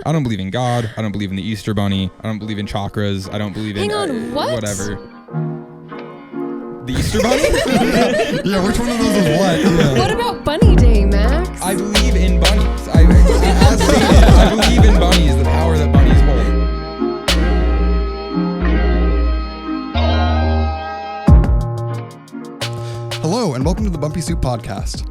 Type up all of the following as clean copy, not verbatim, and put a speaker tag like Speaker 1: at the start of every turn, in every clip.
Speaker 1: I don't believe in God. I don't believe in the Easter Bunny. I don't believe in chakras. I don't believe in
Speaker 2: what?
Speaker 1: whatever. The Easter Bunny?
Speaker 3: Yeah, which one of those is what? Yeah.
Speaker 2: What about Bunny Day, Max?
Speaker 1: I believe in bunnies. As stated, I believe in bunnies, the power that bunnies hold.
Speaker 3: Hello, and welcome to the Bumpy Soup Podcast.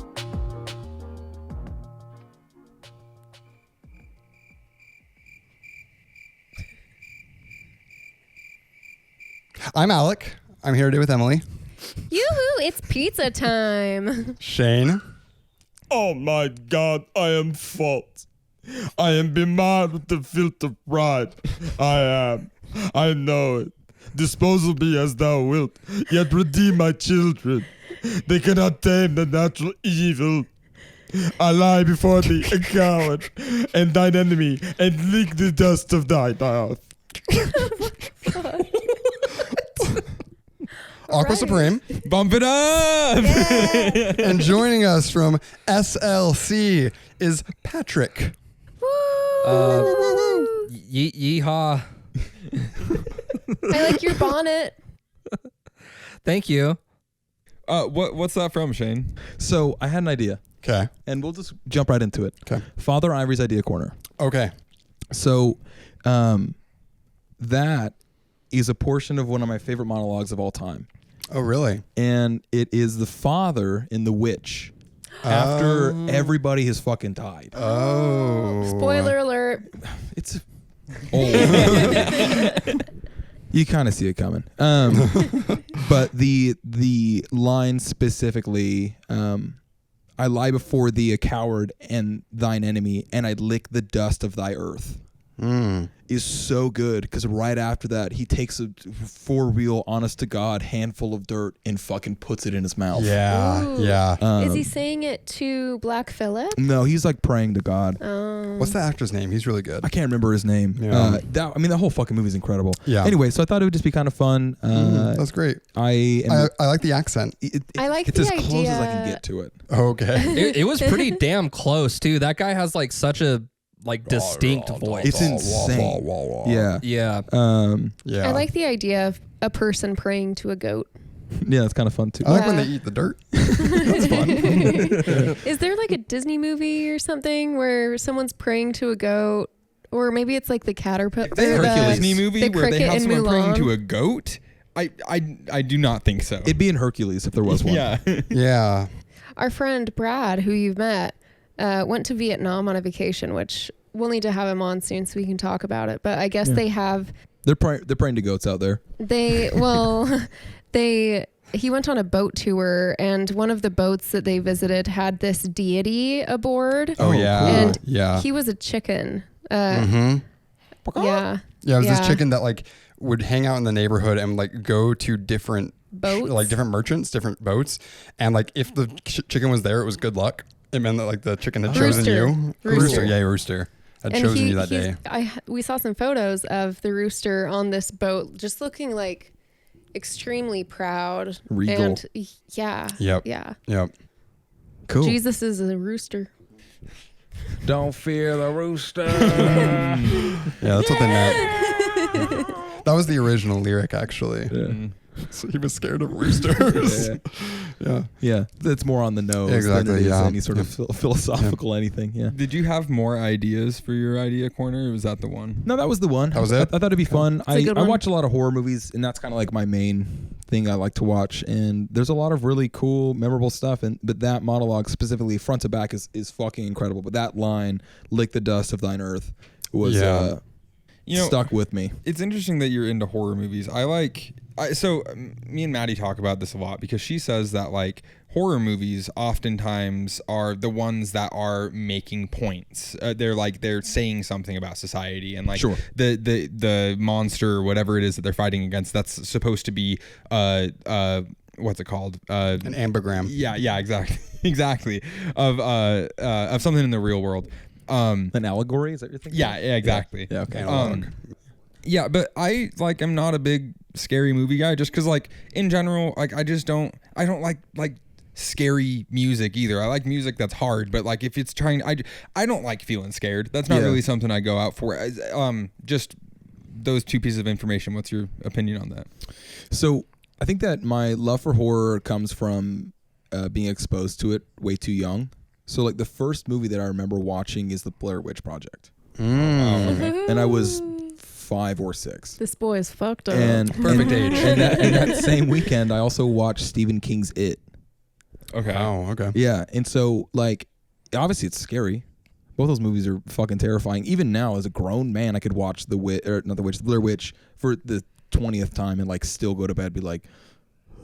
Speaker 3: I'm Alec. I'm here today with Emily.
Speaker 2: Yoo-hoo, it's pizza time.
Speaker 3: Shane.
Speaker 4: Oh my God, I am fault. I am bemad with the filth of pride. I am. I know it. Dispose of me as thou wilt, yet redeem my children. They cannot tame the natural evil. I lie before thee, a coward, and thine enemy, and lick the dust of thy mouth.
Speaker 3: Aqua
Speaker 2: Right.
Speaker 3: Supreme.
Speaker 1: Bump it up!
Speaker 2: Yeah.
Speaker 3: And joining us from SLC is Patrick.
Speaker 2: Woo!
Speaker 5: Yeehaw.
Speaker 2: I like your bonnet.
Speaker 5: Thank you.
Speaker 1: What's that from, Shane?
Speaker 4: So I had an idea,
Speaker 3: Okay.
Speaker 4: and we'll just jump right into it.
Speaker 3: Okay.
Speaker 4: Father Ivory's Idea Corner.
Speaker 3: Okay.
Speaker 4: So that is a portion of one of my favorite monologues of all time.
Speaker 3: Oh, really?
Speaker 4: And it is the father in The Witch after everybody has fucking died.
Speaker 3: Oh.
Speaker 2: Spoiler alert.
Speaker 4: It's old. You kind of see it coming. But the line specifically, I lie before thee, a coward, and thine enemy, and I lick the dust of thy earth. Is so good because right after that he takes a four-wheel honest to God handful of dirt and fucking puts it in his mouth.
Speaker 3: Yeah.
Speaker 2: Ooh.
Speaker 3: Yeah.
Speaker 2: Is he saying it to Black Phillip?
Speaker 4: No, he's like praying to God.
Speaker 3: What's the actor's name? He's really good.
Speaker 4: I can't remember his name.
Speaker 3: Yeah.
Speaker 4: The whole fucking movie is incredible.
Speaker 3: Yeah.
Speaker 4: Anyway, so I thought it would just be kind of fun.
Speaker 3: That's great.
Speaker 4: I
Speaker 3: like the accent.
Speaker 2: I like
Speaker 4: it's
Speaker 2: the
Speaker 4: as close as I
Speaker 2: idea-
Speaker 4: can get to it.
Speaker 3: Okay.
Speaker 5: It was pretty damn close too. That guy has like such a distinct voice.
Speaker 4: It's insane. Yeah.
Speaker 5: Yeah.
Speaker 3: Yeah.
Speaker 2: I like the idea of a person praying to a goat.
Speaker 4: Yeah, it's kind of fun too.
Speaker 3: I like when
Speaker 2: Yeah.
Speaker 3: they eat the dirt.
Speaker 4: That's fun.
Speaker 2: Is there like a Disney movie or something where someone's praying to a goat? Or maybe it's like the caterpillar.
Speaker 1: They have a
Speaker 4: Hercules.
Speaker 1: Disney movie
Speaker 2: the
Speaker 1: where they
Speaker 2: cricket
Speaker 1: have
Speaker 2: in
Speaker 1: someone praying
Speaker 2: Mulan.
Speaker 1: to a goat? I do not think so.
Speaker 4: It'd be in Hercules if there was one.
Speaker 1: Yeah.
Speaker 3: Yeah.
Speaker 2: Our friend Brad, who you've met, went to Vietnam on a vacation, which we'll need to have him on soon so we can talk about it. But I guess they have...
Speaker 4: They're praying to goats out there.
Speaker 2: He went on a boat tour, and one of the boats that they visited had this deity aboard.
Speaker 3: Oh, yeah.
Speaker 4: cool.
Speaker 2: And
Speaker 3: yeah.
Speaker 2: he was a chicken.
Speaker 3: Mm-hmm.
Speaker 2: Yeah.
Speaker 3: Yeah, it was
Speaker 2: Yeah.
Speaker 3: this chicken that like would hang out in the neighborhood and like go to different
Speaker 2: Boats?
Speaker 3: like different merchants, different boats, and like if the chicken was there, it was good luck. It meant that like the chicken had chosen
Speaker 2: Rooster.
Speaker 3: you.
Speaker 2: Rooster.
Speaker 3: Yeah, rooster had
Speaker 2: And
Speaker 3: chosen you that day.
Speaker 2: we saw some photos of the rooster on this boat, just looking like extremely proud.
Speaker 4: Regal.
Speaker 2: And yeah.
Speaker 3: Yep.
Speaker 2: Yeah.
Speaker 3: Yep.
Speaker 4: Cool.
Speaker 2: Jesus is a rooster.
Speaker 4: Don't fear the rooster.
Speaker 3: Yeah, that's what they meant. That was the original lyric, actually.
Speaker 4: Yeah.
Speaker 3: So he was scared of roosters. Yeah.
Speaker 4: Yeah, that's more on the nose
Speaker 3: Exactly,
Speaker 4: than it is
Speaker 3: yeah.
Speaker 4: any sort of philosophical anything. Yeah.
Speaker 1: Did you have more ideas for your idea corner, or was that the one?
Speaker 4: No, that was the one.
Speaker 3: That was it?
Speaker 4: I thought it'd be fun.
Speaker 2: a good
Speaker 4: I
Speaker 2: one.
Speaker 4: watch a lot of horror movies, and that's kind of like my main thing I like to watch. And there's a lot of really cool, memorable stuff. But that monologue specifically, front to back, is fucking incredible. But that line, "Lick the dust of thine earth," was stuck with me.
Speaker 1: It's interesting that you're into horror movies. So me and Maddie talk about this a lot because she says that like horror movies oftentimes are the ones that are making points. They're saying something about society, and like
Speaker 4: Sure.
Speaker 1: the monster or whatever it is that they're fighting against, that's supposed to be what's it called?
Speaker 3: An ambigram.
Speaker 1: Yeah, exactly of something in the real world.
Speaker 4: An allegory? Is that what you're thinking?
Speaker 1: Yeah, exactly.
Speaker 4: Yeah. Okay.
Speaker 1: Yeah, but I like am not a big scary movie guy just because like in general like I don't like scary music either. I like music that's hard, but like if it's trying, I don't like feeling scared. That's not really something I go out for. Just those two pieces of information. What's your opinion on that?
Speaker 6: So I think that my love for horror comes from being exposed to it way too young. So like the first movie that I remember watching is the Blair Witch Project. And I was 5 or 6.
Speaker 2: This boy is fucked up.
Speaker 3: Perfect age.
Speaker 6: And that same weekend, I also watched Stephen King's It.
Speaker 1: Okay.
Speaker 3: Oh, okay.
Speaker 6: Yeah, and so like, obviously it's scary. Both those movies are fucking terrifying. Even now, as a grown man, I could watch the Blair Witch for the 20th time and like still go to bed, be like,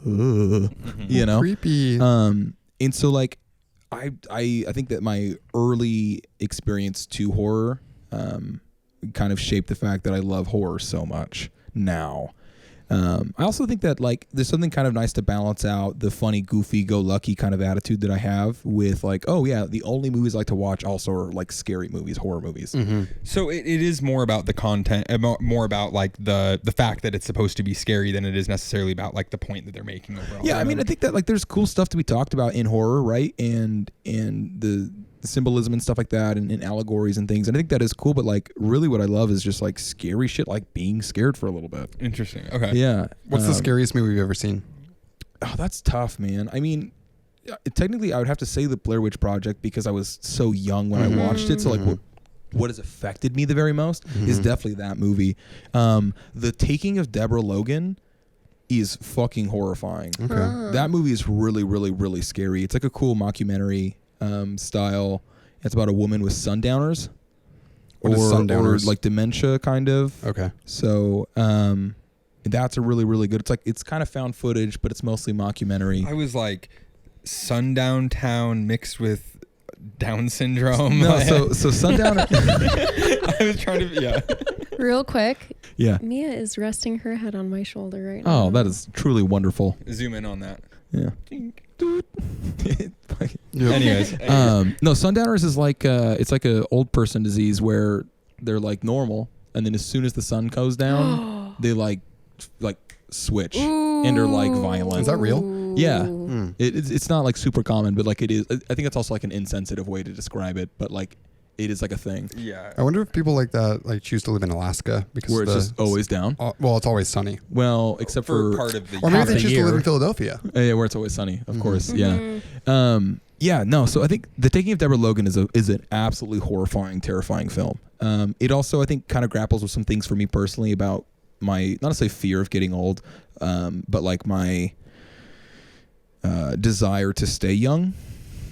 Speaker 6: you know,
Speaker 3: Creepy.
Speaker 6: And so like, I think that my early experience to horror kind of shaped the fact that I love horror so much now. I also think that like there's something kind of nice to balance out the funny, goofy, go lucky kind of attitude that I have with like, oh yeah, the only movies I like to watch also are like scary movies, horror movies.
Speaker 1: So it is more about the content, more about like the fact that it's supposed to be scary than it is necessarily about like the point that they're making overall.
Speaker 6: Yeah, I mean, I think that like there's cool stuff to be talked about in horror, right? And the symbolism and stuff like that, and allegories and things. And I think that is cool. But like, really, what I love is just like scary shit, like being scared for a little bit.
Speaker 1: Interesting. Okay.
Speaker 6: Yeah.
Speaker 3: What's the scariest movie you've ever seen?
Speaker 6: Oh, that's tough, man. I mean, technically, I would have to say the Blair Witch Project because I was so young when I watched it. So like, what has affected me the very most is definitely that movie. The Taking of Deborah Logan is fucking horrifying.
Speaker 3: Okay.
Speaker 6: That movie is really, really, really scary. It's like a cool mockumentary style. It's about a woman with sundowners.
Speaker 3: What is sundowners?
Speaker 6: Or like dementia, kind of.
Speaker 3: Okay.
Speaker 6: So that's a really, really good. It's kind of found footage, but it's mostly mockumentary.
Speaker 1: I was like Sundown Town mixed with Down syndrome.
Speaker 6: No, so Sundowner.
Speaker 1: I was trying to,
Speaker 2: Real quick,
Speaker 6: Yeah.
Speaker 2: Mia is resting her head on my shoulder right now.
Speaker 6: Oh, that is truly wonderful.
Speaker 1: zoom in on that.
Speaker 6: Yeah.
Speaker 1: Anyways,
Speaker 6: No, sundowners is like it's like a old person disease where they're like normal, and then as soon as the sun goes down, they like switch and are like violent.
Speaker 3: Is that real?
Speaker 6: Yeah. It's not like super common, but like it is. I think it's also like an insensitive way to describe it, but like it is like a thing
Speaker 1: yeah.
Speaker 3: I wonder if people like that like choose to live in Alaska because
Speaker 6: where it's just always down.
Speaker 3: well, it's always sunny.
Speaker 6: Well, except for
Speaker 1: part of the
Speaker 3: Or maybe
Speaker 5: half
Speaker 3: they
Speaker 5: the
Speaker 3: choose to live
Speaker 5: year.
Speaker 3: in Philadelphia.
Speaker 6: yeah, where it's always sunny, of course. Yeah. Yeah, no. So I think The Taking of Deborah Logan is an absolutely horrifying, terrifying film. It also, I think, kind of grapples with some things for me personally about my, not to say fear of getting old, but like my desire to stay young.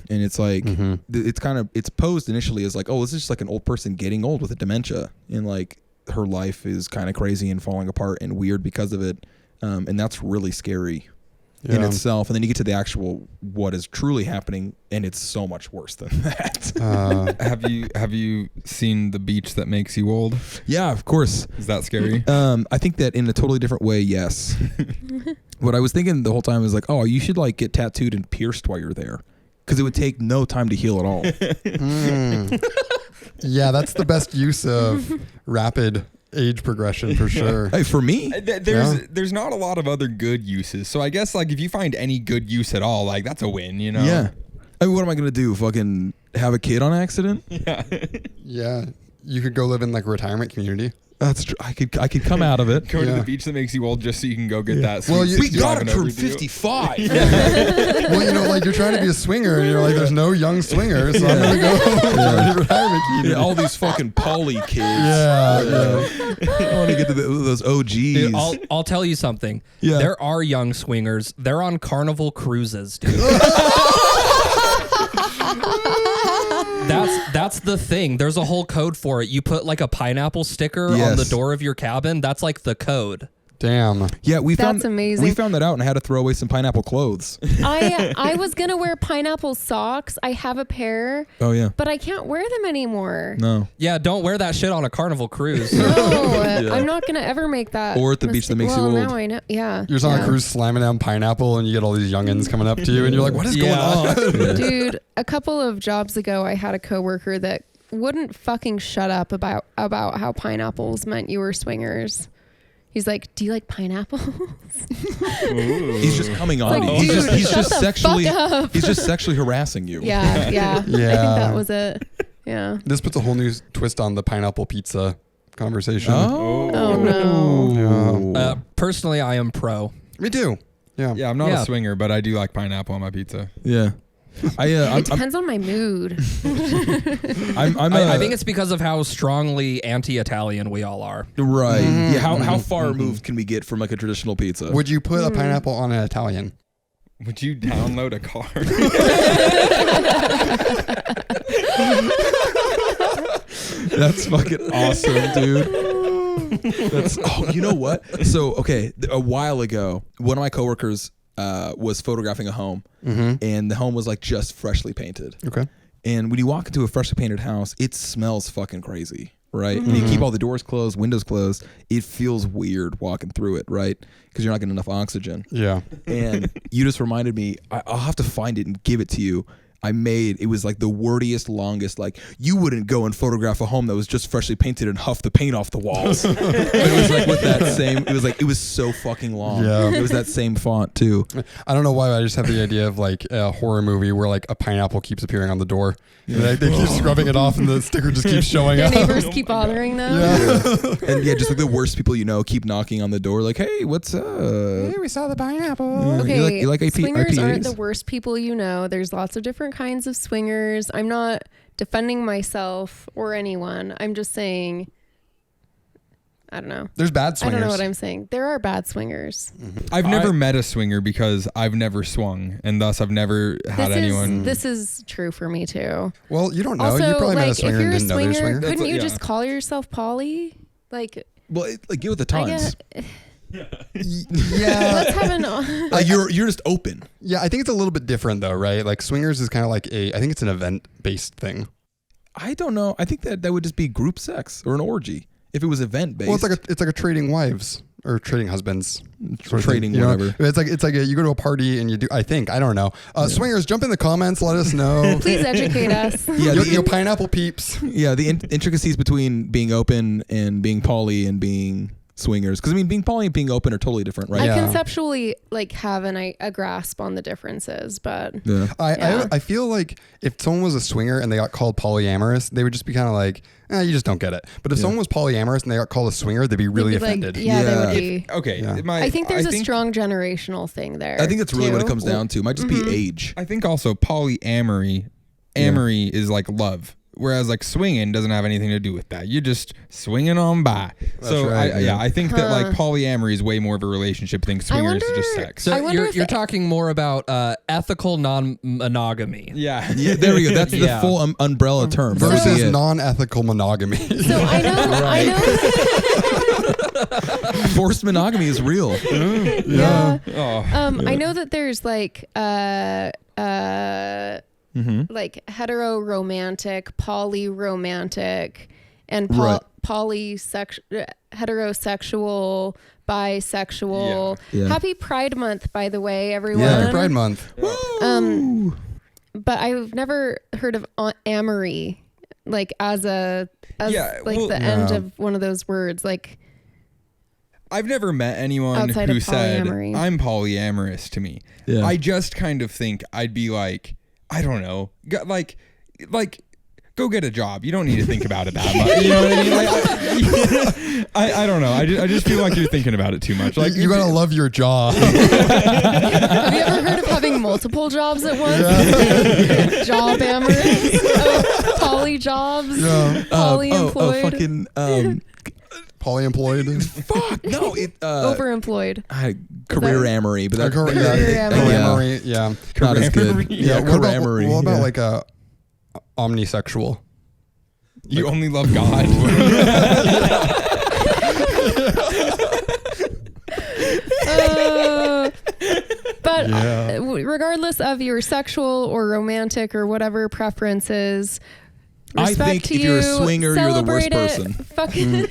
Speaker 6: And it's like, it's posed initially as like, oh, this is just like an old person getting old with a dementia. And like her life is kind of crazy and falling apart and weird because of it. And that's really scary in itself. And then you get to the actual what is truly happening, and it's so much worse than that.
Speaker 1: Have you seen The Beach That Makes You Old?
Speaker 6: Yeah, of course.
Speaker 1: Is that scary?
Speaker 6: I think that in a totally different way, yes. What I was thinking the whole time is like, oh, you should like get tattooed and pierced while you're there, because it would take no time to heal at all.
Speaker 3: Yeah, that's the best use of rapid age progression for sure.
Speaker 6: Hey, for me,
Speaker 1: There's not a lot of other good uses. So I guess like if you find any good use at all, like that's a win, you know?
Speaker 6: yeah. I mean, what am I gonna do? Fucking have a kid on accident?
Speaker 3: Yeah, you could go live in like a retirement community.
Speaker 6: That's true. I could come out of it.
Speaker 1: Go to
Speaker 3: Yeah.
Speaker 1: the beach that makes you old just so you can go get that.
Speaker 3: Well,
Speaker 1: sweet
Speaker 6: We gotta
Speaker 1: 65 and
Speaker 6: turn
Speaker 1: over deal.
Speaker 6: 55.
Speaker 3: Well, you know, like you're trying to be a swinger and you're like, there's no young swingers, so I'm gonna go to the retirement community.
Speaker 6: Yeah, all these fucking poly kids.
Speaker 3: Yeah,
Speaker 6: I want to get to those OGs.
Speaker 5: Dude, I'll tell you something.
Speaker 6: Yeah.
Speaker 5: There are young swingers. They're on Carnival cruises, dude. That's the thing. There's a whole code for it. You put like a pineapple sticker on the
Speaker 6: Yes.
Speaker 5: door of your cabin. That's like the code.
Speaker 3: Damn.
Speaker 6: Yeah,
Speaker 2: That's amazing.
Speaker 6: We found that out and had to throw away some pineapple clothes.
Speaker 2: I was gonna wear pineapple socks. I have a pair,
Speaker 6: Oh yeah.
Speaker 2: but I can't wear them anymore.
Speaker 6: No.
Speaker 5: Yeah, don't wear that shit on a Carnival cruise.
Speaker 2: No, I'm not gonna ever make that.
Speaker 6: Or at the beach that makes you
Speaker 2: well,
Speaker 6: old.
Speaker 2: Now I know. Yeah.
Speaker 3: You're just on
Speaker 2: yeah.
Speaker 3: a cruise slamming down pineapple and you get all these youngins coming up to you and you're like, what is going on?
Speaker 2: Dude, a couple of jobs ago, I had a coworker that wouldn't fucking shut up about how pineapples meant you were swingers. He's like, "Do you like pineapples?"
Speaker 6: He's just coming on.
Speaker 2: like,
Speaker 6: you.
Speaker 2: dude,
Speaker 6: He's
Speaker 2: shut
Speaker 6: just
Speaker 2: the
Speaker 6: sexually.
Speaker 2: fuck up.
Speaker 6: He's just sexually harassing you.
Speaker 2: Yeah. I think that was it. Yeah.
Speaker 3: This puts a whole new twist on the pineapple pizza conversation.
Speaker 2: Oh no.
Speaker 3: Yeah.
Speaker 5: Personally, I am pro.
Speaker 3: Me too. Yeah.
Speaker 1: Yeah, I'm not
Speaker 5: Yeah.
Speaker 1: a swinger, but I do like pineapple on my pizza.
Speaker 6: Yeah.
Speaker 2: It depends on my mood.
Speaker 5: I think it's because of how strongly anti-Italian we all are.
Speaker 6: right. Yeah. How far removed can we get from like a traditional pizza?
Speaker 3: Would you put a pineapple on an Italian?
Speaker 1: Would you download a car?
Speaker 6: That's fucking awesome, dude. That's you know what? So okay, a while ago, one of my coworkers was photographing a home, and the home was like just freshly painted.
Speaker 3: Okay.
Speaker 6: And when you walk into a freshly painted house, it smells fucking crazy, right? And you keep all the doors closed, windows closed. It feels weird walking through it, right? Because you're not getting enough oxygen.
Speaker 3: Yeah.
Speaker 6: And you just reminded me, I'll have to find it and give it to you. It was like the wordiest, longest, like you wouldn't go and photograph a home that was just freshly painted and huff the paint off the walls. But it was like with that same, it was so fucking long.
Speaker 3: Yeah.
Speaker 6: It was that same font too.
Speaker 3: I don't know why, but I just have the idea of like a horror movie where like a pineapple keeps appearing on the door. They keep scrubbing it off and the sticker just keeps showing
Speaker 2: Your
Speaker 3: up.
Speaker 2: neighbors keep bothering them.
Speaker 6: And yeah, just like the worst people you know keep knocking on the door like, hey, what's up?
Speaker 3: Hey, we saw the pineapple.
Speaker 2: Okay,
Speaker 6: You like
Speaker 2: swingers aren't
Speaker 6: IPAs?
Speaker 2: the worst people you know. There's lots of different kinds of swingers. I'm not defending myself or anyone. I'm just saying, I don't know.
Speaker 3: There's bad
Speaker 2: I
Speaker 3: swingers.
Speaker 2: don't know what I'm saying. There are bad swingers.
Speaker 1: I've never met a swinger because I've never swung, and thus I've never had anyone.
Speaker 2: This is true for me too.
Speaker 3: Well, you don't know.
Speaker 2: Also,
Speaker 3: You probably met a
Speaker 2: like,
Speaker 3: swinger
Speaker 2: if you're
Speaker 3: and
Speaker 2: a
Speaker 3: didn't know they're a
Speaker 2: swinger,
Speaker 3: swinger.
Speaker 2: couldn't you
Speaker 1: Yeah.
Speaker 2: just call yourself poly? Like,
Speaker 6: Well, like get with the
Speaker 2: I
Speaker 6: times.
Speaker 2: get,
Speaker 3: Yeah.
Speaker 2: let's have an.
Speaker 6: Like you're just open.
Speaker 3: Yeah, I think it's a little bit different though, right? Like swingers is kind of like I think it's an event-based thing.
Speaker 6: I don't know. I think that would just be group sex or an orgy if it was event based.
Speaker 3: Well, it's like a trading wives or trading husbands, sort of
Speaker 6: Trading
Speaker 3: thing, you know?
Speaker 6: whatever.
Speaker 3: It's like you go to a party and you do. I don't know. Swingers, jump in the comments. Let us know.
Speaker 2: Please educate us.
Speaker 6: Yeah,
Speaker 3: you pineapple peeps.
Speaker 6: yeah, the intricacies between being open and being poly and being swingers. Because I mean, being poly and being open are totally different, right?
Speaker 2: I
Speaker 3: Yeah.
Speaker 2: conceptually like have a grasp on the differences, but
Speaker 6: Yeah.
Speaker 3: I feel like if someone was a swinger and they got called polyamorous, they would just be kind of like, you just don't get it. But if someone was polyamorous and they got called a swinger, they'd be really
Speaker 2: they'd be like,
Speaker 3: offended.
Speaker 2: yeah, they
Speaker 6: Yeah.
Speaker 2: would be.
Speaker 1: Okay,
Speaker 3: Yeah.
Speaker 2: I think there's a strong generational thing there.
Speaker 6: I think that's really what it
Speaker 2: too.
Speaker 6: comes down to. It might just be age.
Speaker 1: I think also polyamory, amory is like love, whereas like swinging doesn't have anything to do with that. You're just swinging on by. So
Speaker 3: right,
Speaker 1: I think that like polyamory is way more of a relationship thing. Swingers is just
Speaker 2: wonder-
Speaker 1: sex.
Speaker 5: So
Speaker 2: I wonder
Speaker 5: you're,
Speaker 2: if
Speaker 5: you're
Speaker 2: it-
Speaker 5: talking more about ethical non-monogamy.
Speaker 1: yeah.
Speaker 6: Yeah, there we go. That's the
Speaker 5: Yeah.
Speaker 6: full umbrella term. That would
Speaker 3: Versus
Speaker 6: be it.
Speaker 3: non-ethical monogamy.
Speaker 2: So I know.
Speaker 6: Forced monogamy is real.
Speaker 2: Yeah.
Speaker 1: Oh.
Speaker 2: I know that there's like like hetero-romantic, poly-romantic, and
Speaker 6: Right.
Speaker 2: heterosexual, bisexual.
Speaker 6: Yeah.
Speaker 2: Happy Pride Month, by the way, everyone.
Speaker 3: Yeah, Happy Pride Month.
Speaker 2: But I've never heard of amory, like as
Speaker 1: Yeah,
Speaker 2: like
Speaker 1: well,
Speaker 2: the end of one of those words, like.
Speaker 1: I've never met anyone
Speaker 2: Outside
Speaker 1: who
Speaker 2: of
Speaker 1: said
Speaker 2: polyamory.
Speaker 1: I'm polyamorous to me.
Speaker 6: Yeah.
Speaker 1: I just kind of think I'd be like, I don't know, like go get a job. You don't need to think about it that much. You know what I mean? Like, I don't know. I just feel like you're thinking about it too much. Like
Speaker 3: You gotta love your job.
Speaker 2: Have you ever heard of having multiple jobs at once? Job amorous, poly jobs, poly employed,
Speaker 6: fucking
Speaker 3: Polyemployed.
Speaker 6: fuck no, it
Speaker 2: overemployed.
Speaker 6: career amory, but that's
Speaker 2: Career
Speaker 6: yeah,
Speaker 2: amory.
Speaker 3: Yeah.
Speaker 6: not as good.
Speaker 1: Career
Speaker 6: Yeah,
Speaker 3: What about,
Speaker 6: career
Speaker 3: what about
Speaker 6: yeah.
Speaker 3: like a omnisexual?
Speaker 1: You only love God.
Speaker 2: But regardless of your sexual or romantic or whatever preferences,
Speaker 6: I
Speaker 2: respect
Speaker 6: think
Speaker 2: to
Speaker 6: if you're a
Speaker 2: you,
Speaker 6: swinger, you're the worst
Speaker 2: celebrate it,
Speaker 6: person.
Speaker 2: Fucking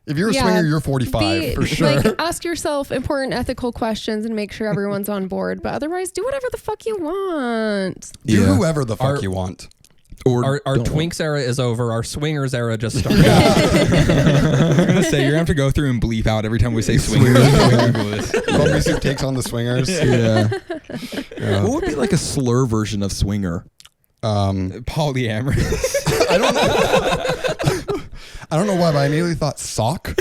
Speaker 3: If you're a
Speaker 2: Yeah,
Speaker 3: swinger, you're 45 for sure.
Speaker 2: Like, ask yourself important ethical questions and make sure everyone's on board. But otherwise, do whatever the fuck you want.
Speaker 3: Do
Speaker 6: Yeah.
Speaker 3: whoever the fuck
Speaker 5: Are-
Speaker 3: you want.
Speaker 6: Or
Speaker 5: Our
Speaker 6: don't
Speaker 5: Twinks era is over. Our swingers era just started.
Speaker 1: I was gonna say you're gonna have to go through and bleep out every time we say swingers.
Speaker 3: Bumpy Soup takes on the swingers.
Speaker 6: Yeah. What would be like a slur version of swinger?
Speaker 1: Polyamorous.
Speaker 3: I don't know why, but I immediately thought sock.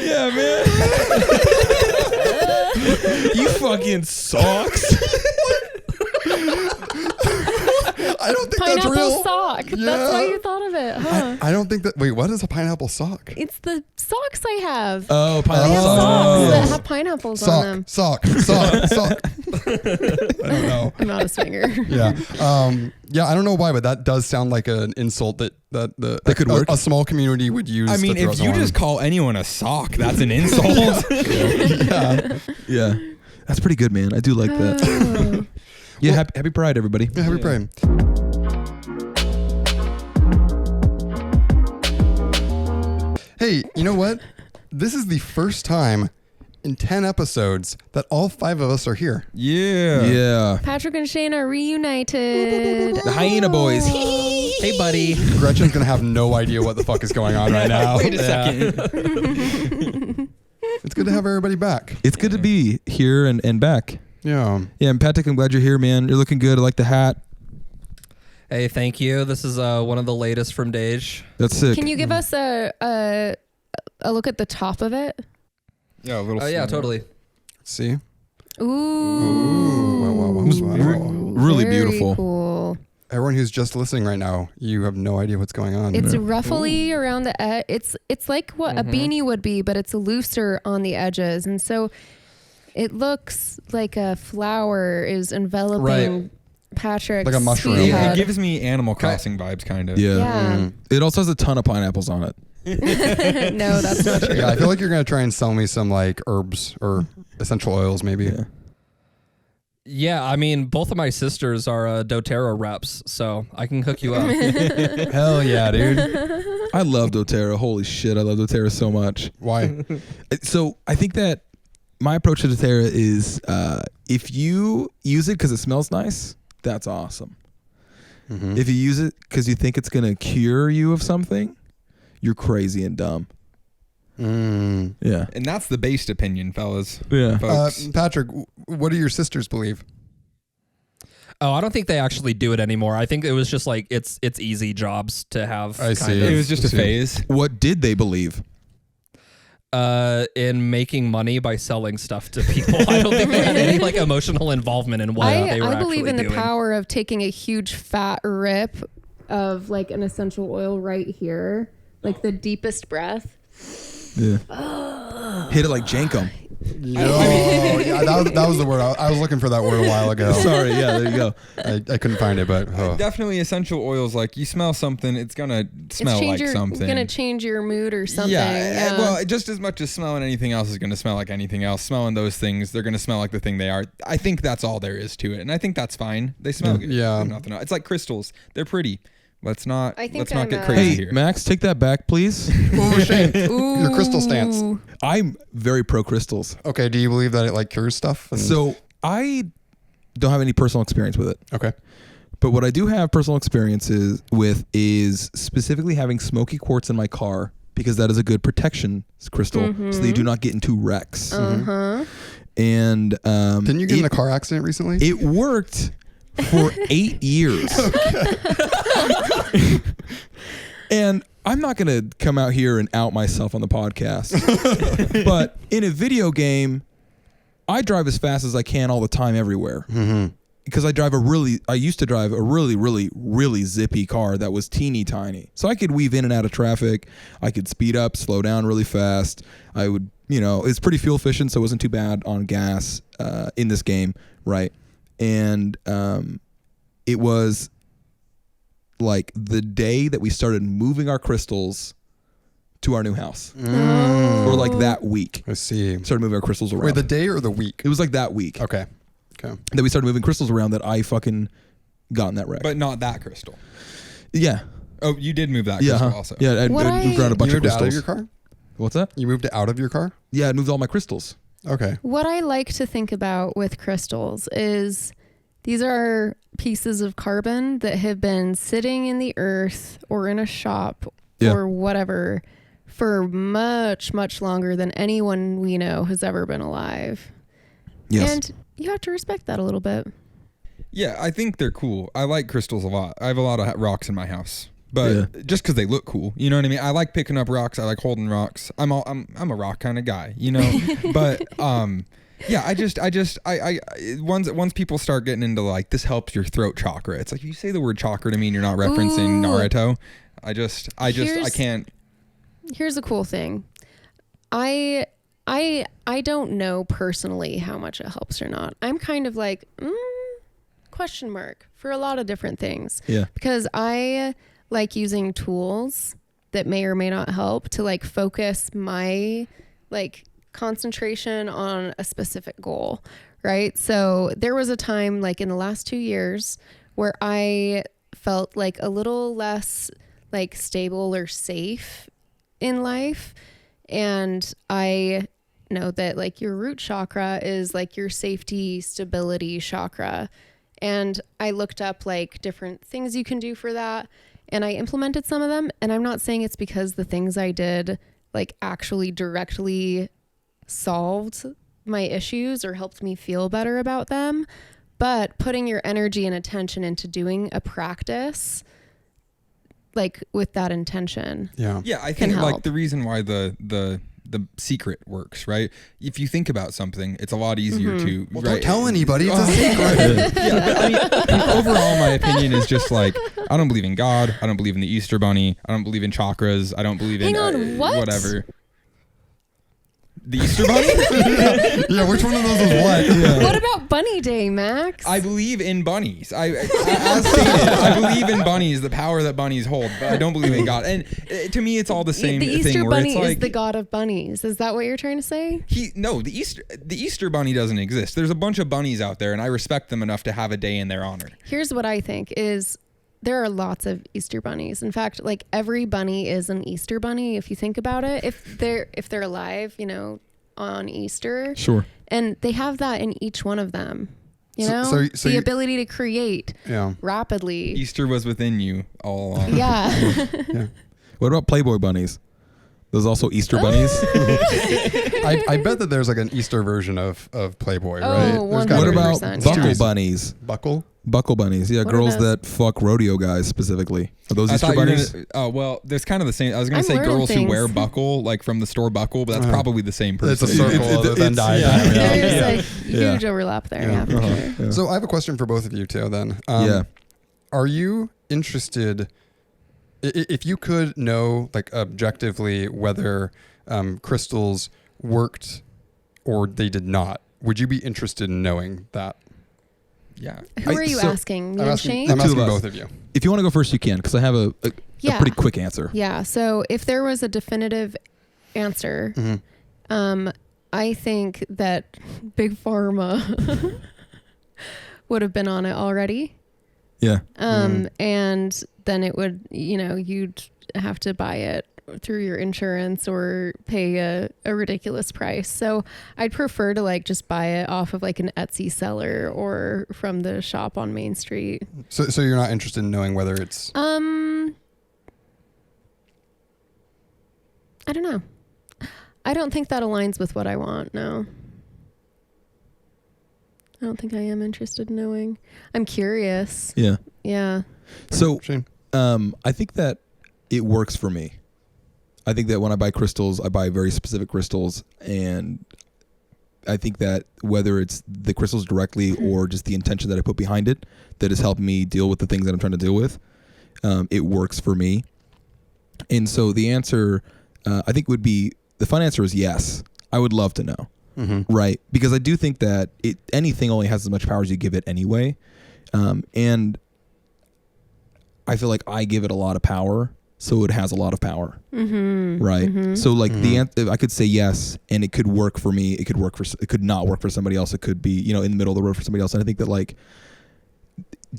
Speaker 6: Yeah, man. You fucking socks.
Speaker 3: I don't think that's
Speaker 2: Pineapple
Speaker 3: real.
Speaker 2: sock.
Speaker 3: Yeah.
Speaker 2: That's why you thought of it, huh?
Speaker 3: I don't think that. Wait, what is a pineapple sock?
Speaker 2: It's the socks I have.
Speaker 6: Oh,
Speaker 2: I
Speaker 6: pineapple
Speaker 2: have
Speaker 6: socks.
Speaker 2: socks that have pineapples on them.
Speaker 3: Sock. I don't know.
Speaker 2: I'm not a swinger.
Speaker 3: Yeah. Yeah, I don't know why, but that does sound like an insult that
Speaker 6: could work.
Speaker 3: A small community would use.
Speaker 1: I mean,
Speaker 3: to throw
Speaker 1: if you
Speaker 3: someone.
Speaker 1: just call anyone a sock, that's an insult.
Speaker 6: Yeah. That's pretty good, man. I do like that. Yeah, happy Pride, everybody.
Speaker 3: Yeah, happy Pride. Hey, you know what? This is the first time in 10 episodes that all 5 of us are here.
Speaker 1: Yeah.
Speaker 6: Yeah.
Speaker 2: Patrick and Shane are reunited.
Speaker 6: The Hyena Boys.
Speaker 5: Hey, buddy.
Speaker 3: Gretchen's going to have no idea what the fuck is going on right now.
Speaker 1: Wait a second.
Speaker 3: It's good to have everybody back.
Speaker 6: It's good to be here and back.
Speaker 3: Yeah.
Speaker 6: Yeah, and Patrick, I'm glad you're here, man. You're looking good. I like the hat.
Speaker 5: Hey, thank you. This is one of the latest from Dej.
Speaker 6: That's sick.
Speaker 2: Can you give us a look at the top of it?
Speaker 1: Yeah, a little.
Speaker 5: Oh, yeah,
Speaker 1: sliver.
Speaker 5: totally.
Speaker 3: Let's see.
Speaker 2: Ooh.
Speaker 6: Really
Speaker 2: Very
Speaker 6: beautiful.
Speaker 2: Cool.
Speaker 3: Everyone who's just listening right now, you have no idea what's going on.
Speaker 2: It's ruffly around the edge. It's like what a beanie would be, but it's looser on the edges, and so it looks like a flower is enveloping Patrick's
Speaker 3: Like a mushroom.
Speaker 2: sweet
Speaker 1: It
Speaker 2: head.
Speaker 1: gives me Animal Crossing vibes, kind of.
Speaker 6: Yeah.
Speaker 2: Yeah.
Speaker 6: It also has a ton of pineapples on it.
Speaker 2: No, that's not true.
Speaker 3: Yeah, I feel like you're going to try and sell me some like herbs or essential oils maybe.
Speaker 6: Yeah.
Speaker 5: Yeah, I mean, both of my sisters are doTERRA reps, so I can hook you up.
Speaker 3: Hell yeah, dude.
Speaker 6: I love doTERRA. Holy shit, I love doTERRA so much.
Speaker 3: Why?
Speaker 6: So I think that my approach to doTERRA is if you use it because it smells nice, that's awesome.
Speaker 3: Mm-hmm.
Speaker 6: If you use it because you think it's going to cure you of something, you're crazy and dumb. Yeah.
Speaker 1: And that's the based opinion, fellas.
Speaker 6: Yeah.
Speaker 1: Folks.
Speaker 3: Patrick, what do your sisters believe?
Speaker 5: Oh, I don't think they actually do it anymore. I think it was just like it's easy jobs to have.
Speaker 3: I see.
Speaker 1: It was just a
Speaker 3: See.
Speaker 1: phase.
Speaker 6: What did they believe?
Speaker 5: In making money by selling stuff to people. I don't think they had any like emotional involvement in what they were
Speaker 2: I believe in the
Speaker 5: doing.
Speaker 2: power of taking a huge fat rip of like an essential oil right here, like the deepest breath.
Speaker 6: Yeah. Hit it like Jankum.
Speaker 3: Yeah, that was the word. I was looking for that word a while ago.
Speaker 6: Sorry. Yeah, there you go.
Speaker 3: I couldn't find it, but
Speaker 1: Definitely essential oils. Like you smell something, it's gonna smell like something.
Speaker 2: It's gonna change your mood or something.
Speaker 1: Yeah, well, just as much as smelling anything else is going to smell like anything else. Smelling those things, they're going to smell like the thing they are. I think that's all there is to it, and I think that's fine. They smell good.
Speaker 3: Yeah.
Speaker 1: There's nothing else. It's like crystals. They're pretty. Let's not
Speaker 2: I think
Speaker 1: let's not
Speaker 2: I'm,
Speaker 1: get crazy
Speaker 6: Hey,
Speaker 1: here.
Speaker 6: Max, take that back, please.
Speaker 3: oh shame. Your crystal stance.
Speaker 2: Ooh.
Speaker 6: I'm very pro crystals.
Speaker 3: Okay, do you believe that it like cures stuff? And-
Speaker 6: So I don't have any personal experience with it.
Speaker 3: okay.
Speaker 6: But what I do have personal experiences with is specifically having smoky quartz in my car because that is a good protection crystal so that you do not get into wrecks. And
Speaker 3: Didn't you get in a car accident recently?
Speaker 6: it worked for 8 years. And I'm not going to come out here and out myself on the podcast. But in a video game, I drive as fast as I can all the time everywhere. Because I used to drive a really, really, really zippy car that was teeny tiny. So I could weave in and out of traffic. I could speed up, slow down really fast. I would, it's pretty fuel efficient, so it wasn't too bad on gas in this game, right? And it was like the day that we started moving our crystals to our new house. Or like that week.
Speaker 3: I see.
Speaker 6: Started moving our crystals around.
Speaker 3: Wait, the day or the week?
Speaker 6: It was like that week.
Speaker 3: Okay.
Speaker 6: That we started moving crystals around that I fucking got in that wreck.
Speaker 1: But not that crystal.
Speaker 6: Yeah.
Speaker 1: Oh, you did move that
Speaker 6: Yeah.
Speaker 1: crystal also.
Speaker 6: Yeah. I moved around a bunch
Speaker 3: You
Speaker 6: of
Speaker 3: moved out
Speaker 6: crystals.
Speaker 3: of your car?
Speaker 6: What's that?
Speaker 3: You moved out of your car?
Speaker 6: Yeah, I moved all my crystals.
Speaker 3: Okay.
Speaker 2: What I like to think about with crystals is these are pieces of carbon that have been sitting in the earth or in a shop or whatever for much, much longer than anyone we know has ever been alive.
Speaker 6: Yes.
Speaker 2: And you have to respect that a little bit.
Speaker 1: Yeah, I think they're cool. I like crystals a lot. I have a lot of rocks in my house, but just because they look cool, you know what I mean. I like picking up rocks. I like holding rocks. I'm a rock kind of guy, you know. But yeah, I once people start getting into like this helps your throat chakra. It's like you say the word chakra to me and you're not referencing Naruto. I can't.
Speaker 2: Here's a cool thing. I don't know personally how much it helps or not. I'm kind of like question mark for a lot of different things.
Speaker 6: Yeah.
Speaker 2: Because I like using tools that may or may not help to like focus my like concentration on a specific goal, right? So there was a time like in the last 2 years where I felt like a little less like stable or safe in life. And I know that like your root chakra is like your safety, stability chakra. And I looked up like different things you can do for that. And I implemented some of them. And I'm not saying it's because the things I did like actually directly solved my issues or helped me feel better about them. But putting your energy and attention into doing a practice like with that intention.
Speaker 3: Yeah.
Speaker 1: Yeah, I think like the reason why the secret works, right? If you think about something, it's a lot easier to
Speaker 3: Don't tell anybody. It's a secret.
Speaker 1: Yeah, but I mean, overall, my opinion is just like I don't believe in God. I don't believe in the Easter Bunny. I don't believe in chakras. I don't believe in whatever. The Easter Bunny?
Speaker 3: Yeah, which one of those is what? Yeah.
Speaker 2: What about Bunny Day, Max?
Speaker 1: I believe in bunnies. As stated, I believe in bunnies, the power that bunnies hold, but I don't believe in God. And to me, it's all the same
Speaker 2: the
Speaker 1: thing.
Speaker 2: Easter
Speaker 1: Where
Speaker 2: Bunny
Speaker 1: it's like,
Speaker 2: is the god of bunnies. Is that what you're trying to say?
Speaker 1: The Easter Bunny doesn't exist. There's a bunch of bunnies out there, and I respect them enough to have a day in their honor.
Speaker 2: Here's what I think is there are lots of Easter bunnies. In fact, like every bunny is an Easter bunny if you think about it. If they're alive, you know, on Easter.
Speaker 6: Sure.
Speaker 2: And they have that in each one of them. You know?
Speaker 3: So
Speaker 2: the ability to create rapidly.
Speaker 1: Easter was within you all along.
Speaker 2: Yeah.
Speaker 3: Yeah.
Speaker 6: What about Playboy bunnies? Those also Easter bunnies?
Speaker 3: I bet that there's like an Easter version of Playboy,
Speaker 2: Oh,
Speaker 3: right?
Speaker 2: 100%.
Speaker 6: What about
Speaker 2: 100%.
Speaker 6: buckle bunnies?
Speaker 3: Buckle
Speaker 6: bunnies. Yeah,
Speaker 2: What are
Speaker 6: girls
Speaker 2: those?
Speaker 6: that fuck rodeo guys specifically. Are those
Speaker 1: I
Speaker 6: Easter
Speaker 1: thought you were
Speaker 6: bunnies?
Speaker 1: gonna, well, there's kind of the same. I was going
Speaker 2: I'm
Speaker 1: to say
Speaker 2: learning
Speaker 1: girls who
Speaker 2: things.
Speaker 1: wear buckle, like from the store buckle, but that's probably the same person.
Speaker 3: It's a circle other than diagram.
Speaker 2: There's a huge overlap there. Yeah, for sure.
Speaker 6: Yeah.
Speaker 3: So I have a question for both of you too. Then,
Speaker 6: Yeah.
Speaker 3: are you interested? If you could know, like objectively, whether crystals worked or they did not, would you be interested in knowing that?
Speaker 1: Yeah.
Speaker 2: Who are you asking? Me
Speaker 3: I'm
Speaker 2: and
Speaker 3: asking,
Speaker 2: Shane?
Speaker 3: I'm
Speaker 6: Two of
Speaker 3: asking
Speaker 6: us.
Speaker 3: both of you.
Speaker 6: If you want to go first, you can, because I have a
Speaker 2: Yeah.
Speaker 6: pretty quick answer.
Speaker 2: Yeah. So if there was a definitive answer, I think that Big Pharma would have been on it already.
Speaker 6: Yeah.
Speaker 2: And then it would, you know, you'd have to buy it through your insurance or pay a ridiculous price. So I'd prefer to like just buy it off of like an Etsy seller or from the shop on Main Street.
Speaker 3: So you're not interested in knowing whether it's
Speaker 2: I don't know. I don't think that aligns with what I want. No. I don't think I am interested in knowing. I'm curious.
Speaker 6: Yeah.
Speaker 2: Yeah.
Speaker 6: So
Speaker 3: Shane?
Speaker 6: I think that it works for me. I think that when I buy crystals, I buy very specific crystals, and I think that whether it's the crystals directly or just the intention that I put behind it that has helped me deal with the things that I'm trying to deal with, it works for me. And so the answer, I think would be, the fun answer is yes. I would love to know, right? Because I do think that anything only has as much power as you give it anyway. And I feel like I give it a lot of power, so it has a lot of power, right? So like I could say yes, and it could work for me. It could not work for somebody else. It could be, you know, in the middle of the road for somebody else. And I think that like,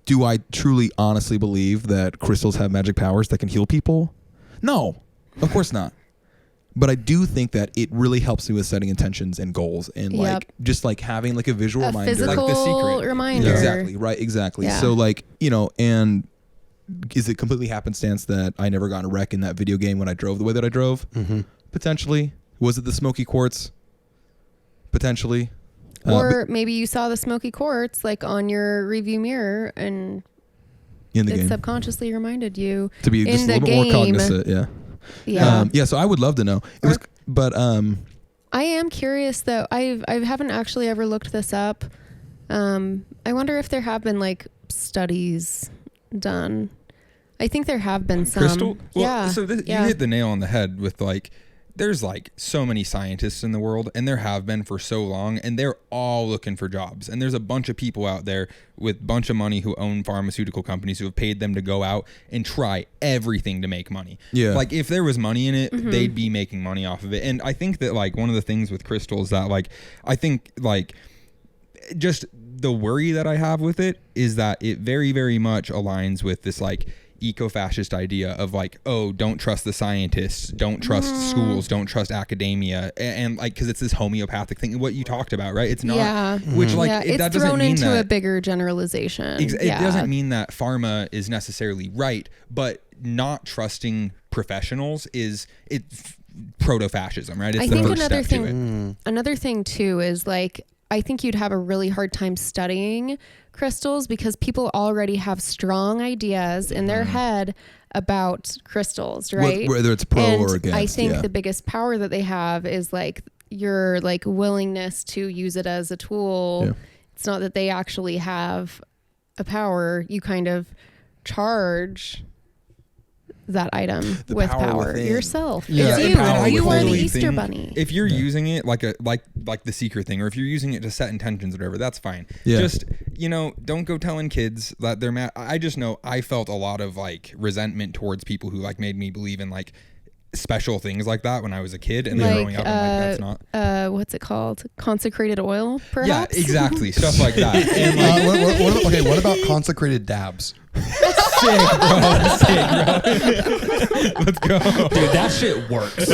Speaker 6: do I truly, honestly believe that crystals have magic powers that can heal people? No, of course not. But I do think that it really helps me with setting intentions and goals and like just like having like a visual reminder.
Speaker 2: Physical
Speaker 1: like The Secret.
Speaker 2: reminder.
Speaker 6: Exactly. Right. Exactly.
Speaker 2: Yeah.
Speaker 6: So like, you know, and is it completely happenstance that I never got in a wreck in that video game when I drove the way that I drove? Potentially. Was it the smoky quartz? Potentially.
Speaker 2: Or maybe you saw the smoky quartz like on your review mirror and
Speaker 6: in the
Speaker 2: it
Speaker 6: game
Speaker 2: subconsciously reminded you
Speaker 6: to be just a little bit more cognizant. Yeah.
Speaker 2: Yeah.
Speaker 6: Yeah. So I would love to know. It was, but
Speaker 2: I am curious though. I haven't actually ever looked this up. I wonder if there have been like studies done. I think there have been some.
Speaker 1: Crystal? Well,
Speaker 2: yeah.
Speaker 1: so you hit the nail on the head with like, there's like so many scientists in the world, and there have been for so long, and they're all looking for jobs. And there's a bunch of people out there with a bunch of money who own pharmaceutical companies who have paid them to go out and try everything to make money.
Speaker 6: Yeah.
Speaker 1: Like if there was money in it, they'd be making money off of it. And I think that like one of the things with crystals that like, I think like just the worry that I have with it is that it very, very much aligns with this like eco-fascist idea of like, oh, don't trust the scientists, don't trust schools, don't trust academia, and like because it's this homeopathic thing, what you talked about, right? It's not, which like
Speaker 2: it's
Speaker 1: that doesn't
Speaker 2: thrown
Speaker 1: mean
Speaker 2: into
Speaker 1: that
Speaker 2: a bigger generalization.
Speaker 1: it doesn't mean that pharma is necessarily right, but not trusting professionals is proto-fascism, right? It's
Speaker 2: I
Speaker 1: the
Speaker 2: think
Speaker 1: first step to it.
Speaker 2: another thing too is like I think you'd have a really hard time studying crystals because people already have strong ideas in their head about crystals, right?
Speaker 6: whether it's pro
Speaker 2: and
Speaker 6: or against.
Speaker 2: I think the biggest power that they have is like your like willingness to use it as a tool.
Speaker 6: Yeah.
Speaker 2: It's not that they actually have a power. You kind of charge that item
Speaker 6: The
Speaker 2: with
Speaker 6: power
Speaker 2: power
Speaker 6: within.
Speaker 2: yourself.
Speaker 3: Yeah,
Speaker 2: It's
Speaker 3: the
Speaker 2: you.
Speaker 3: power
Speaker 2: You are the
Speaker 3: within.
Speaker 2: Easter bunny.
Speaker 1: If you're using it like the secret thing, or if you're using it to set intentions or whatever, that's fine.
Speaker 6: Yeah.
Speaker 1: Just, you know, don't go telling kids that they're mad. I just know I felt a lot of like resentment towards people who like made me believe in like special things like that when I was a kid, and then growing up, I'm like, that's not.
Speaker 2: What's it called? Consecrated oil,
Speaker 1: Yeah,
Speaker 2: perhaps?
Speaker 1: exactly. Stuff like that. And like,
Speaker 3: what about consecrated dabs?
Speaker 1: sick, bro. Let's go.
Speaker 5: Dude, that shit works.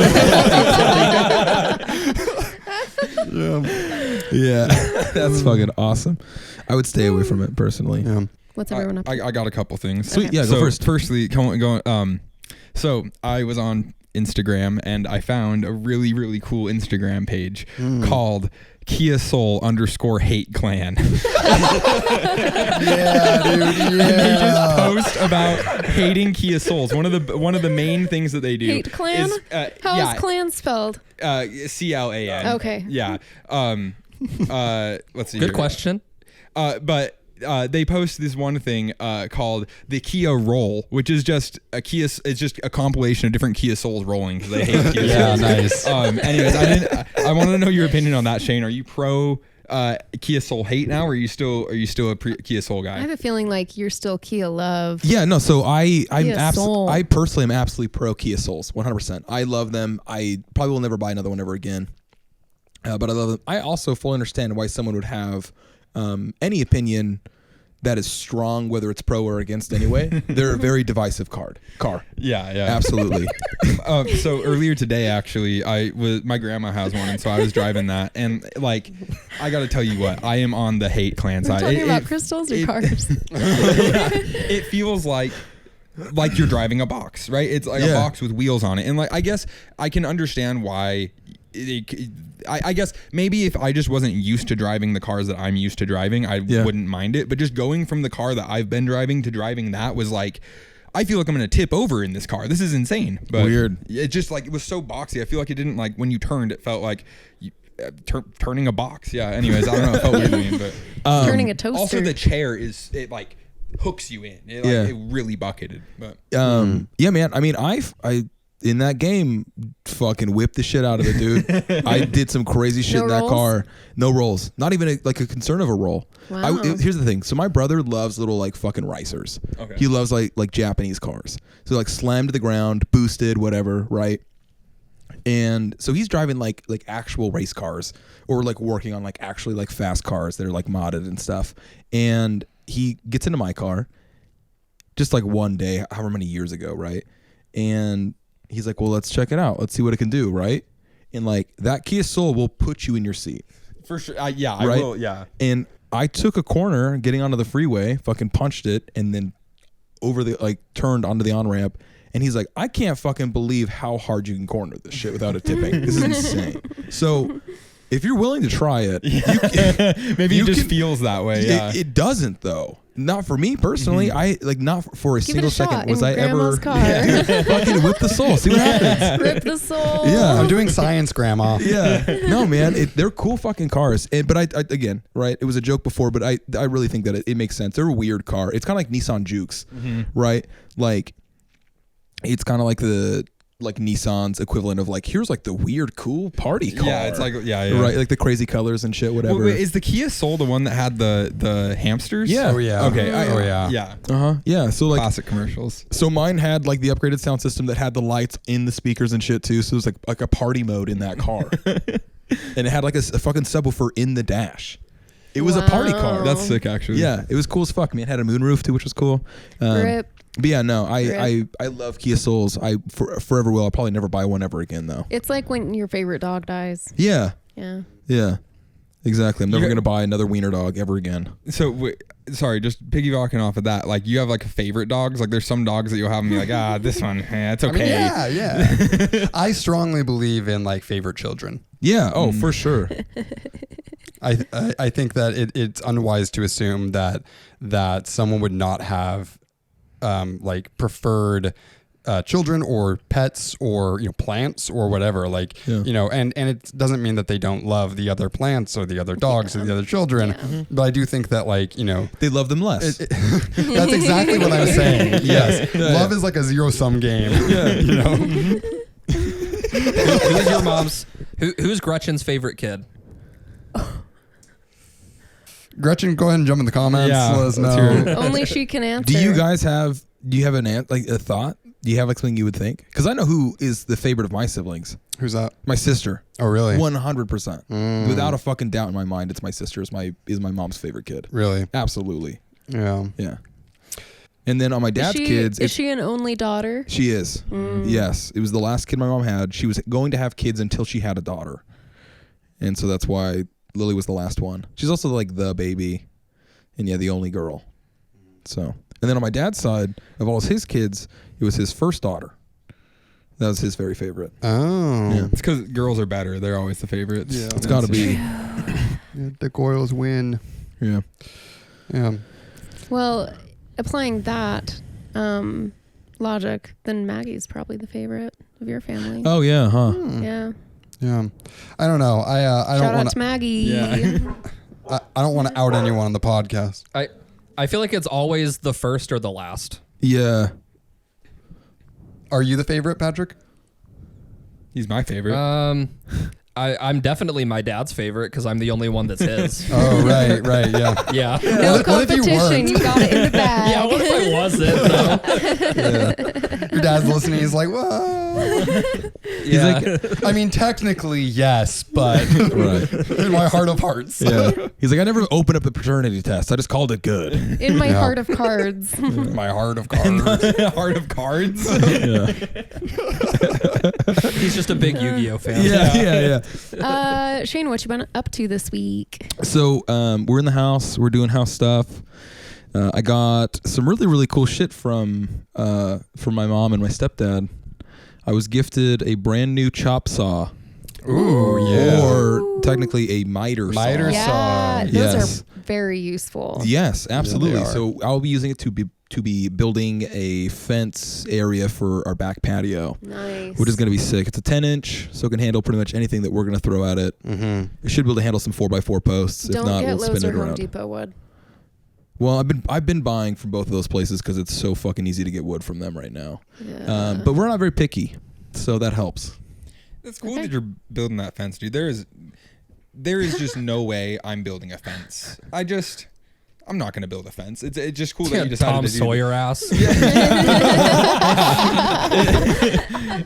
Speaker 6: Yeah, that's fucking awesome. I would stay away from it personally.
Speaker 3: Yeah.
Speaker 2: What's everyone up to?
Speaker 1: I got a couple things.
Speaker 6: Sweet. Yeah, go
Speaker 1: So
Speaker 6: first.
Speaker 1: Firstly, so I was on Instagram and I found a really, really cool Instagram page called Kia Soul _hate clan.
Speaker 3: Yeah, dude.
Speaker 1: And they just post about hating Kia Souls. One of the main things that they do
Speaker 2: Hate clan?
Speaker 1: is
Speaker 2: How is clan spelled?
Speaker 1: CLAN.
Speaker 2: Okay.
Speaker 1: Yeah. Let's see.
Speaker 5: Good
Speaker 1: here.
Speaker 5: question.
Speaker 1: But they post this one thing called the Kia Roll, which is just a Kia. It's just a compilation of different Kia Souls rolling because they hate Kia
Speaker 3: Yeah,
Speaker 1: Souls.
Speaker 3: nice.
Speaker 1: Anyways, I want to know your opinion on that, Shane. Are you pro Kia Soul hate now, or are you still a Kia Soul
Speaker 2: I
Speaker 1: guy?
Speaker 2: have a feeling like you're still Kia love.
Speaker 6: Yeah, no. So I
Speaker 2: Soul.
Speaker 6: personally am absolutely pro Kia Souls, 100%. I love them. I probably will never buy another one ever again. But I love them. I also fully understand why someone would have any opinion that is strong, whether it's pro or against. Anyway, they're a very divisive car.
Speaker 1: Yeah.
Speaker 6: Absolutely.
Speaker 1: So earlier today, actually, my grandma has one, and so I was driving that, and like, I got to tell you what, I am on the hate clan
Speaker 2: We're
Speaker 1: side.
Speaker 2: talking about crystals or cars?
Speaker 1: It feels like you're driving a box, right? It's like a
Speaker 6: Yeah.
Speaker 1: box with wheels on it, and like I guess I can understand why. I guess maybe if I just wasn't used to driving the cars that I'm used to driving, I wouldn't mind it. But just going from the car that I've been driving to driving that was like, I feel like I'm going to tip over in this car. This is insane. But
Speaker 6: Weird.
Speaker 1: It just like, it was so boxy. I feel like it didn't like, when you turned, it felt like turning a box. Yeah. Anyways, I don't know. It felt weird to me, but
Speaker 2: Turning a toaster.
Speaker 1: also the chair it like hooks you in. It really bucketed. But
Speaker 6: Yeah, man. I mean, I in that game fucking whipped the shit out of it, dude. I did some crazy shit
Speaker 2: No
Speaker 6: in that
Speaker 2: rolls?
Speaker 6: car. No rolls. Not even a concern of a roll.
Speaker 2: Wow.
Speaker 6: Here's the thing. So my brother loves little like fucking ricers.
Speaker 1: Okay.
Speaker 6: He loves like Japanese cars. So like slammed to the ground, boosted, whatever, right? And so he's driving like actual race cars, or like working on like actually like fast cars that are like modded and stuff. And he gets into my car just like one day, however many years ago, right? And He's like, well, let's check it out. Let's see what it can do, right? And like that Kia Soul will put you in your seat.
Speaker 1: For sure. Yeah,
Speaker 6: right?
Speaker 1: I will. Yeah.
Speaker 6: And I took a corner getting onto the freeway, fucking punched it, and then turned onto the on-ramp. And he's like, I can't fucking believe how hard you can corner this shit without it tipping. This is insane. So if you're willing to try it,
Speaker 1: maybe it just feels that way. Yeah.
Speaker 6: It doesn't though. Not for me personally. I like not for a
Speaker 2: Give
Speaker 6: single
Speaker 2: it a shot
Speaker 6: second was
Speaker 2: in
Speaker 6: I
Speaker 2: Grandma's
Speaker 6: ever
Speaker 2: car.
Speaker 6: fucking whip the soul. See what happens.
Speaker 2: Rip the soul.
Speaker 6: Yeah.
Speaker 3: I'm doing science, Grandma.
Speaker 6: Yeah. No, man. They're cool fucking cars. But I again, right? It was a joke before, but I really think that it makes sense. They're a weird car. It's kind of like Nissan Jukes, right? Like, it's kind of like Nissan's equivalent of like, here's like the weird cool party car.
Speaker 1: Yeah, it's like yeah.
Speaker 6: Right, like the crazy colors and shit, whatever.
Speaker 1: Wait, is the Kia Soul the one that had the hamsters?
Speaker 6: Yeah.
Speaker 3: Oh yeah.
Speaker 1: Okay.
Speaker 3: yeah.
Speaker 1: Yeah.
Speaker 6: Yeah. So like
Speaker 1: Classic commercials.
Speaker 6: So mine had like the upgraded sound system that had the lights in the speakers and shit too. So it was like a party mode in that car, and it had like a fucking subwoofer in the dash. It was a party car.
Speaker 1: That's sick, actually.
Speaker 6: Yeah, it was cool as fuck. Man, it had a moonroof too, which was cool.
Speaker 2: Rip.
Speaker 6: But yeah, no, I love Kia Souls. I forever will. I'll probably never buy one ever again though.
Speaker 2: It's like when your favorite dog dies.
Speaker 6: Yeah.
Speaker 2: Yeah.
Speaker 6: Yeah. Exactly. I'm never gonna buy another wiener dog ever again.
Speaker 1: So, sorry, just piggybacking off of that. Like, you have like favorite dogs. Like, there's some dogs that you'll have and be like, this one, it's okay.
Speaker 3: I mean, yeah. I strongly believe in like favorite children.
Speaker 6: Yeah. Oh, for sure.
Speaker 3: I think that it's unwise to assume that someone would not have like preferred children or pets or plants or whatever, like and it doesn't mean that they don't love the other plants or the other dogs or the other children, but I do think that
Speaker 6: they love them less.
Speaker 3: That's exactly what I was saying. Yes, love is like a zero-sum game.
Speaker 5: Who's your mom's? Who's Gretchen's favorite kid?
Speaker 3: Gretchen, go ahead and jump in the comments.
Speaker 1: Yeah,
Speaker 3: let us
Speaker 1: let's
Speaker 3: know.
Speaker 1: hear it.
Speaker 2: Only she can answer.
Speaker 6: Do you have a thought? Do you have like something you would think? Because I know who is the favorite of my siblings.
Speaker 3: Who's that?
Speaker 6: My sister.
Speaker 3: Oh, really?
Speaker 6: 100%. Without a fucking doubt in my mind, it's my sister is my mom's favorite kid.
Speaker 3: Really?
Speaker 6: Absolutely.
Speaker 3: Yeah.
Speaker 6: Yeah. And then on my dad's kids,
Speaker 2: is she an only daughter?
Speaker 6: she is. Yes, it was the last kid my mom had. She was going to have kids until she had a daughter, and so that's why Lily was the last one. She's also like the baby, and the only girl. So, and then on my dad's side, of all his kids, it was his first daughter. That was his very favorite.
Speaker 3: Oh.
Speaker 6: Yeah.
Speaker 1: It's because girls are better. They're always the favorites.
Speaker 3: Yeah.
Speaker 6: It's got to be.
Speaker 3: The Goyles win.
Speaker 6: Yeah.
Speaker 3: Yeah.
Speaker 2: Well, applying that logic, then Maggie's probably the favorite of your family.
Speaker 6: Oh yeah, huh?
Speaker 2: Yeah.
Speaker 3: Yeah. I don't know. I
Speaker 2: Shout
Speaker 3: don't
Speaker 2: out
Speaker 3: want
Speaker 2: to Maggie.
Speaker 1: Yeah.
Speaker 3: I don't want to out anyone on the podcast.
Speaker 5: I feel like it's always the first or the last.
Speaker 6: Yeah.
Speaker 3: Are you the favorite, Patrick?
Speaker 1: He's my favorite.
Speaker 5: I'm definitely my dad's favorite because I'm the only one that's his.
Speaker 3: Oh, right, yeah.
Speaker 5: Yeah.
Speaker 2: No
Speaker 3: What if you
Speaker 2: competition.
Speaker 3: weren't?
Speaker 2: You got it in the bag.
Speaker 5: Yeah, what if I wasn't?
Speaker 3: Your dad's listening. He's like, whoa.
Speaker 6: He's like,
Speaker 3: I mean, technically, yes, but
Speaker 6: right.
Speaker 3: in my heart of hearts.
Speaker 6: Yeah. He's like, I never opened up the paternity test. I just called it good.
Speaker 2: In my
Speaker 3: Yeah.
Speaker 2: heart of cards.
Speaker 3: My heart of cards.
Speaker 1: Heart of cards.
Speaker 6: Yeah.
Speaker 5: He's just a big Yu-Gi-Oh fan.
Speaker 6: Yeah.
Speaker 2: Shane, what you been up to this week?
Speaker 6: So we're in the house. We're doing house stuff. I got some really, really cool shit from my mom and my stepdad. I was gifted a brand new chop saw.
Speaker 3: Ooh, yeah.
Speaker 6: Or technically a miter saw.
Speaker 3: Miter
Speaker 2: Yeah,
Speaker 3: saw.
Speaker 2: those
Speaker 6: Yes.
Speaker 2: are very useful.
Speaker 6: Yes, absolutely.
Speaker 3: are.
Speaker 6: So I'll be using it to be building a fence area for our back patio,
Speaker 2: Nice.
Speaker 6: which is going to be sick. It's a 10-inch, so it can handle pretty much anything that we're going to throw at it.
Speaker 3: Mm-hmm.
Speaker 6: It should be able to handle some 4x4 posts.
Speaker 2: Don't
Speaker 6: if not,
Speaker 2: get
Speaker 6: we'll
Speaker 2: Lowe's
Speaker 6: spin
Speaker 2: or
Speaker 6: it
Speaker 2: Home
Speaker 6: around.
Speaker 2: Depot wood.
Speaker 6: Well, I've been buying from both of those places because it's so fucking easy to get wood from them right now.
Speaker 2: Yeah.
Speaker 6: But we're not very picky, so that helps.
Speaker 1: It's cool that you're building that fence, dude. There is just no way I'm building a fence. I'm not going to build a fence. It's just cool that you decided
Speaker 5: Tom
Speaker 1: to do
Speaker 5: Sawyer ass.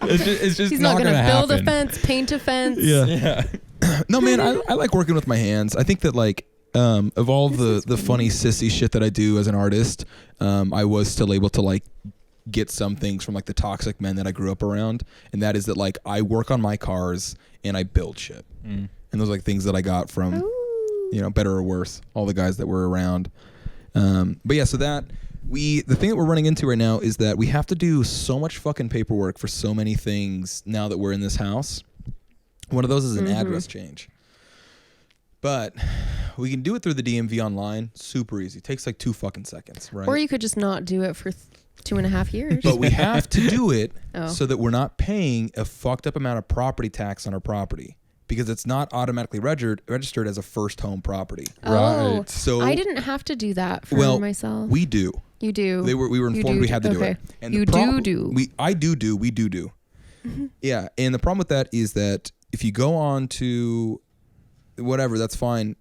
Speaker 1: It's just
Speaker 2: He's
Speaker 1: not
Speaker 2: not
Speaker 1: going to
Speaker 2: build
Speaker 1: happen.
Speaker 2: a fence, paint a fence.
Speaker 1: Yeah.
Speaker 6: No, man, I like working with my hands. I think that of all the funny sissy shit that I do as an artist, I was still able to get some things from like the toxic men that I grew up around, and that is that like I work on my cars and I build shit, and those are like things that I got from better or worse, all the guys that were around. But yeah, so the thing that we're running into right now is that we have to do so much fucking paperwork for so many things now that we're in this house. One of those is an address change. But we can do it through the DMV online. Super easy. Takes like 2 fucking seconds, right?
Speaker 2: Or you could just not do it for 2.5 years.
Speaker 6: But we have to do it so that we're not paying a fucked up amount of property tax on our property, because it's not automatically registered as a first home property.
Speaker 2: Oh,
Speaker 3: Right.
Speaker 2: So I didn't have to do that for myself.
Speaker 6: We do.
Speaker 2: You do.
Speaker 6: We were informed we had to do it. And
Speaker 2: you do.
Speaker 6: We do. Yeah, and the problem with that is that if you go on to whatever, that's fine.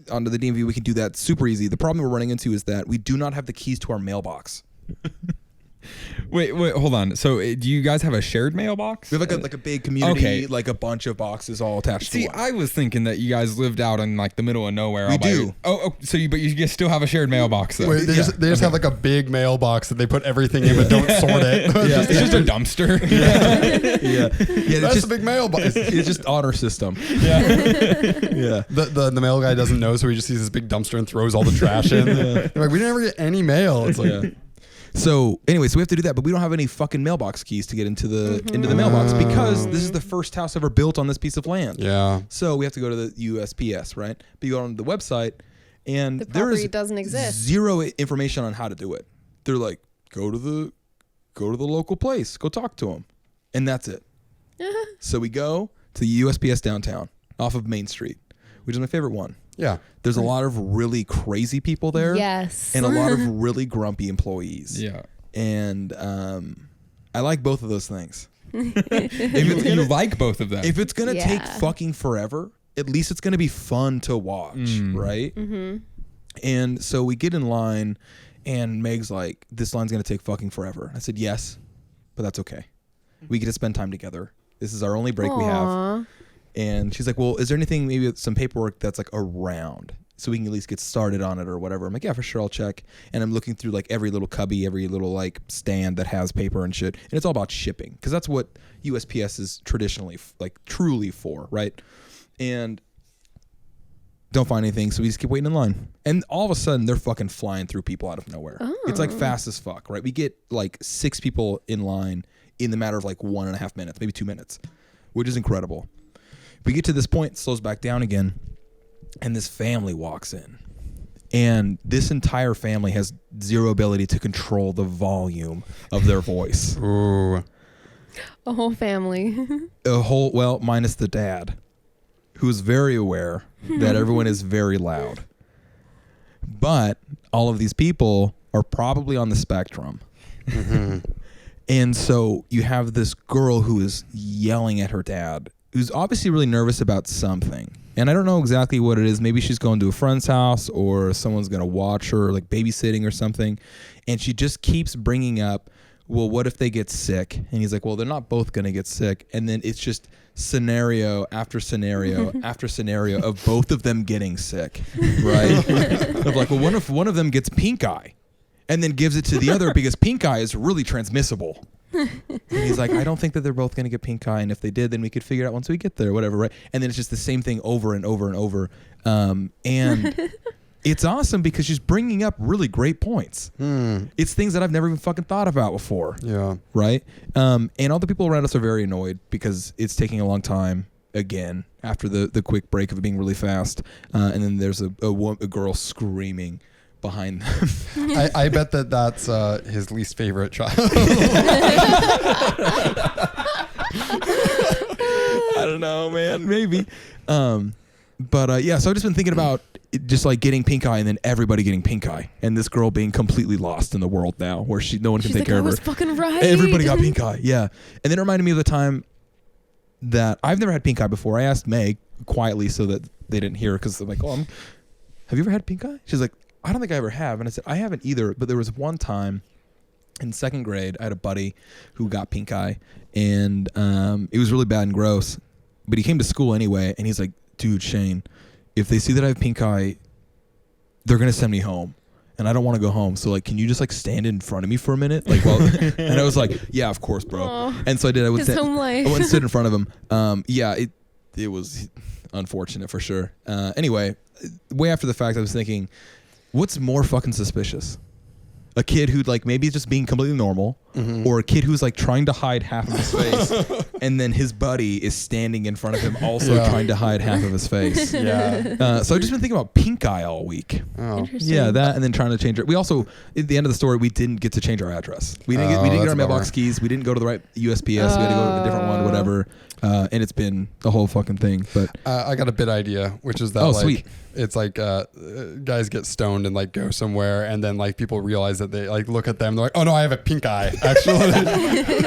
Speaker 6: Onto the DMV, we can do that super easy. The problem we're running into is that we do not have the keys to our mailbox.
Speaker 1: Wait, hold on. So do you guys have a shared mailbox?
Speaker 6: We have like a big community, like a bunch of boxes all attached to one.
Speaker 1: I was thinking that you guys lived out in like the middle of nowhere.
Speaker 6: We do.
Speaker 1: But you still have a shared mailbox though.
Speaker 3: Wait, they just have like a big mailbox that they put everything in but don't sort it.
Speaker 1: It's just a dumpster.
Speaker 6: Yeah,
Speaker 3: That's
Speaker 6: just
Speaker 3: a big mailbox.
Speaker 6: It's just honor system.
Speaker 1: Yeah.
Speaker 6: Yeah.
Speaker 3: The mail guy doesn't know, so he just sees this big dumpster and throws all the trash in. They're like, we didn't ever get any mail. It's like,
Speaker 6: So anyway, so we have to do that, but we don't have any fucking mailbox keys to get into the mailbox, because this is the first house ever built on this piece of land.
Speaker 3: yeah.
Speaker 6: So we have to go to the USPS, right? But you go on the website, and
Speaker 2: The
Speaker 6: there
Speaker 2: property
Speaker 6: is
Speaker 2: doesn't exist.
Speaker 6: zero information on how to do it. They're like, go to the local place, go talk to them, and that's it. So we go to the USPS downtown off of Main Street, which is my favorite one.
Speaker 3: Yeah.
Speaker 6: There's a lot of really crazy people there.
Speaker 2: Yes.
Speaker 6: And a lot of really grumpy employees.
Speaker 1: Yeah.
Speaker 6: And I like both of those things.
Speaker 1: You like both of them.
Speaker 6: If it's going to take fucking forever, at least it's going to be fun to watch, right? Mm-hmm. And so we get in line, and Meg's like, this line's going to take fucking forever. I said, yes, but that's okay. We get to spend time together. This is our only break we have. And she's like, well, is there anything, maybe some paperwork that's like around, so we can at least get started on it or whatever? I'm like, yeah, for sure, I'll check. And I'm looking through like every little cubby, every little like stand that has paper and shit. And it's all about shipping, because that's what USPS is traditionally like truly for, right? And don't find anything, so we just keep waiting in line. And all of a sudden, they're fucking flying through people out of nowhere. It's like fast as fuck, right? We get like 6 people in line in the matter of like 1.5 minutes, maybe 2 minutes, which is incredible. We get to this point, slows back down again, and this family walks in. And this entire family has zero ability to control the volume of their voice.
Speaker 3: Ooh.
Speaker 2: A whole family.
Speaker 6: Minus the dad, who's very aware that everyone is very loud. But all of these people are probably on the spectrum. Mm-hmm. And so you have this girl who is yelling at her dad, who's obviously really nervous about something. And I don't know exactly what it is. Maybe she's going to a friend's house, or someone's going to watch her, like babysitting or something. And she just keeps bringing up, well, what if they get sick? And he's like, well, they're not both going to get sick. And then it's just scenario after scenario after scenario of both of them getting sick, right? Of like, well, what if one of them gets pink eye and then gives it to the other because pink eye is really transmissible? And he's like, I don't think that they're both going to get pink eye, and if they did, then we could figure it out once we get there, whatever, right? And then it's just the same thing over and over and over. And it's awesome because she's bringing up really great points. It's things that I've never even fucking thought about before.
Speaker 3: Yeah.
Speaker 6: Right? And all the people around us are very annoyed because it's taking a long time again after the quick break of it being really fast. And then there's a girl screaming behind them.
Speaker 3: I bet that's his least favorite child.
Speaker 6: I don't know, man. Maybe. But yeah, so I've just been thinking about just like getting pink eye and then everybody getting pink eye, and this girl being completely lost in the world now where no one can take care of her.
Speaker 2: I was fucking right.
Speaker 6: Everybody got pink eye. Yeah. And then it reminded me of the time that I've never had pink eye before. I asked Meg quietly so that they didn't hear, because I'm like, have you ever had pink eye? She's like, I don't think I ever have. And I said, I haven't either. But there was one time in 2nd grade, I had a buddy who got pink eye, and it was really bad and gross. But he came to school anyway, and he's like, dude, Shane, if they see that I have pink eye, they're going to send me home. and I don't want to go home. So like, can you just like stand in front of me for a minute? Like, well, and I was like, yeah, of course, bro.
Speaker 2: Aw.
Speaker 6: And so I did. I would
Speaker 2: His
Speaker 6: sit.
Speaker 2: home life.
Speaker 6: I went and stood in front of him. Yeah, it was unfortunate for sure. Anyway, way after the fact, I was thinking, what's more fucking suspicious? A kid who like maybe is just being completely normal, or a kid who's like trying to hide half of his face, and then his buddy is standing in front of him also trying to hide half of his face.
Speaker 3: Yeah.
Speaker 6: So I've just been thinking about pink eye all week.
Speaker 3: Oh.
Speaker 2: Interesting.
Speaker 6: Yeah, that, and then trying to change it. We also, at the end of the story, we didn't get to change our address. We didn't get
Speaker 3: that's
Speaker 6: our
Speaker 3: a
Speaker 6: mailbox
Speaker 3: bummer.
Speaker 6: keys. We didn't go to the right USPS. We had to go to a different one, whatever. And it's been the whole fucking thing. But
Speaker 3: I got a bit idea, which is that
Speaker 6: Oh,
Speaker 3: like
Speaker 6: sweet.
Speaker 3: it's like guys get stoned and like go somewhere, and then like people realize that they like look at them, they're like, oh no, I have a pink eye actually.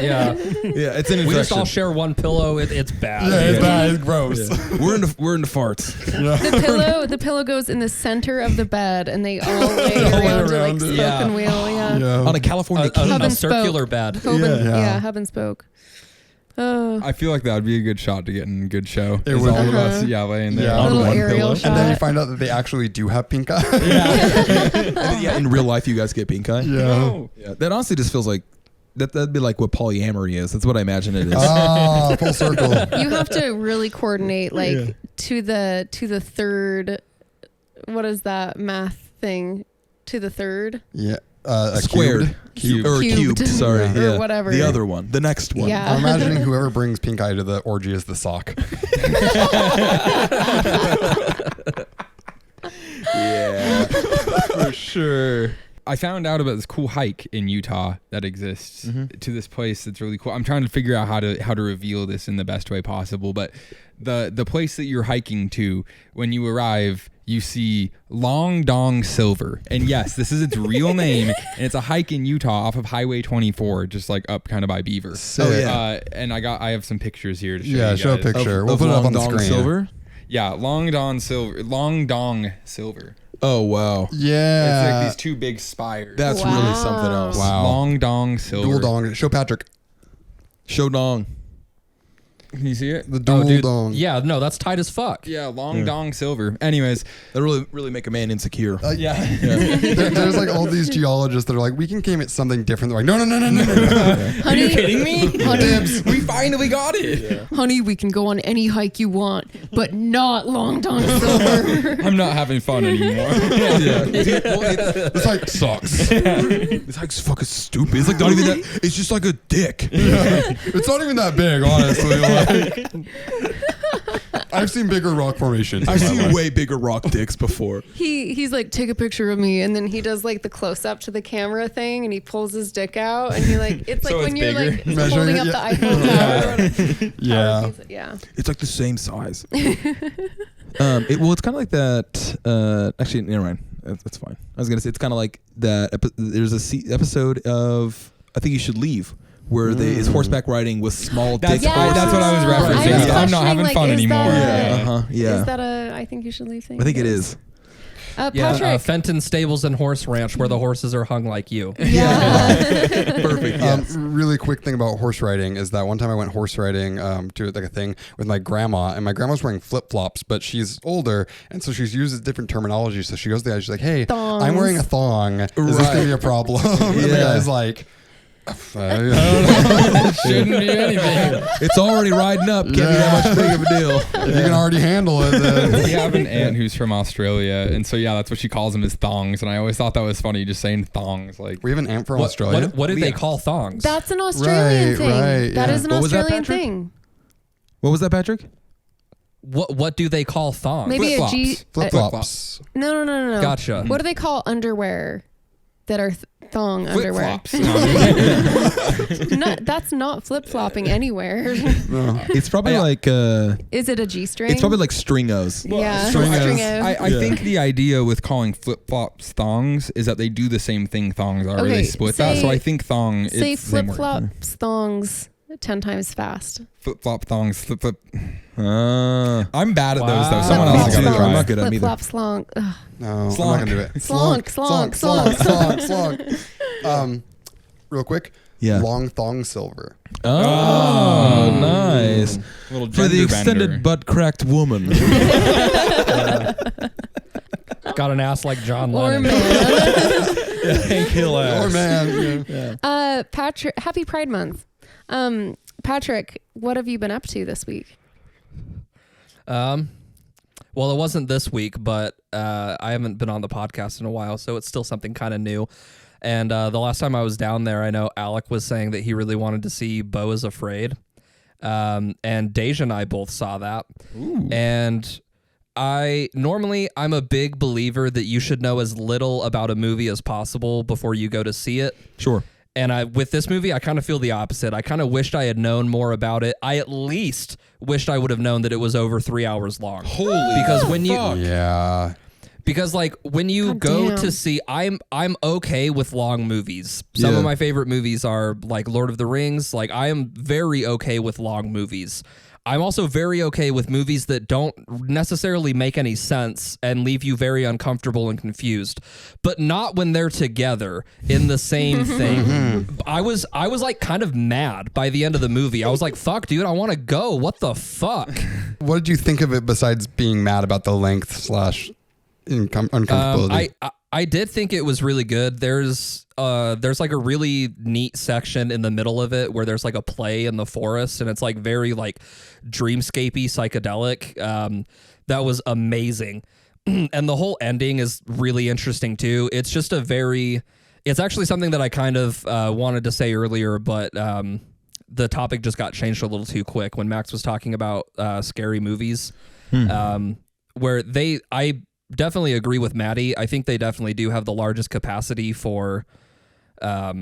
Speaker 5: Yeah.
Speaker 6: yeah, it's an infection.
Speaker 5: We just all share one pillow. It's bad.
Speaker 3: Yeah, it's bad. It's gross.
Speaker 6: Yeah. We're into farts.
Speaker 2: The pillow goes in the center of the bed, and they all lay around it like
Speaker 3: around it.
Speaker 2: spoke
Speaker 5: Yeah.
Speaker 2: and wheel. Yeah.
Speaker 3: Yeah.
Speaker 6: On a California
Speaker 5: A
Speaker 2: Hub and
Speaker 5: circular
Speaker 2: spoke.
Speaker 5: bed.
Speaker 2: Hub and-
Speaker 3: Yeah.
Speaker 2: yeah, hub and spoke. Oh.
Speaker 1: I feel like that would be a good shot to get in a good show.
Speaker 3: It
Speaker 1: Is
Speaker 3: would.
Speaker 1: all of us, laying there
Speaker 3: Yeah.
Speaker 1: on
Speaker 2: Little
Speaker 1: one
Speaker 2: aerial
Speaker 1: pillow.
Speaker 2: shot.
Speaker 3: And then you find out that they actually do have pink eye.
Speaker 6: Yeah, in real life, you guys get pink eye.
Speaker 1: No.
Speaker 6: Yeah, that honestly just feels like that'd be like what polyamory is. That's what I imagine it is.
Speaker 3: Ah, full circle.
Speaker 2: You have to really coordinate, like to the third. What is that math thing? To the third.
Speaker 3: Yeah. A
Speaker 6: Squared.
Speaker 3: Cube.
Speaker 6: Or
Speaker 2: Cubed.
Speaker 6: cubed. Sorry.
Speaker 2: Or
Speaker 6: Yeah.
Speaker 2: whatever.
Speaker 6: The other one. The next one.
Speaker 2: Yeah.
Speaker 3: I'm imagining whoever brings pink eye to the orgy is the sock.
Speaker 6: Yeah. For sure.
Speaker 1: I found out about this cool hike in Utah that exists to this place that's really cool. I'm trying to figure out how to reveal this in the best way possible, but the place that you're hiking to, when you arrive, you see Long Dong Silver. And yes, this is its real name, and it's a hike in Utah off of Highway 24, just like up kind of by Beaver.
Speaker 6: Oh, yeah.
Speaker 1: And I have some pictures here to show you
Speaker 3: Yeah,
Speaker 1: guys.
Speaker 3: show a picture.
Speaker 6: Of
Speaker 3: We'll put it up on the
Speaker 6: Long Dong
Speaker 3: screen.
Speaker 6: Silver.
Speaker 1: Yeah, Long Dong Silver.
Speaker 6: Oh wow.
Speaker 3: Yeah.
Speaker 1: It's like these two big spires.
Speaker 6: That's
Speaker 2: Wow.
Speaker 6: really something else.
Speaker 3: Wow.
Speaker 1: Long Dong Silver.
Speaker 3: Dual dong. Show Patrick.
Speaker 6: Show dong.
Speaker 1: Can you see it?
Speaker 3: The dual dong.
Speaker 5: Yeah, no, that's tight as fuck.
Speaker 1: Yeah, Long Dong Silver. Anyways,
Speaker 6: That really make a man insecure.
Speaker 1: yeah.
Speaker 3: There's like all these geologists that are like, we can claim it something different. They're like, no.
Speaker 2: Honey,
Speaker 1: Are you kidding me?
Speaker 2: Honey,
Speaker 1: We finally got it.
Speaker 2: honey, we can go on any hike you want, but not Long Dong Silver.
Speaker 1: I'm not having fun anymore.
Speaker 3: This hike sucks.
Speaker 6: This hike's fucking stupid. It's like not even that. It's just like a dick.
Speaker 3: It's not even that big, honestly. Like, I've seen bigger rock formations.
Speaker 6: I've seen way bigger rock dicks before.
Speaker 2: He's like, take a picture of me, and then he does like the close up to the camera thing, and he pulls his dick out, and he like it's like
Speaker 1: So
Speaker 2: when
Speaker 1: it's
Speaker 2: you're
Speaker 1: bigger?
Speaker 2: like
Speaker 3: Measuring
Speaker 2: holding up
Speaker 3: it,
Speaker 2: the
Speaker 3: yeah.
Speaker 2: Eiffel Tower. Or whatever.
Speaker 3: Yeah.
Speaker 2: Yeah.
Speaker 6: It's like the same size. It's kind of like that. Actually, never mind. That's fine. I was gonna say it's kind of like that. There's a episode of I Think You Should Leave, where it's horseback riding with small
Speaker 1: That's,
Speaker 6: dicks.
Speaker 1: that's what I was referencing.
Speaker 6: I was
Speaker 1: I'm not having
Speaker 2: questioning,
Speaker 1: fun
Speaker 2: like, is
Speaker 1: anymore.
Speaker 2: that
Speaker 6: Yeah.
Speaker 2: Is that a I think you should leave thing?
Speaker 6: I think it is.
Speaker 5: Yeah,
Speaker 2: Patrick.
Speaker 5: Fenton Stables and Horse Ranch, where the horses are hung like you.
Speaker 6: Perfect. Yes.
Speaker 3: Really quick thing about horse riding is that one time I went horse riding to like a thing with my grandma, and my grandma's wearing flip flops, but she's older, and so she's uses different terminology. So she goes to the guy, she's like, "Hey,
Speaker 2: Thongs.
Speaker 3: I'm wearing a thong. Is this gonna be a problem?" And the
Speaker 6: Yeah.
Speaker 3: guy's like,
Speaker 1: Shouldn't be anything.
Speaker 6: It's already riding up. Can't be that much big of a deal.
Speaker 3: "If you can already handle it, then."
Speaker 1: We have an aunt who's from Australia, and so that's what she calls them is thongs. And I always thought that was funny, just saying thongs. Like,
Speaker 3: We have an aunt from Australia.
Speaker 5: What did they call thongs?
Speaker 2: That's an Australian
Speaker 3: Right,
Speaker 2: thing.
Speaker 3: right,
Speaker 2: That
Speaker 3: yeah.
Speaker 2: is an
Speaker 6: What was that,
Speaker 2: Australian
Speaker 6: Patrick?
Speaker 2: thing.
Speaker 6: What was that, Patrick?
Speaker 5: What do they call thongs?
Speaker 2: Maybe
Speaker 1: Flip-flops.
Speaker 2: a G.
Speaker 3: Flip flops.
Speaker 2: No.
Speaker 5: Gotcha.
Speaker 2: What do they call underwear that are thong
Speaker 1: flip
Speaker 2: underwear?
Speaker 1: flops.
Speaker 2: That's not flip flopping anywhere.
Speaker 6: It's probably like
Speaker 2: Is it a G string?
Speaker 6: it's probably like stringos.
Speaker 2: yeah.
Speaker 3: Stringos.
Speaker 2: Stringo.
Speaker 1: I think the idea with calling flip flops thongs is that they do the same thing thongs are.
Speaker 2: Okay,
Speaker 1: They split that.
Speaker 2: say-
Speaker 1: So I think thong.
Speaker 2: Say
Speaker 1: it's the same
Speaker 2: flip
Speaker 1: word.
Speaker 2: flops thongs 10 times fast.
Speaker 1: Flip flop thongs. Flip flip.
Speaker 6: Ah.
Speaker 1: I'm bad at those though.
Speaker 5: Wow.
Speaker 1: Someone
Speaker 6: Me
Speaker 1: else
Speaker 6: too.
Speaker 1: gotta
Speaker 6: I'm
Speaker 1: try.
Speaker 6: not good at
Speaker 2: Flip
Speaker 6: either.
Speaker 2: flop slong. Ugh.
Speaker 3: No, I'm not
Speaker 1: Slonk.
Speaker 3: gonna do it.
Speaker 2: Slonk, slonk,
Speaker 3: slonk. Real quick.
Speaker 6: Yeah.
Speaker 3: Long thong silver.
Speaker 6: Oh, nice.
Speaker 1: Little
Speaker 6: For the
Speaker 1: gender
Speaker 6: extended
Speaker 1: bender.
Speaker 6: butt cracked woman.
Speaker 5: Got an ass like John
Speaker 2: Or
Speaker 5: Lennon.
Speaker 2: man.
Speaker 1: Hank Hill ass.
Speaker 3: Or man.
Speaker 2: Patrick, happy Pride Month. Patrick, what have you been up to this week?
Speaker 5: Well, it wasn't this week, but I haven't been on the podcast in a while, so it's still something kind of new. And the last time I was down there, I know Alec was saying that he really wanted to see Beau is Afraid. And Deja and I both saw that.
Speaker 1: Ooh.
Speaker 5: And I'm a big believer that you should know as little about a movie as possible before you go to see it.
Speaker 1: Sure.
Speaker 5: And with this movie, I kind of feel the opposite. I kind of wished I had known more about it. I at least wished I would have known that it was over 3 hours long.
Speaker 1: Holy
Speaker 5: because when you
Speaker 3: Yeah.
Speaker 5: because like when you
Speaker 2: God
Speaker 5: go
Speaker 2: damn.
Speaker 5: to see, I'm okay with long movies. Some
Speaker 6: Yeah.
Speaker 5: of my favorite movies are like Lord of the Rings. Like I am very okay with long movies. I'm also very okay with movies that don't necessarily make any sense and leave you very uncomfortable and confused, but not when they're together in the same thing. I was like kind of mad by the end of the movie. I was like, fuck, dude, I want to go. What the fuck?
Speaker 3: What did you think of it besides being mad about the length / uncomfortability?
Speaker 5: I did think it was really good. There's like a really neat section in the middle of it where there's like a play in the forest and it's like very like dreamscapey psychedelic. That was amazing. And the whole ending is really interesting too. It's just it's actually something that I kind of wanted to say earlier, but the topic just got changed a little too quick when Max was talking about scary movies. Where I definitely agree with Maddie. I think they definitely do have the largest capacity for, I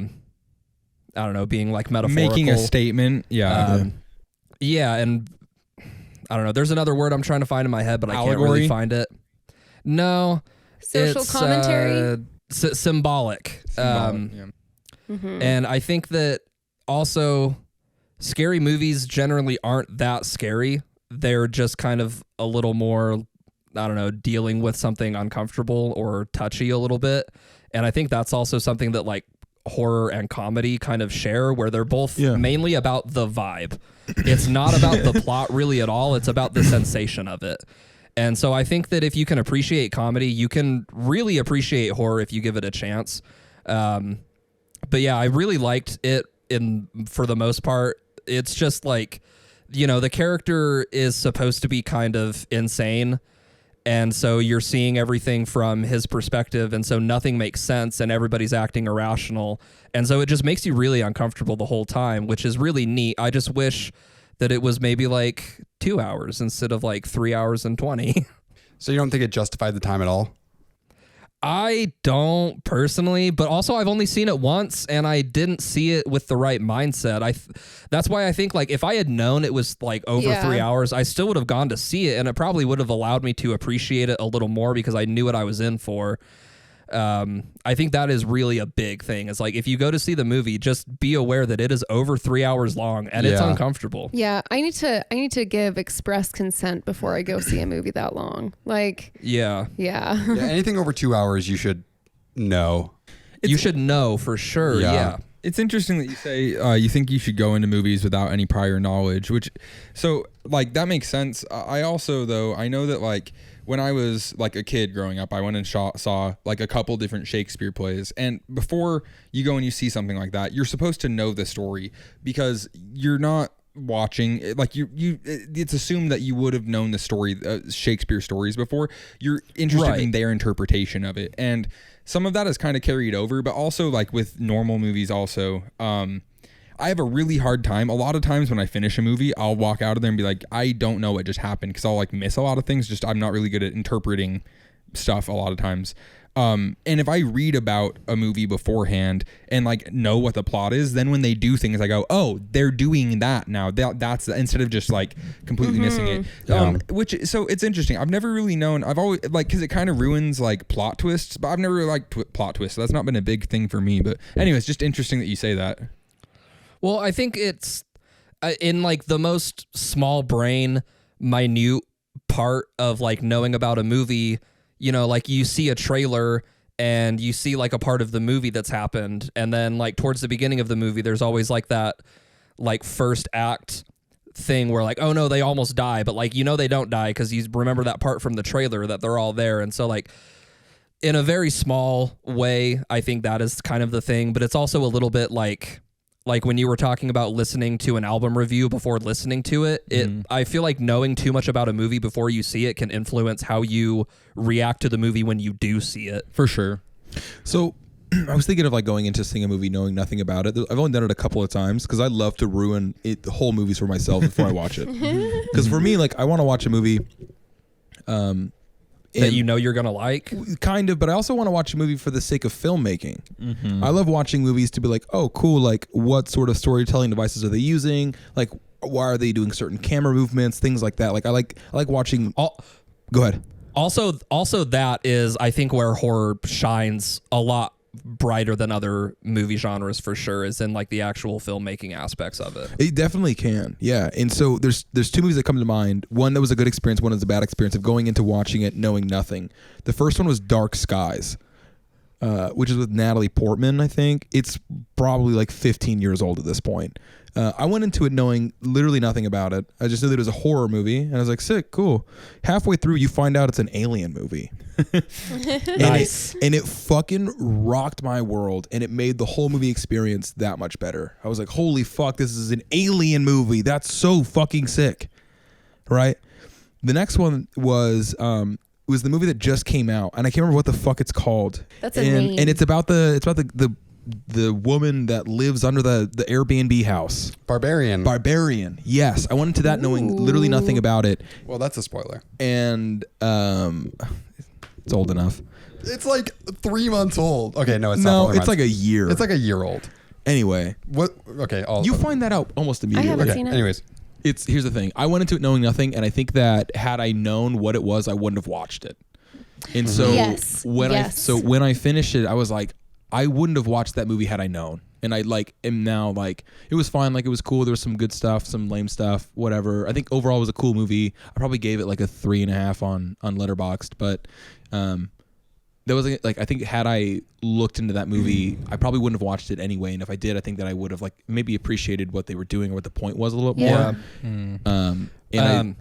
Speaker 5: don't know, being like metaphorical.
Speaker 1: Making a statement. Yeah.
Speaker 5: Yeah, and I don't know. There's another word I'm trying to find in my head, but I can't
Speaker 1: Allegory?
Speaker 5: really find it. No.
Speaker 2: Social
Speaker 5: it's,
Speaker 2: commentary?
Speaker 5: Symbolic.
Speaker 1: Yeah.
Speaker 5: And I think that also scary movies generally aren't that scary. They're just kind of a little more, I don't know, dealing with something uncomfortable or touchy a little bit. And I think that's also something that like horror and comedy kind of share, where they're both mainly about the vibe. It's not about the plot really at all. It's about the sensation of it. And so I think that if you can appreciate comedy, you can really appreciate horror if you give it a chance. But yeah, I really liked it for the most part. It's just like, you know, the character is supposed to be kind of insane. And so you're seeing everything from his perspective. And so nothing makes sense and everybody's acting irrational. And so it just makes you really uncomfortable the whole time, which is really neat. I just wish that it was maybe like 2 hours instead of like 3 hours and 20.
Speaker 3: So you don't think it justified the time at all?
Speaker 5: I don't personally, but also I've only seen it once and I didn't see it with the right mindset. That's why I think like if I had known it was like over 3 hours, I still would have gone to see it and it probably would have allowed me to appreciate it a little more because I knew what I was in for. I think that is really a big thing. It's like if you go to see the movie, just be aware that it is over 3 hours long and it's uncomfortable.
Speaker 2: Yeah, I need to give express consent before I go see a movie that long. Like,
Speaker 5: Yeah.
Speaker 2: yeah.
Speaker 3: Yeah, anything over 2 hours, you should know.
Speaker 5: You should know for sure. Yeah.
Speaker 1: It's interesting that you say you think you should go into movies without any prior knowledge, so like that makes sense. I also, though, I know that like when I was like a kid growing up, I went and saw like a couple different Shakespeare plays. And before you go and you see something like that, you're supposed to know the story because you're not watching like it's assumed that you would have known the story, Shakespeare stories before. You're interested in their interpretation of it. And some of that is kind of carried over, but also like with normal movies also, I have a really hard time. A lot of times when I finish a movie, I'll walk out of there and be like, I don't know what just happened because I'll like miss a lot of things. Just I'm not really good at interpreting stuff a lot of times. And if I read about a movie beforehand and like know what the plot is, then when they do things, I go, oh, they're doing that now. That's instead of just like completely missing it. So it's interesting. I've never really known. I've always like because it kind of ruins like plot twists, but I've never really liked plot twists. So that's not been a big thing for me. But anyway, it's just interesting that you say that.
Speaker 5: Well, I think it's in like the most small brain, minute part of like knowing about a movie, you know, like you see a trailer and you see like a part of the movie that's happened. And then like towards the beginning of the movie, there's always like that like first act thing where like, oh no, they almost die. But like, you know, they don't die because you remember that part from the trailer that they're all there. And so like in a very small way, I think that is kind of the thing, but it's also a little bit like when you were talking about listening to an album review before listening to it, I feel like knowing too much about a movie before you see it can influence how you react to the movie when you do see it.
Speaker 1: For sure.
Speaker 6: So I was thinking of like going into seeing a movie knowing nothing about it. I've only done it a couple of times because I love to ruin the whole movies for myself before I watch it. Because for me, like I want to watch a movie
Speaker 5: That you know you're going to like?
Speaker 6: Kind of, but I also want to watch a movie for the sake of filmmaking. I love watching movies to be like, oh, cool, like what sort of storytelling devices are they using? Like why are they doing certain camera movements, things like that. Like I like watching Go ahead.
Speaker 5: Also that is, I think, where horror shines a lot brighter than other movie genres for sure, is in like the actual filmmaking aspects of it.
Speaker 6: It definitely can, yeah. And so there's two movies that come to mind. One that was a good experience, one that was a bad experience of going into watching it knowing nothing. The first one was Dark Skies, which is with Natalie Portman, I think. It's probably like 15 years old at this point. I went into it knowing literally nothing about it. I just knew that it was a horror movie, and I was like, sick, cool. Halfway through, you find out it's an alien movie.
Speaker 5: Nice.
Speaker 6: And it fucking rocked my world, and it made the whole movie experience that much better. I was like, holy fuck, this is an alien movie. That's so fucking sick. Right? The next one was the movie that just came out, and I can't remember what the fuck it's called.
Speaker 2: That's a name.
Speaker 6: And it's about the woman that lives under the Airbnb house. Barbarian. Yes. I went into that knowing literally nothing about it.
Speaker 3: Well, that's a spoiler.
Speaker 6: And it's old enough.
Speaker 3: It's like 3 months old. Okay, no, it's not.
Speaker 6: No,
Speaker 3: 3
Speaker 6: it's
Speaker 3: months.
Speaker 6: like a year.
Speaker 3: It's like a year old.
Speaker 6: Anyway.
Speaker 3: What? Okay.
Speaker 6: You find that out almost immediately.
Speaker 2: haven't
Speaker 3: Okay.
Speaker 2: seen it.
Speaker 3: Anyways.
Speaker 6: Here's the thing. I went into it knowing nothing, and I think that had I known what it was, I wouldn't have watched it. And so when I finished it, I was like, I wouldn't have watched that movie had I known. And I am now like, it was fine. Like it was cool. There was some good stuff, some lame stuff, whatever. I think overall it was a cool movie. I probably gave it like a 3.5 on Letterboxd, but that was like, I think had I looked into that movie, I probably wouldn't have watched it anyway. And if I did, I think that I would have like maybe appreciated what they were doing or what the point was a little bit more.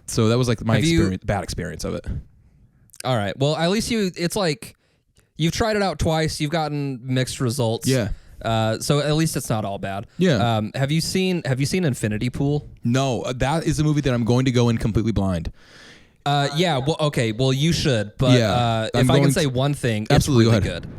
Speaker 6: So that was like my bad experience of it.
Speaker 5: All right. Well, at least it's like you've tried it out twice. You've gotten mixed results.
Speaker 6: Yeah.
Speaker 5: So at least it's not all bad.
Speaker 6: Yeah.
Speaker 5: Have you seen Infinity Pool?
Speaker 6: No, that is a movie that I'm going to go in completely blind.
Speaker 5: Yeah. Well, okay. Well, you should. But if I can say one thing, it's
Speaker 6: Absolutely,
Speaker 5: really
Speaker 6: go ahead.
Speaker 5: good.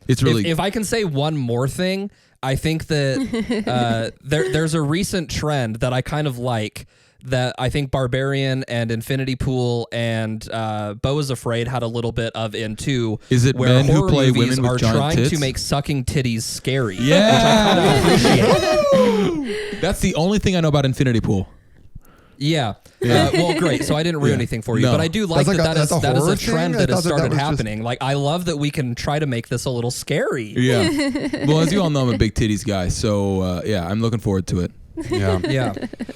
Speaker 6: It's really
Speaker 5: If I can say one more thing, I think that there's a recent trend that I kind of like, that I think Barbarian and Infinity Pool and Beau is Afraid had a little bit of in too.
Speaker 6: Is it
Speaker 5: where
Speaker 6: men who
Speaker 5: horror
Speaker 6: play
Speaker 5: movies
Speaker 6: women with
Speaker 5: are
Speaker 6: giant
Speaker 5: trying
Speaker 6: tits?
Speaker 5: to make sucking titties scary?
Speaker 6: Yeah.
Speaker 5: Which I kind of appreciate.
Speaker 6: That's the only thing I know about Infinity Pool.
Speaker 5: Yeah. Well, great. So I didn't ruin anything for you,
Speaker 6: No.
Speaker 5: but I do like that is
Speaker 3: horror
Speaker 5: a trend
Speaker 3: thing?
Speaker 5: that
Speaker 3: I
Speaker 5: has
Speaker 3: thought
Speaker 5: started
Speaker 3: was just-
Speaker 5: happening. Like, I love that we can try to make this a little scary.
Speaker 6: Yeah. Well, as you all know, I'm a big titties guy, so yeah, I'm looking forward to it.
Speaker 3: Yeah.
Speaker 5: Yeah.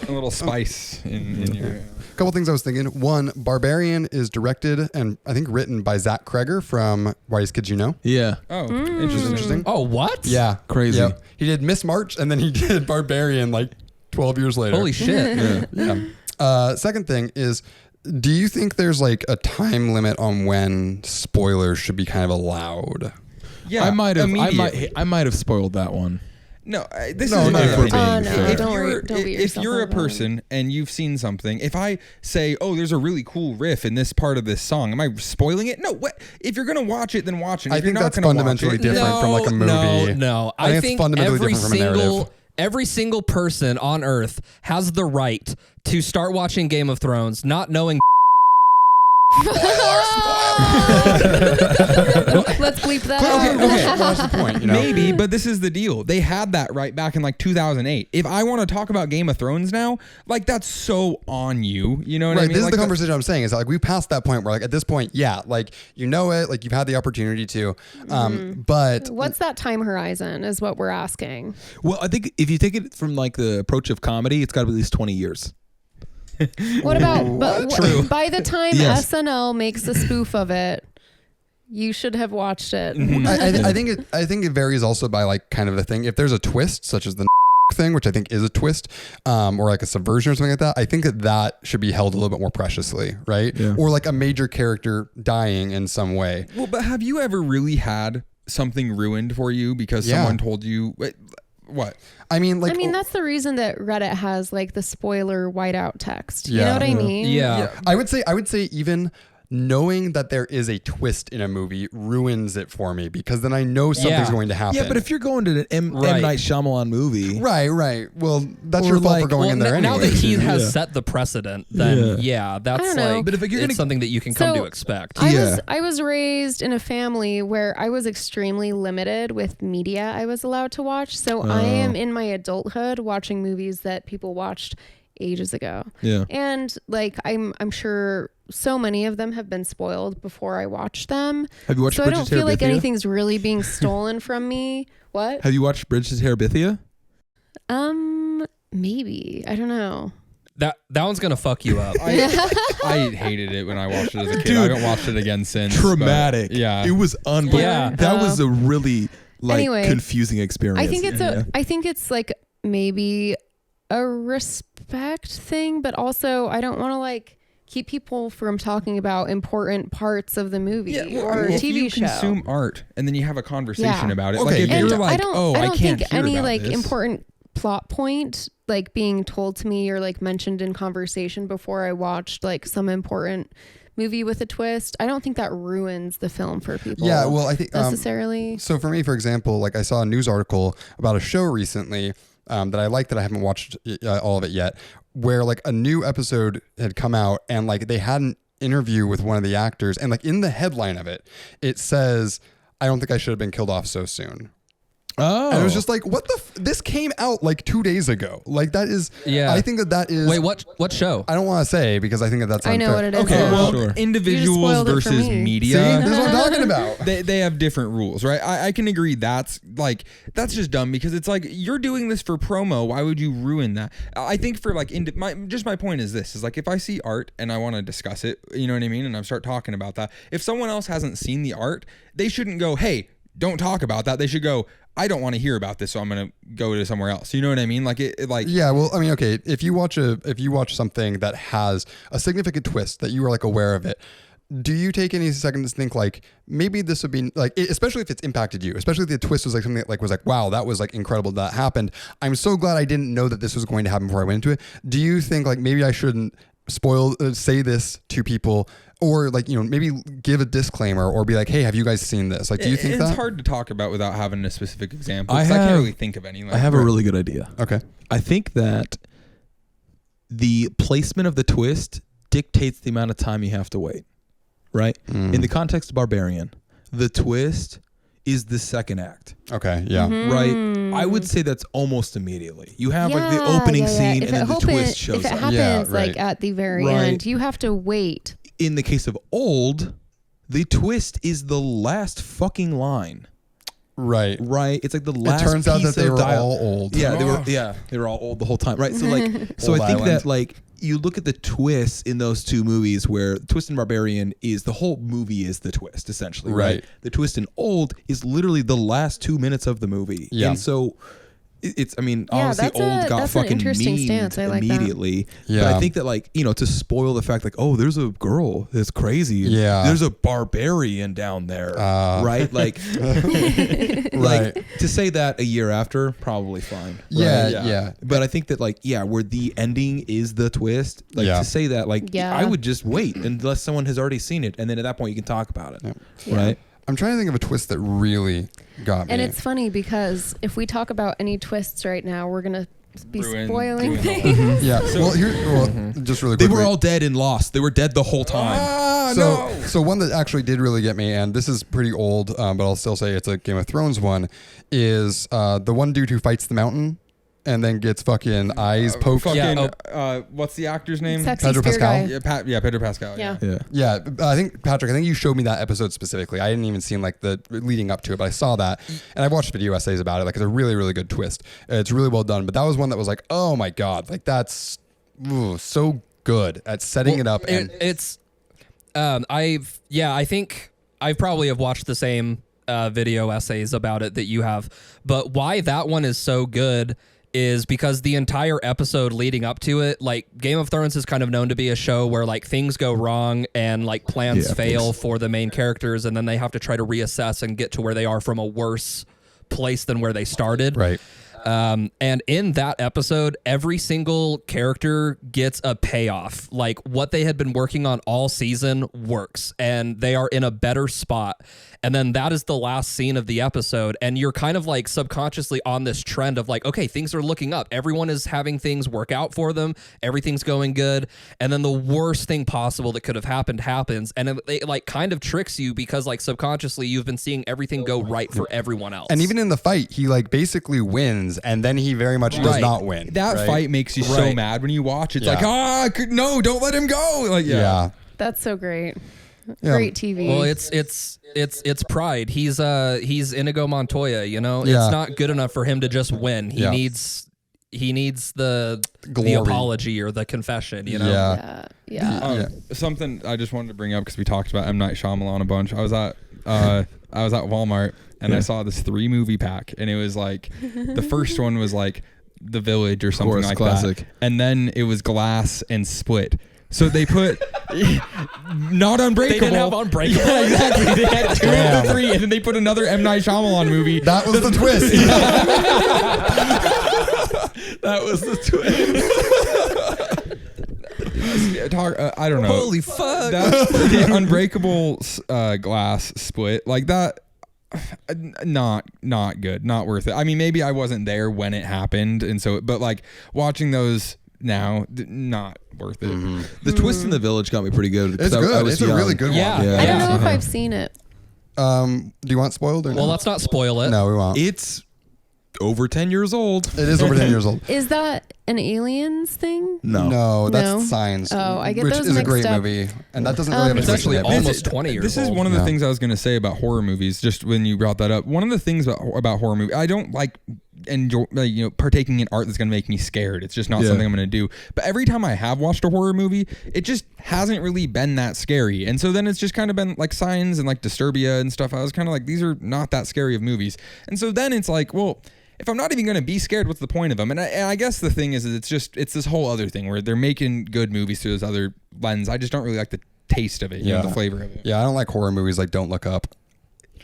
Speaker 1: A little spice in your.
Speaker 3: A couple things I was thinking. One, Barbarian is directed and I think written by Zach Kreger from Wise Kids You Know.
Speaker 6: Yeah.
Speaker 1: Oh,
Speaker 3: Which is interesting.
Speaker 5: Oh, what?
Speaker 3: Yeah.
Speaker 6: Crazy.
Speaker 3: Yep. He did Miss March and then he did Barbarian like 12 years later.
Speaker 5: Holy shit.
Speaker 3: Yeah. Second thing is, do you think there's like a time limit on when spoilers should be kind of allowed?
Speaker 1: Yeah,
Speaker 6: I might have.
Speaker 1: immediately.
Speaker 6: I might have spoiled that one.
Speaker 1: No, this
Speaker 3: No,
Speaker 1: is
Speaker 3: not
Speaker 1: my
Speaker 3: for
Speaker 1: opinion.
Speaker 3: me.
Speaker 2: Oh no!
Speaker 3: If
Speaker 2: Don't worry. Don't beat
Speaker 1: If
Speaker 2: yourself
Speaker 1: you're a
Speaker 2: up about it.
Speaker 1: person and you've seen something, if I say, "Oh, there's a really cool riff in this part of this song," am I spoiling it? No. What? If you're gonna watch it, then watch it.
Speaker 3: I
Speaker 1: If you're
Speaker 3: think
Speaker 1: not
Speaker 3: that's
Speaker 1: gonna watch
Speaker 3: fundamentally
Speaker 1: it,
Speaker 3: different from like a movie.
Speaker 5: No.
Speaker 3: I think it's fundamentally
Speaker 5: every
Speaker 3: different from a narrative.
Speaker 5: Every single person on Earth has the right to start watching Game of Thrones, not knowing.
Speaker 2: Let's bleep that
Speaker 1: Okay,
Speaker 2: out.
Speaker 3: That's the point, you know?
Speaker 1: Maybe, but this is the deal. They had that right back in like 2008. If I want to talk about Game of Thrones now, like that's so on you. You know what I
Speaker 3: Right,
Speaker 1: mean?
Speaker 3: this is
Speaker 1: Like
Speaker 3: the
Speaker 1: that-
Speaker 3: conversation I'm saying is that, like we passed that point where like at this point, yeah, like you know it, like you've had the opportunity to, but
Speaker 2: What's that time horizon? Is what we're asking.
Speaker 6: Well, I think if you take it from like the approach of comedy, it's got to be at least 20 years.
Speaker 2: What about? But by the time
Speaker 6: Yes.
Speaker 2: SNL makes a spoof of it, you should have watched it.
Speaker 3: I think it varies also by like kind of the thing. If there's a twist, such as the thing, which I think is a twist, or like a subversion or something like that, I think that should be held a little bit more preciously, right?
Speaker 6: Yeah.
Speaker 3: Or like a major character dying in some way.
Speaker 1: Well, but have you ever really had something ruined for you because someone told you what?
Speaker 3: I mean,
Speaker 2: that's the reason that Reddit has like the spoiler whiteout text. You
Speaker 3: Yeah.
Speaker 2: know what I mean?
Speaker 5: Yeah.
Speaker 3: I would say even knowing that there is a twist in a movie ruins it for me, because then I know something's going to happen.
Speaker 6: Yeah, but if you're going to an M. Night Shyamalan movie,
Speaker 3: right. Well, that's
Speaker 6: Or
Speaker 3: your fault
Speaker 6: like-
Speaker 3: for going in there
Speaker 5: now
Speaker 3: anyway.
Speaker 5: that he has
Speaker 6: Yeah.
Speaker 5: set the precedent, then
Speaker 2: I
Speaker 5: that's
Speaker 2: don't know.
Speaker 5: like,
Speaker 6: But if you're
Speaker 5: it's
Speaker 6: gonna-
Speaker 5: something that you can come
Speaker 2: So,
Speaker 5: to expect.
Speaker 6: Yeah.
Speaker 2: I was raised in a family where I was extremely limited with media I was allowed to watch. So I am in my adulthood watching movies that people watched ages ago.
Speaker 6: Yeah.
Speaker 2: And like I'm sure so many of them have been spoiled before I watched them.
Speaker 6: Have you watched
Speaker 2: So I
Speaker 6: Bridge
Speaker 2: don't
Speaker 6: to
Speaker 2: feel like
Speaker 6: Terabithia?
Speaker 2: anything's really being stolen from me. What?
Speaker 6: Have you watched Bridge to Terabithia?
Speaker 2: Maybe. I don't know.
Speaker 5: That one's gonna fuck you up.
Speaker 1: I hated it when I watched it as a kid.
Speaker 6: Dude,
Speaker 1: I haven't watched it again since. but
Speaker 6: Traumatic.
Speaker 1: Yeah.
Speaker 6: It was unbelievable.
Speaker 5: Yeah.
Speaker 6: That was a really
Speaker 2: Anyway,
Speaker 6: confusing experience.
Speaker 2: I think it's like maybe a respect thing, but also I don't want to like keep people from talking about important parts of the movie or
Speaker 1: if
Speaker 2: TV
Speaker 1: you
Speaker 2: show.
Speaker 1: consume art and then you have a conversation
Speaker 2: Yeah.
Speaker 1: about it,
Speaker 3: Okay,
Speaker 1: like if
Speaker 3: yeah.
Speaker 1: you're
Speaker 2: And
Speaker 1: like, I
Speaker 2: don't
Speaker 1: can't
Speaker 2: think
Speaker 1: hear
Speaker 2: any
Speaker 1: about
Speaker 2: like
Speaker 1: this.
Speaker 2: important plot point like being told to me or like mentioned in conversation before I watched like some important movie with a twist. I don't think that ruins the film for people.
Speaker 3: Yeah, well, I think
Speaker 2: necessarily.
Speaker 3: So for me, for example, like I saw a news article about a show recently that I like that I haven't watched all of it yet, where like a new episode had come out and like they had an interview with one of the actors, and like in the headline of it, it says, "I don't think I should have been killed off so soon."
Speaker 6: Oh.
Speaker 3: And it was just like, what the? This came out like 2 days ago. Like that is.
Speaker 5: Yeah.
Speaker 3: I think that is.
Speaker 5: Wait, what show?
Speaker 3: I don't want to say because I think that's.
Speaker 2: I know
Speaker 3: unfair.
Speaker 2: what it is.
Speaker 1: Okay,
Speaker 2: now.
Speaker 1: well,
Speaker 6: Sure.
Speaker 1: individuals
Speaker 2: spoiled it for
Speaker 1: versus
Speaker 2: me.
Speaker 1: media.
Speaker 3: See, this is what I'm talking about.
Speaker 1: They have different rules, right? I can agree that's just dumb because it's like you're doing this for promo. Why would you ruin that? I think for like my point is this is like if I see art and I want to discuss it, you know what I mean, and I start talking about that. If someone else hasn't seen the art, they shouldn't go, "Hey, don't talk about that." They should go, "I don't want to hear about this, so I'm gonna go to somewhere else." You know what I mean? Like it like
Speaker 3: Yeah, well, I mean, okay, if you watch something that has a significant twist that you are like aware of it, do you take any seconds to think like maybe this would be like, especially if it's impacted you, especially if the twist was like something that like was like, wow, that was like incredible that happened. I'm so glad I didn't know that this was going to happen before I went into it. Do you think like maybe I shouldn't say this to people, or like, you know, maybe give a disclaimer or be like, hey, have you guys seen this? Like, do you think
Speaker 1: it's
Speaker 3: that?
Speaker 1: hard to talk about without having a specific example?
Speaker 6: I
Speaker 1: 'cause I can't
Speaker 6: have-
Speaker 1: really think of any. Like,
Speaker 6: I have a really good idea.
Speaker 3: Okay.
Speaker 6: I think that the placement of the twist dictates the amount of time you have to wait, right? In the context of Barbarian, the twist is the second act,
Speaker 3: Okay. Yeah.
Speaker 6: right? I would say that's almost immediately. You have like the opening scene
Speaker 2: If
Speaker 6: and then the twist shows
Speaker 2: If it
Speaker 6: up.
Speaker 2: happens
Speaker 3: Yeah,
Speaker 2: like
Speaker 3: right.
Speaker 2: at the very
Speaker 6: Right.
Speaker 2: end, you have to wait.
Speaker 6: In the case of Old, the twist is the last fucking line,
Speaker 3: Right.
Speaker 6: right? It's like the last.
Speaker 3: It turns out
Speaker 6: piece
Speaker 3: that they
Speaker 6: of
Speaker 3: were
Speaker 6: dialogue.
Speaker 3: all old.
Speaker 6: Yeah, they were all old the whole time, right? So like, so
Speaker 3: Old
Speaker 6: I think
Speaker 3: Island.
Speaker 6: that like you look at the twists in those two movies, where Twist and Barbarian is the whole movie is the twist essentially, right?
Speaker 3: Right.
Speaker 6: The twist in Old is literally the last 2 minutes of the movie,
Speaker 3: Yeah.
Speaker 6: and so. It's, I mean,
Speaker 2: Yeah,
Speaker 6: obviously
Speaker 2: that's
Speaker 6: Old got
Speaker 2: that's an
Speaker 6: fucking
Speaker 2: interesting
Speaker 6: memed
Speaker 2: stance. I like that.
Speaker 6: immediately. But
Speaker 3: Yeah.
Speaker 6: I think that like, you know, to spoil the fact like, oh, there's a girl that's crazy. and
Speaker 3: Yeah.
Speaker 6: There's a barbarian down there.
Speaker 3: Right.
Speaker 6: Right? Like, to say that a year after, probably fine.
Speaker 3: Yeah,
Speaker 6: right?
Speaker 3: yeah.
Speaker 6: But I think that like, yeah, where the ending is the twist, like
Speaker 3: Yeah.
Speaker 6: to say that, like,
Speaker 2: Yeah.
Speaker 6: I would just wait unless someone has already seen it. And then at that point you can talk about it.
Speaker 2: Yeah.
Speaker 6: Right?
Speaker 3: I'm trying to think of a twist that really got me.
Speaker 2: And it's funny because if we talk about any twists right now, we're gonna be
Speaker 1: Ruin
Speaker 2: spoiling
Speaker 1: the whole
Speaker 2: things.
Speaker 3: yeah. Just really
Speaker 6: They
Speaker 3: quickly.
Speaker 6: were all dead and lost. They were dead the whole time.
Speaker 3: So one that actually did really get me, and this is pretty old, but I'll still say it's a Game of Thrones one, is the one dude who fights the mountain and then gets fucking eyes poked.
Speaker 1: Fucking,
Speaker 5: Yeah,
Speaker 1: what's the actor's name?
Speaker 2: Sexy
Speaker 3: Pedro
Speaker 2: spear
Speaker 3: Pascal?
Speaker 2: guy.
Speaker 1: Yeah, Pedro Pascal.
Speaker 2: Yeah.
Speaker 6: Yeah.
Speaker 3: Yeah, I think Patrick. I think you showed me that episode specifically. I hadn't even seen like the leading up to it, but I saw that, and I watched video essays about it. Like, it's a really, really good twist. It's really well done. But that was one that was like, oh my god, like that's so good at setting it up. And
Speaker 5: It's I think I probably have watched the same video essays about it that you have, but why that one is so good is because the entire episode leading up to it, like Game of Thrones is kind of known to be a show where like things go wrong and like plans fail for the main characters, and then they have to try to reassess and get to where they are from a worse place than where they started.
Speaker 3: Right.
Speaker 5: And in that episode, every single character gets a payoff. Like what they had been working on all season works, and they are in a better spot. And then that is the last scene of the episode. And you're kind of like subconsciously on this trend of like, okay, things are looking up. Everyone is having things work out for them. Everything's going good. And then the worst thing possible that could have happened happens. And it like kind of tricks you because like subconsciously you've been seeing everything go right for everyone else.
Speaker 3: And even in the fight, he like basically wins, and then he very much does not win.
Speaker 1: That fight makes you so mad when you watch. It's like, no, don't let him go. Like,
Speaker 2: That's so great.
Speaker 3: Yeah.
Speaker 2: Great TV.
Speaker 5: Well, it's pride. He's Inigo Montoya, you know?
Speaker 3: Yeah.
Speaker 5: It's not good enough for him to just win. He needs the
Speaker 3: Glory.
Speaker 5: apology or the confession, you know?
Speaker 2: Yeah.
Speaker 1: Something I just wanted to bring up because we talked about M. Night Shyamalan a bunch. I was at Walmart and I saw this 3-movie pack, and it was like the first one was like The Village or something like
Speaker 6: classic.
Speaker 1: that, and then it was Glass and Split. So they put not Unbreakable.
Speaker 5: They didn't have Unbreakable.
Speaker 1: Yeah, exactly. They had 2 of the 3, and then they put another M. Night Shyamalan movie.
Speaker 3: That was the twist.
Speaker 1: That was the twist. I don't know.
Speaker 5: Holy fuck.
Speaker 1: That's the Unbreakable Glass Split. Like that. Not good. Not worth it. I mean, maybe I wasn't there when it happened, and so. But like watching those now, not worth it.
Speaker 6: The twist in The Village got me pretty good.
Speaker 3: It's good. It's a really good one.
Speaker 5: Yeah.
Speaker 2: I don't know if I've seen it.
Speaker 3: Do you want spoiled or no?
Speaker 5: Well, let's not spoil it.
Speaker 3: No, we won't.
Speaker 6: It's over 10 years old.
Speaker 3: It is over 10 years old.
Speaker 2: Is that an Aliens thing?
Speaker 3: No, that's
Speaker 2: No?
Speaker 3: Signs.
Speaker 2: Oh, I get
Speaker 3: which
Speaker 2: those
Speaker 3: is a
Speaker 2: mixed
Speaker 3: great
Speaker 2: up.
Speaker 3: movie, and that doesn't really have a
Speaker 5: It's
Speaker 3: twist
Speaker 5: actually
Speaker 3: in it.
Speaker 5: almost 20 years
Speaker 1: This is
Speaker 5: old.
Speaker 1: one of the
Speaker 3: Yeah.
Speaker 1: things I was going to say about horror movies. Just when you brought that up, one of the things about horror movies, I don't like enjoy partaking in art that's going to make me scared. It's just not something I'm going to do. But every time I have watched a horror movie, it just hasn't really been that scary. And so then it's just kind of been like Signs and like Disturbia and stuff. I was kind of like, these are not that scary of movies. And so then it's like, well, if I'm not even going to be scared, what's the point of them? And I guess the thing is it's this whole other thing where they're making good movies through this other lens. I just don't really like the taste of it, the flavor of it.
Speaker 3: Yeah, I don't like horror movies like Don't Look Up.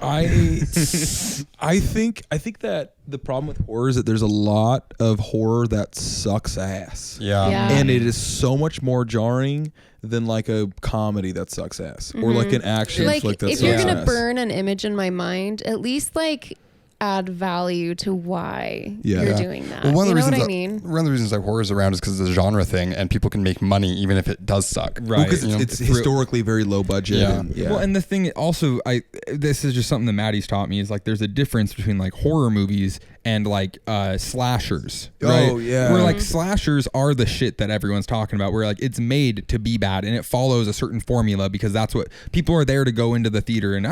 Speaker 6: I think that the problem with horror is that there's a lot of horror that sucks ass.
Speaker 2: Yeah.
Speaker 6: And it is so much more jarring than like a comedy that sucks ass or like an action
Speaker 2: Like,
Speaker 6: flick that
Speaker 2: if
Speaker 6: sucks
Speaker 2: you're gonna
Speaker 6: ass.
Speaker 2: burn an image in my mind, at least like add value to why
Speaker 6: Yeah.
Speaker 2: you're
Speaker 6: Yeah.
Speaker 2: doing that.
Speaker 3: Well,
Speaker 2: You know what I mean?
Speaker 3: one of the reasons like horror is around is because it's a genre thing, and people can make money even if it does suck.
Speaker 1: Right.
Speaker 6: because it's historically very low budget.
Speaker 3: Yeah.
Speaker 6: And,
Speaker 1: Well, and the thing also, this is just something that Maddie's taught me is like there's a difference between like horror movies and like slashers. Right?
Speaker 6: Oh, yeah.
Speaker 1: Where like slashers are the shit that everyone's talking about. Where like it's made to be bad and it follows a certain formula because that's what people are there to go into the theater and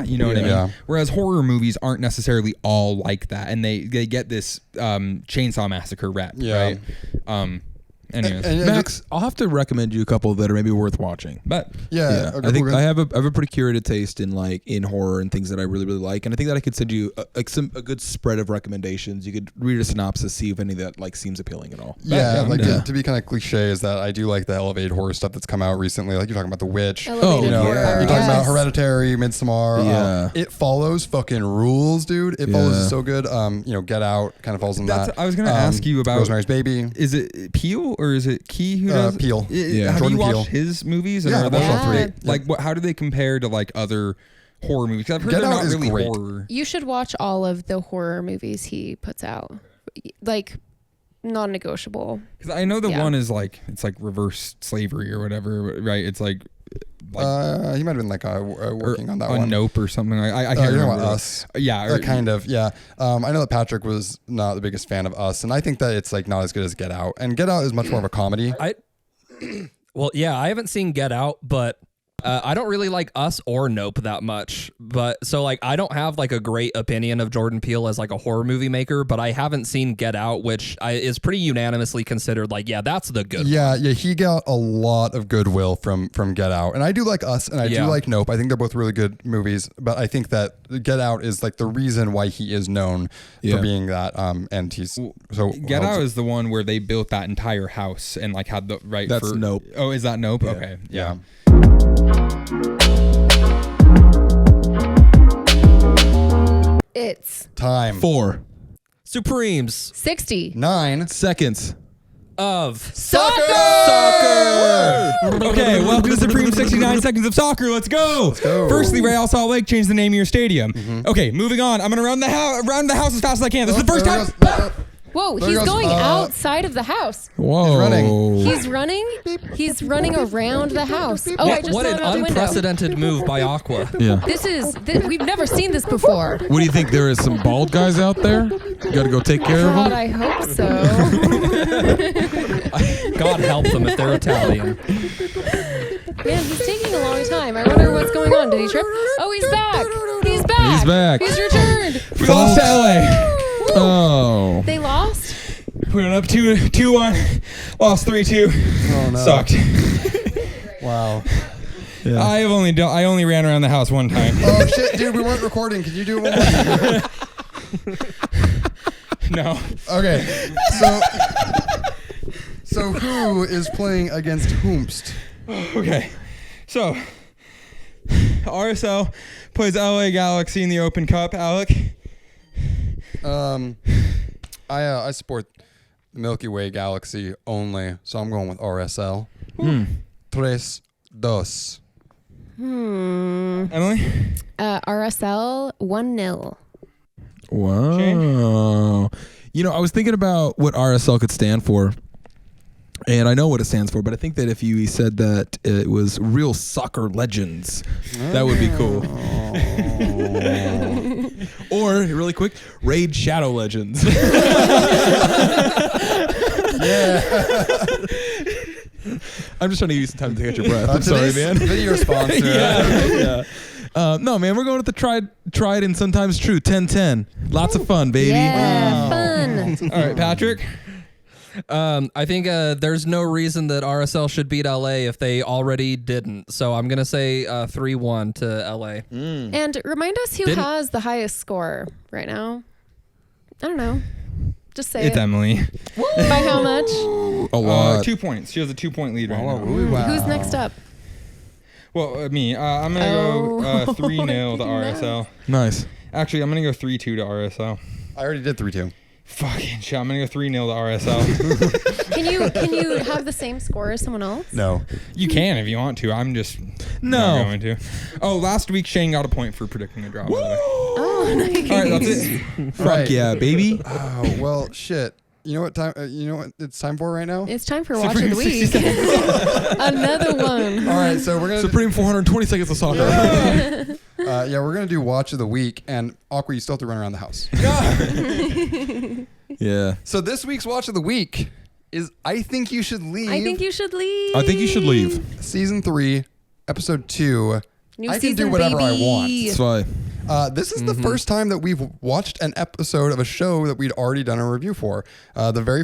Speaker 1: you know what I mean.
Speaker 3: Yeah.
Speaker 1: Whereas horror movies aren't necessarily all like that, and they get this Chainsaw Massacre rep.
Speaker 3: Yeah.
Speaker 1: Right. Anyways,
Speaker 3: And-
Speaker 6: Max, I'll have to recommend you a couple that are maybe worth watching.
Speaker 1: but
Speaker 3: Yeah,
Speaker 6: I think I have a pretty curated taste in horror and things that I really really like, and I think that I could send you a good spread of recommendations. You could read a synopsis, see if any of that like seems appealing at all.
Speaker 3: Yeah, like
Speaker 6: Yeah.
Speaker 3: To be kind of cliche is that I do like the elevated horror stuff that's come out recently. Like you're talking about The Witch.
Speaker 2: Elevated
Speaker 3: You know,
Speaker 2: horror.
Speaker 3: you're talking about
Speaker 2: Yes.
Speaker 3: Hereditary, Midsommar.
Speaker 6: Yeah.
Speaker 3: It follows fucking rules, dude. It follows
Speaker 6: Yeah.
Speaker 3: so good. Get Out kind of falls in
Speaker 1: That's,
Speaker 3: that.
Speaker 1: I was gonna ask you about
Speaker 3: Rosemary's Baby.
Speaker 1: Is it Peele or is it Key who does
Speaker 3: Peele.
Speaker 6: Yeah.
Speaker 1: Have
Speaker 3: Jordan
Speaker 1: you watched
Speaker 3: Peele.
Speaker 1: his movies? And
Speaker 3: Yeah,
Speaker 1: are
Speaker 3: I've watched
Speaker 1: those
Speaker 2: all three.
Speaker 1: great? Like, how do they compare to like other horror movies? 'Cause I've heard
Speaker 3: Get
Speaker 1: they're
Speaker 3: Out
Speaker 1: not
Speaker 3: is
Speaker 1: really
Speaker 3: great.
Speaker 1: horror.
Speaker 2: You should watch all of the horror movies he puts out. Like, non-negotiable.
Speaker 1: Because I know the
Speaker 2: Yeah.
Speaker 1: one is like it's like reverse slavery or whatever, right? It's like
Speaker 3: He might have been like working on that one.
Speaker 1: Nope or something. I can't
Speaker 3: You're talking
Speaker 1: remember.
Speaker 3: about Us.
Speaker 1: Yeah,
Speaker 3: Kind of, yeah. I know that Patrick was not the biggest fan of Us, and I think that it's like not as good as Get Out. And Get Out is much more of a comedy.
Speaker 5: Well, yeah, I haven't seen Get Out, but I don't really like Us or Nope that much, but so like I don't have like a great opinion of Jordan Peele as like a horror movie maker, but I haven't seen Get Out, which is pretty unanimously considered like, yeah, that's the good one.
Speaker 3: Yeah, he got a lot of goodwill from Get Out, and I do like Us, and I do like Nope. I think they're both really good movies, but I think that Get Out is like the reason why he is known for being that. And he's so
Speaker 1: Get Out is the one where they built that entire house and like had the right.
Speaker 6: That's Nope.
Speaker 1: Oh, is that Nope? Okay, yeah.
Speaker 2: It's
Speaker 3: time
Speaker 6: 4
Speaker 5: Supremes
Speaker 2: 60
Speaker 3: 9
Speaker 6: seconds.
Speaker 5: of
Speaker 2: soccer.
Speaker 1: Okay, welcome to Supreme 69 Seconds of Soccer. Let's go.
Speaker 3: go.
Speaker 1: Firstly, Real Salt Lake changed the name of your stadium. Okay, moving on. I'm going to run the house as fast as I can. This is the first time.
Speaker 2: Whoa,
Speaker 3: There
Speaker 2: he's
Speaker 3: goes,
Speaker 2: going outside of the house.
Speaker 6: Whoa.
Speaker 3: running.
Speaker 2: He's running. He's running around the house. Oh, I just
Speaker 5: what
Speaker 2: saw
Speaker 5: an
Speaker 2: it out the window.
Speaker 5: unprecedented move by Aqua.
Speaker 6: Yeah.
Speaker 2: We've never seen this before.
Speaker 6: What do you think? There is some bald guys out there? You got to go take care of
Speaker 2: God,
Speaker 6: them?
Speaker 2: I hope so.
Speaker 5: God help them if they're Italian.
Speaker 2: Man, he's taking a long time. I wonder what's going on. Did he trip? Oh, he's back. He's back.
Speaker 6: He's back.
Speaker 2: He's returned.
Speaker 1: We lost to LA.
Speaker 6: Oh.
Speaker 2: They lost?
Speaker 1: We went up 2-1. Lost 3-2.
Speaker 3: Oh no!
Speaker 1: Sucked.
Speaker 3: Wow.
Speaker 6: Yeah.
Speaker 1: I only ran around the house one time.
Speaker 3: Oh shit, dude, we weren't recording. Can you do it one more time?
Speaker 1: No.
Speaker 3: Okay. So who is playing against whomst?
Speaker 1: Okay. So RSL plays LA Galaxy in the Open Cup. Alec.
Speaker 3: I support the Milky Way galaxy only, so I'm going with RSL. 3-2.
Speaker 1: Emily.
Speaker 2: RSL 1-0.
Speaker 6: Wow.
Speaker 1: Shane?
Speaker 6: You know, I was thinking about what RSL could stand for. And I know what it stands for, but I think that if you said that it was Real Soccer Legends, that would be cool. Or, really quick, Raid Shadow Legends.
Speaker 3: Yeah.
Speaker 6: I'm just trying to give you some time to catch your breath. I'm sorry, man.
Speaker 3: Video sponsor.
Speaker 6: Yeah. No, man, we're going with the tried and sometimes true 10-10. Lots of fun, baby.
Speaker 2: Yeah, fun.
Speaker 1: All right, Patrick.
Speaker 5: I think there's no reason that RSL should beat LA if they already didn't. So I'm going to say 3-1 to LA.
Speaker 2: And remind us who has the highest score right now. I don't know. Just say
Speaker 1: It's
Speaker 2: it.
Speaker 1: Emily.
Speaker 2: By how much?
Speaker 6: A lot.
Speaker 1: 2 points. She has a 2-point lead right now.
Speaker 2: Who's next up?
Speaker 1: Well, me. I'm going to go 3-0 to RSL.
Speaker 6: Nice.
Speaker 1: Actually, I'm going to go 3-2 to RSL.
Speaker 3: I already did 3-2.
Speaker 1: Fucking shit. I'm going to go 3-0 to RSL.
Speaker 2: Can you have the same score as someone else?
Speaker 3: No.
Speaker 1: You can if you want to. I'm just not going to. Oh, last week Shane got a point for predicting a draw. By the way.
Speaker 2: Oh, nice.
Speaker 1: All right, that's it.
Speaker 6: Fuck
Speaker 3: Right.
Speaker 6: yeah, baby.
Speaker 3: Oh, well, shit. You know what time? You know what it's time for right now?
Speaker 2: It's time for Watch of the Week. Another one.
Speaker 3: All right, so we're gonna
Speaker 6: Supreme 420 seconds of soccer.
Speaker 3: we're gonna do Watch of the Week, and Aqua, you still have to run around the house.
Speaker 6: Yeah.
Speaker 3: So this week's Watch of the Week is I Think You Should Leave.
Speaker 2: I think you should leave.
Speaker 6: I think you should leave.
Speaker 3: Season 3, Episode 2.
Speaker 2: New
Speaker 3: I can
Speaker 2: season,
Speaker 3: do whatever I
Speaker 2: baby.
Speaker 3: want.
Speaker 6: It's fine.
Speaker 3: This is the first time that we've watched an episode of a show that we'd already done a review for. The very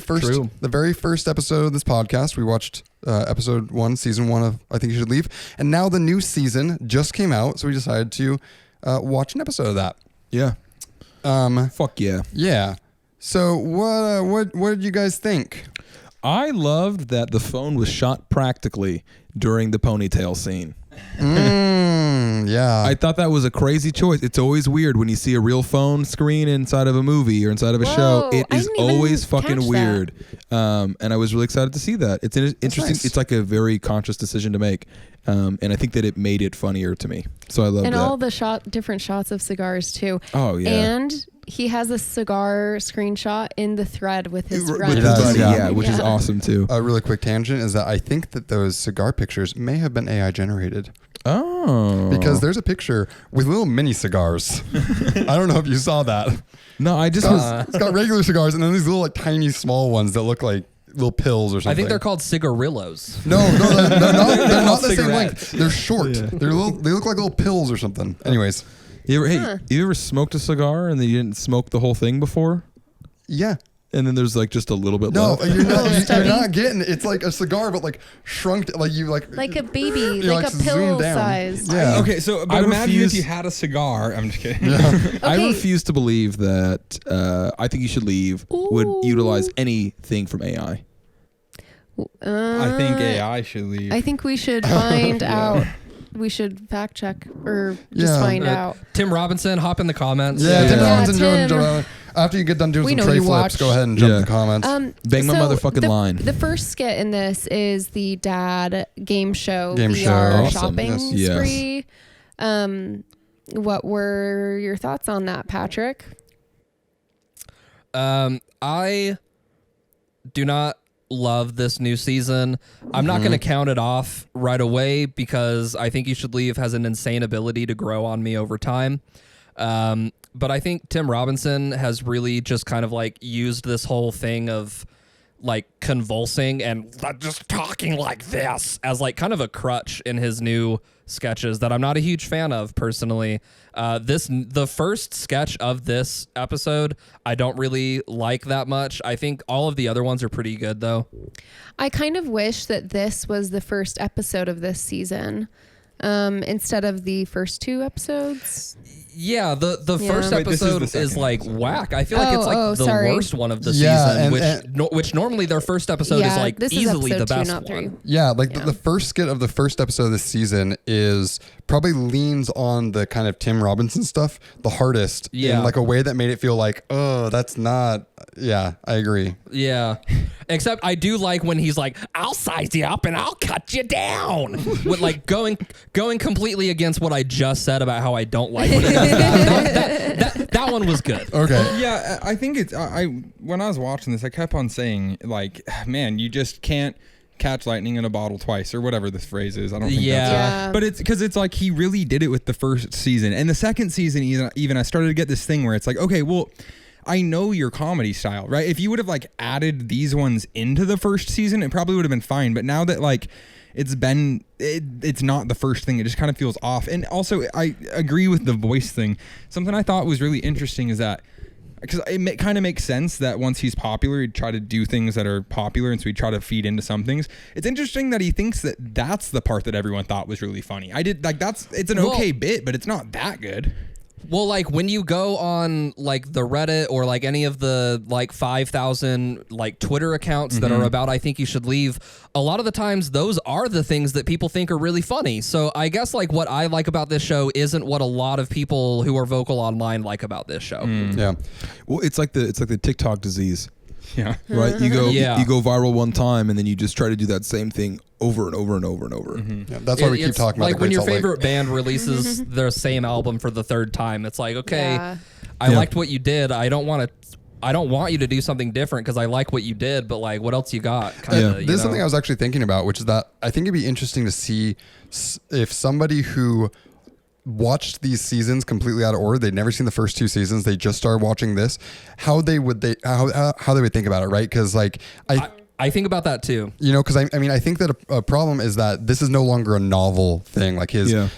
Speaker 3: first episode of this podcast, we watched episode 1, season 1 of I Think You Should Leave, and now the new season just came out, so we decided to watch an episode of that.
Speaker 6: Yeah. Fuck yeah.
Speaker 3: Yeah. So what did you guys think?
Speaker 6: I loved that the phone was shot practically during the ponytail scene.
Speaker 3: Yeah.
Speaker 6: I thought that was a crazy choice. It's always weird when you see a real phone screen inside of a movie or inside of a show. It
Speaker 2: I
Speaker 6: is
Speaker 2: didn't even
Speaker 6: always
Speaker 2: catch
Speaker 6: fucking
Speaker 2: that.
Speaker 6: weird. And I was really excited to see that. It's interesting.
Speaker 3: nice.
Speaker 6: It's like a very conscious decision to make. And I think that it made it funnier to me. So I love
Speaker 2: And
Speaker 6: that.
Speaker 2: all the different shots of cigars too.
Speaker 6: Oh, yeah.
Speaker 2: And he has a cigar screenshot in the thread with his
Speaker 6: With
Speaker 2: friend.
Speaker 6: his
Speaker 3: does,
Speaker 6: buddy,
Speaker 3: yeah.
Speaker 6: yeah, which is
Speaker 2: Yeah.
Speaker 6: awesome too.
Speaker 3: A really quick tangent is that I think that those cigar pictures may have been AI generated.
Speaker 6: Oh.
Speaker 3: Because there's a picture with little mini cigars. I don't know if you saw that.
Speaker 6: No, I just was.
Speaker 3: It's got regular cigars and then these little like tiny small ones that look like little pills or something.
Speaker 5: I think they're called cigarillos.
Speaker 3: No, they're not the same
Speaker 1: cigarettes.
Speaker 3: length. They're short.
Speaker 6: Yeah.
Speaker 3: They look like little pills or something. Anyways,
Speaker 6: You ever,
Speaker 2: Huh.
Speaker 6: you ever smoked a cigar and then you didn't smoke the whole thing before?
Speaker 3: yeah.
Speaker 6: And then there's like just a little bit
Speaker 3: No,
Speaker 6: left?
Speaker 3: you're not. You're
Speaker 2: stubby.
Speaker 3: not getting it. It's like a cigar, but like shrunk. Like you like
Speaker 2: Like a baby,
Speaker 3: you're
Speaker 2: like a
Speaker 3: zoomed
Speaker 2: pill
Speaker 3: down.
Speaker 2: size.
Speaker 3: Yeah.
Speaker 1: Okay, so but
Speaker 6: I
Speaker 1: imagine
Speaker 6: refuse-
Speaker 1: if you had a cigar. I'm just kidding.
Speaker 6: I
Speaker 2: Okay.
Speaker 6: refuse to believe that I think You Should Leave would
Speaker 2: Ooh.
Speaker 6: utilize anything from AI.
Speaker 1: I think AI should leave.
Speaker 2: I think we should find out. We should fact check or just
Speaker 3: Yeah.
Speaker 2: find out.
Speaker 5: Tim Robinson, hop in the comments.
Speaker 3: Yeah, Tim
Speaker 6: Yeah.
Speaker 3: Robinson,
Speaker 2: Tim.
Speaker 3: Joe. After you get done doing
Speaker 2: We
Speaker 3: some
Speaker 2: know
Speaker 3: tray
Speaker 2: you
Speaker 3: flips,
Speaker 2: watch.
Speaker 3: go ahead and jump
Speaker 6: Yeah.
Speaker 3: in the comments.
Speaker 6: Bang my motherfucking
Speaker 2: the,
Speaker 6: line.
Speaker 2: The first skit in this is the dad game show
Speaker 3: Game
Speaker 2: VR
Speaker 3: show.
Speaker 6: Awesome.
Speaker 2: shopping
Speaker 6: Yes.
Speaker 2: spree. What were your thoughts on that, Patrick?
Speaker 5: I do not love this new season. I'm not going to count it off right away because I think You Should Leave has an insane ability to grow on me over time. But I think Tim Robinson has really just kind of like used this whole thing of like convulsing and just talking like this as like kind of a crutch in his new sketches that I'm not a huge fan of personally. The first sketch of this episode I don't really like that much. I think all of the other ones are pretty good though.
Speaker 2: I kind of wish that this was the first episode of this season instead of the first two episodes.
Speaker 5: Yeah, the
Speaker 2: Yeah.
Speaker 5: first
Speaker 1: Wait, this is the
Speaker 5: episode is
Speaker 1: second
Speaker 5: like
Speaker 1: episode.
Speaker 5: whack. I feel like it's like
Speaker 2: Oh,
Speaker 5: the
Speaker 2: sorry.
Speaker 5: worst one of the
Speaker 3: Yeah,
Speaker 5: season, which normally their first episode is like
Speaker 2: this
Speaker 5: easily
Speaker 2: is
Speaker 5: the
Speaker 2: episode
Speaker 5: best
Speaker 2: 2, not 3.
Speaker 5: one.
Speaker 3: Yeah, like
Speaker 2: Yeah.
Speaker 3: The first skit of the first episode of this season is probably leans on the kind of Tim Robinson stuff the hardest
Speaker 5: Yeah.
Speaker 3: in like a way that made it feel like, oh, that's not. Yeah, I agree.
Speaker 5: Yeah, except I do like when he's like, "I'll size you up and I'll cut you down," with like going completely against what I just said about how I don't like when he does that one was good.
Speaker 3: Okay.
Speaker 1: Yeah, I think it's. I when I was watching this, I kept on saying like, man, you just can't catch lightning in a bottle twice or whatever this phrase is. I don't think
Speaker 5: Yeah.
Speaker 1: that's
Speaker 2: Yeah.
Speaker 1: But it's because it's like he really did it with the first season and the second season. Even I started to get this thing where it's like, okay, well, I know your comedy style, right? If you would have like added these ones into the first season, it probably would have been fine. But now that like it's not the first thing, it just kind of feels off. And also, I agree with the voice thing. Something I thought was really interesting is that because it kind of makes sense that once he's popular, he'd try to do things that are popular, and so he'd try to feed into some things. It's interesting that he thinks that that's the part that everyone thought was really funny. It's an okay bit, but it's not that good.
Speaker 5: Well, like when you go on like the Reddit or like any of the like 5,000 like Twitter accounts that are about I Think You Should Leave, a lot of the times those are the things that people think are really funny. So I guess like what I like about this show isn't what a lot of people who are vocal online like about this show.
Speaker 3: Yeah.
Speaker 6: Well, it's like the TikTok disease,
Speaker 1: Yeah.
Speaker 6: right? You go
Speaker 5: Yeah.
Speaker 6: you go viral one time and then you just try to do that same thing over and over and over and over.
Speaker 3: Yeah, that's why we keep
Speaker 5: It's
Speaker 3: talking about
Speaker 5: like
Speaker 3: the
Speaker 5: when
Speaker 3: Great
Speaker 5: your
Speaker 3: Salt Lake.
Speaker 5: favorite band releases their same album for the third time. It's like, okay,
Speaker 2: Yeah.
Speaker 5: I
Speaker 6: Yeah.
Speaker 5: liked what you did. I don't want you to do something different because I like what you did, but like, what else you got? Kinda, you
Speaker 3: This is
Speaker 5: know?
Speaker 3: something I was actually thinking about, which is that I think it'd be interesting to see if somebody who watched these seasons completely out of order, they'd never seen the first two seasons, they just started watching this, how they would think about it, right? Because like
Speaker 5: I think about that too.
Speaker 3: you know, because I mean, I think that a problem is that this is no longer a novel thing. Like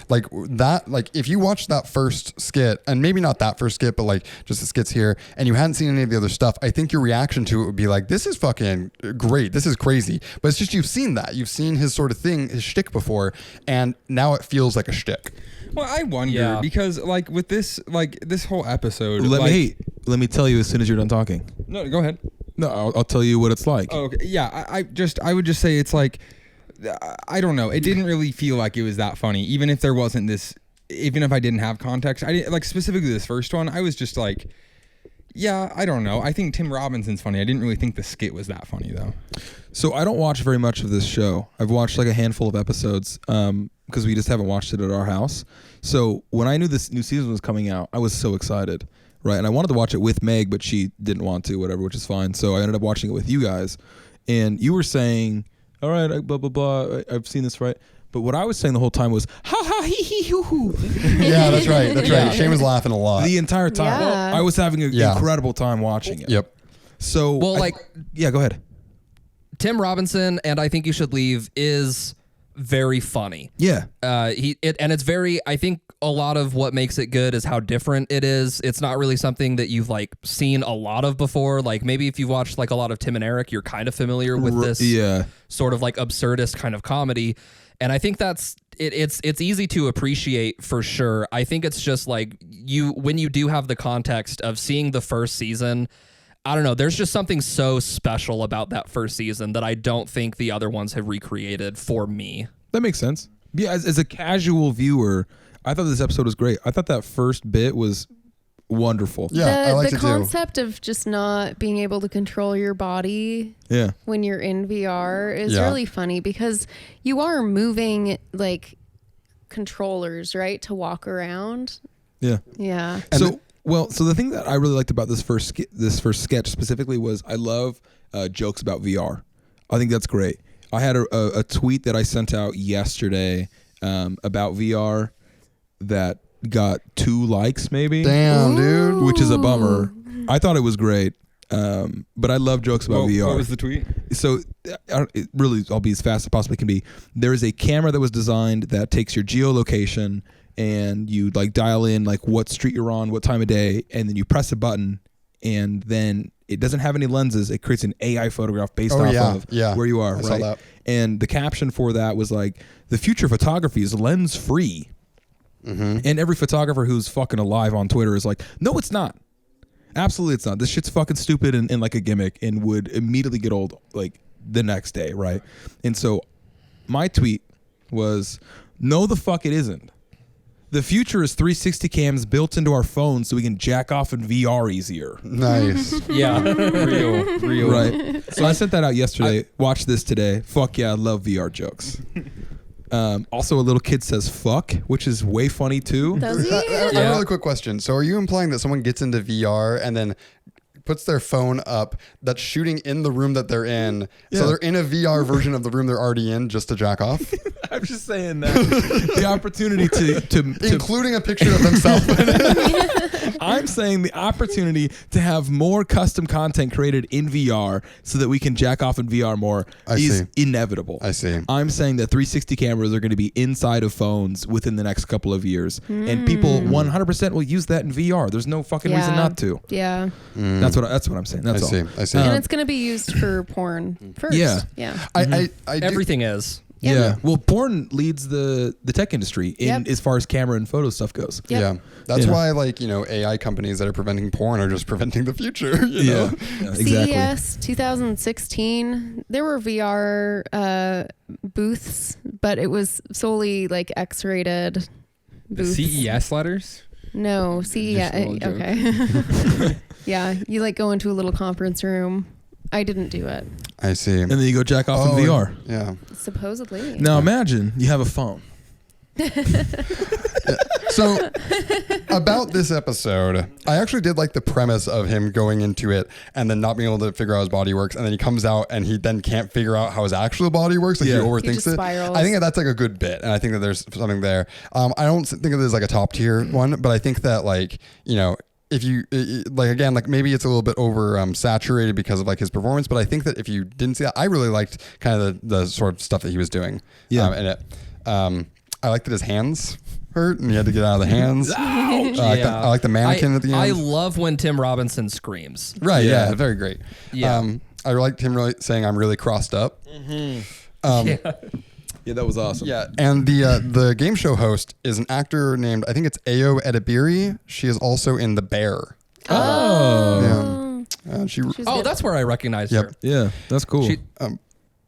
Speaker 3: like that, like if you watch that first skit, and maybe not that first skit, but like just the skits here, and you hadn't seen any of the other stuff, I think your reaction to it would be like, this is fucking great. This is crazy. But it's just, you've seen that. You've seen his sort of thing, his shtick before, and now it feels like a shtick.
Speaker 1: Well, I wonder
Speaker 5: Yeah.
Speaker 1: because like with this whole episode.
Speaker 6: Let me tell you as soon as you're done talking.
Speaker 1: No, go ahead.
Speaker 6: No, I'll tell you what it's like.
Speaker 1: Oh, okay. Yeah, I would just say it's like, I don't know. It didn't really feel like it was that funny, even if there wasn't this. Even if I didn't have context, I didn't like specifically this first one. I was just like, yeah, I don't know. I think Tim Robinson's funny. I didn't really think the skit was that funny though.
Speaker 6: So I don't watch very much of this show. I've watched like a handful of episodes because we just haven't watched it at our house. So when I knew this new season was coming out, I was so excited, right? And I wanted to watch it with Meg, but she didn't want to, whatever, which is fine. So I ended up watching it with you guys. And you were saying, all right, blah, blah, blah, I've seen this, right? But what I was saying the whole time was, ha ha, hee hee, hoo hoo.
Speaker 3: Yeah, that's right. That's right. Shane was laughing a lot.
Speaker 6: The entire time.
Speaker 2: Yeah.
Speaker 6: I was having an
Speaker 3: Yeah.
Speaker 6: incredible time watching it.
Speaker 3: Yep.
Speaker 6: So,
Speaker 5: Well, like,
Speaker 6: yeah, go ahead.
Speaker 5: Tim Robinson and I Think You Should Leave is very funny.
Speaker 6: Yeah.
Speaker 5: And it's very, I think a lot of what makes it good is how different it is. It's not really something that you've like seen a lot of before. Like maybe if you've watched like a lot of Tim and Eric, you're kind of familiar with this sort of like absurdist kind of comedy. And I think that's it's easy to appreciate for sure. I think it's just like when you do have the context of seeing the first season, I don't know, there's just something so special about that first season that I don't think the other ones have recreated for me.
Speaker 6: That makes sense. Yeah, as a casual viewer, I thought this episode was great. I thought that first bit was wonderful.
Speaker 3: Yeah, I liked
Speaker 2: the
Speaker 3: it too.
Speaker 2: concept of just not being able to control your body when you're in VR is really funny because you are moving like controllers, right, to walk around.
Speaker 6: Yeah.
Speaker 2: Yeah.
Speaker 6: And so the thing that I really liked about this first sketch specifically was I love jokes about VR. I think that's great. I had a tweet that I sent out yesterday about VR that got 2 likes maybe.
Speaker 3: Damn, dude.
Speaker 6: Which is a bummer. I thought it was great. But I love jokes about VR.
Speaker 1: What was the tweet?
Speaker 6: So I'll be as fast as possibly can be. There is a camera that was designed that takes your geolocation and you like dial in like what street you're on, what time of day, and then you press a button and then it doesn't have any lenses. It creates an AI photograph based off of where you are.
Speaker 3: I
Speaker 6: right?
Speaker 3: saw that.
Speaker 6: And the caption for that was like, the future of photography is lens free. Mm-hmm. And every photographer who's fucking alive on Twitter is like, no, it's not. Absolutely, it's not. This shit's fucking stupid and like a gimmick and would immediately get old like the next day, right? And so my tweet was, no, the fuck it isn't. The future is 360 cams built into our phones so we can jack off in VR easier.
Speaker 3: Nice.
Speaker 5: Yeah.
Speaker 1: real.
Speaker 6: Right. So I sent that out yesterday. Watch this today. Fuck yeah, I love VR jokes. Also, a little kid says fuck, which is way funny too.
Speaker 2: Does he?
Speaker 3: I have a really quick question. So are you implying that someone gets into VR and then puts their phone up that's shooting in the room that they're in?
Speaker 6: Yeah.
Speaker 3: So they're in a VR version of the room they're already in just to jack off?
Speaker 6: I'm just saying that the opportunity to
Speaker 3: including a picture of themselves.
Speaker 6: I'm saying the opportunity to have more custom content created in VR so that we can jack off in VR more is inevitable.
Speaker 3: I see.
Speaker 6: I'm saying that 360 cameras are going to be inside of phones within the next couple of years, and people 100% will use that in VR. There's no fucking reason not to.
Speaker 2: Yeah.
Speaker 6: That's what I'm saying. That's all.
Speaker 3: I see.
Speaker 2: And it's going to be used for porn first.
Speaker 6: Yeah.
Speaker 2: Yeah.
Speaker 3: I
Speaker 5: Everything is.
Speaker 6: Yeah. Well, porn leads the tech industry in as far as camera and photo stuff goes.
Speaker 2: Yep.
Speaker 3: Yeah. That's why, like, AI companies that are preventing porn are just preventing the future. You know?
Speaker 6: Exactly.
Speaker 2: CES 2016, there were VR booths, but it was solely like X-rated booths.
Speaker 1: CES letters?
Speaker 2: No, CES. Okay. Yeah, you like go into a little conference room. I didn't do it.
Speaker 3: I see.
Speaker 6: And then you go jack off in VR.
Speaker 3: Yeah.
Speaker 2: Supposedly.
Speaker 6: Now imagine you have a phone.
Speaker 3: So about this episode, I actually did like the premise of him going into it and then not being able to figure out his body works, and then he comes out and he then can't figure out how his actual body works. Like he overthinks
Speaker 2: just
Speaker 3: it.
Speaker 2: spirals.
Speaker 3: I think that's like a good bit, and I think that there's something there. I don't think of it as like a top tier one, but I think that like, if you like, again, like maybe it's a little bit over saturated because of like his performance, but I think that if you didn't see that, I really liked kind of the sort of stuff that he was doing.
Speaker 6: Yeah.
Speaker 3: In it. I liked that his hands hurt and he had to get out of the hands. I like the mannequin at the end.
Speaker 5: I love when Tim Robinson screams.
Speaker 3: Right. Yeah. Very great.
Speaker 5: Yeah.
Speaker 3: I liked him really saying, "I'm really crossed up."
Speaker 6: Yeah, that was awesome.
Speaker 3: Yeah, and the game show host is an actor named, I think it's Ayo Edebiri. She is also in The Bear.
Speaker 6: Oh.
Speaker 3: Yeah.
Speaker 5: That's where I recognize her.
Speaker 6: Yeah, that's cool.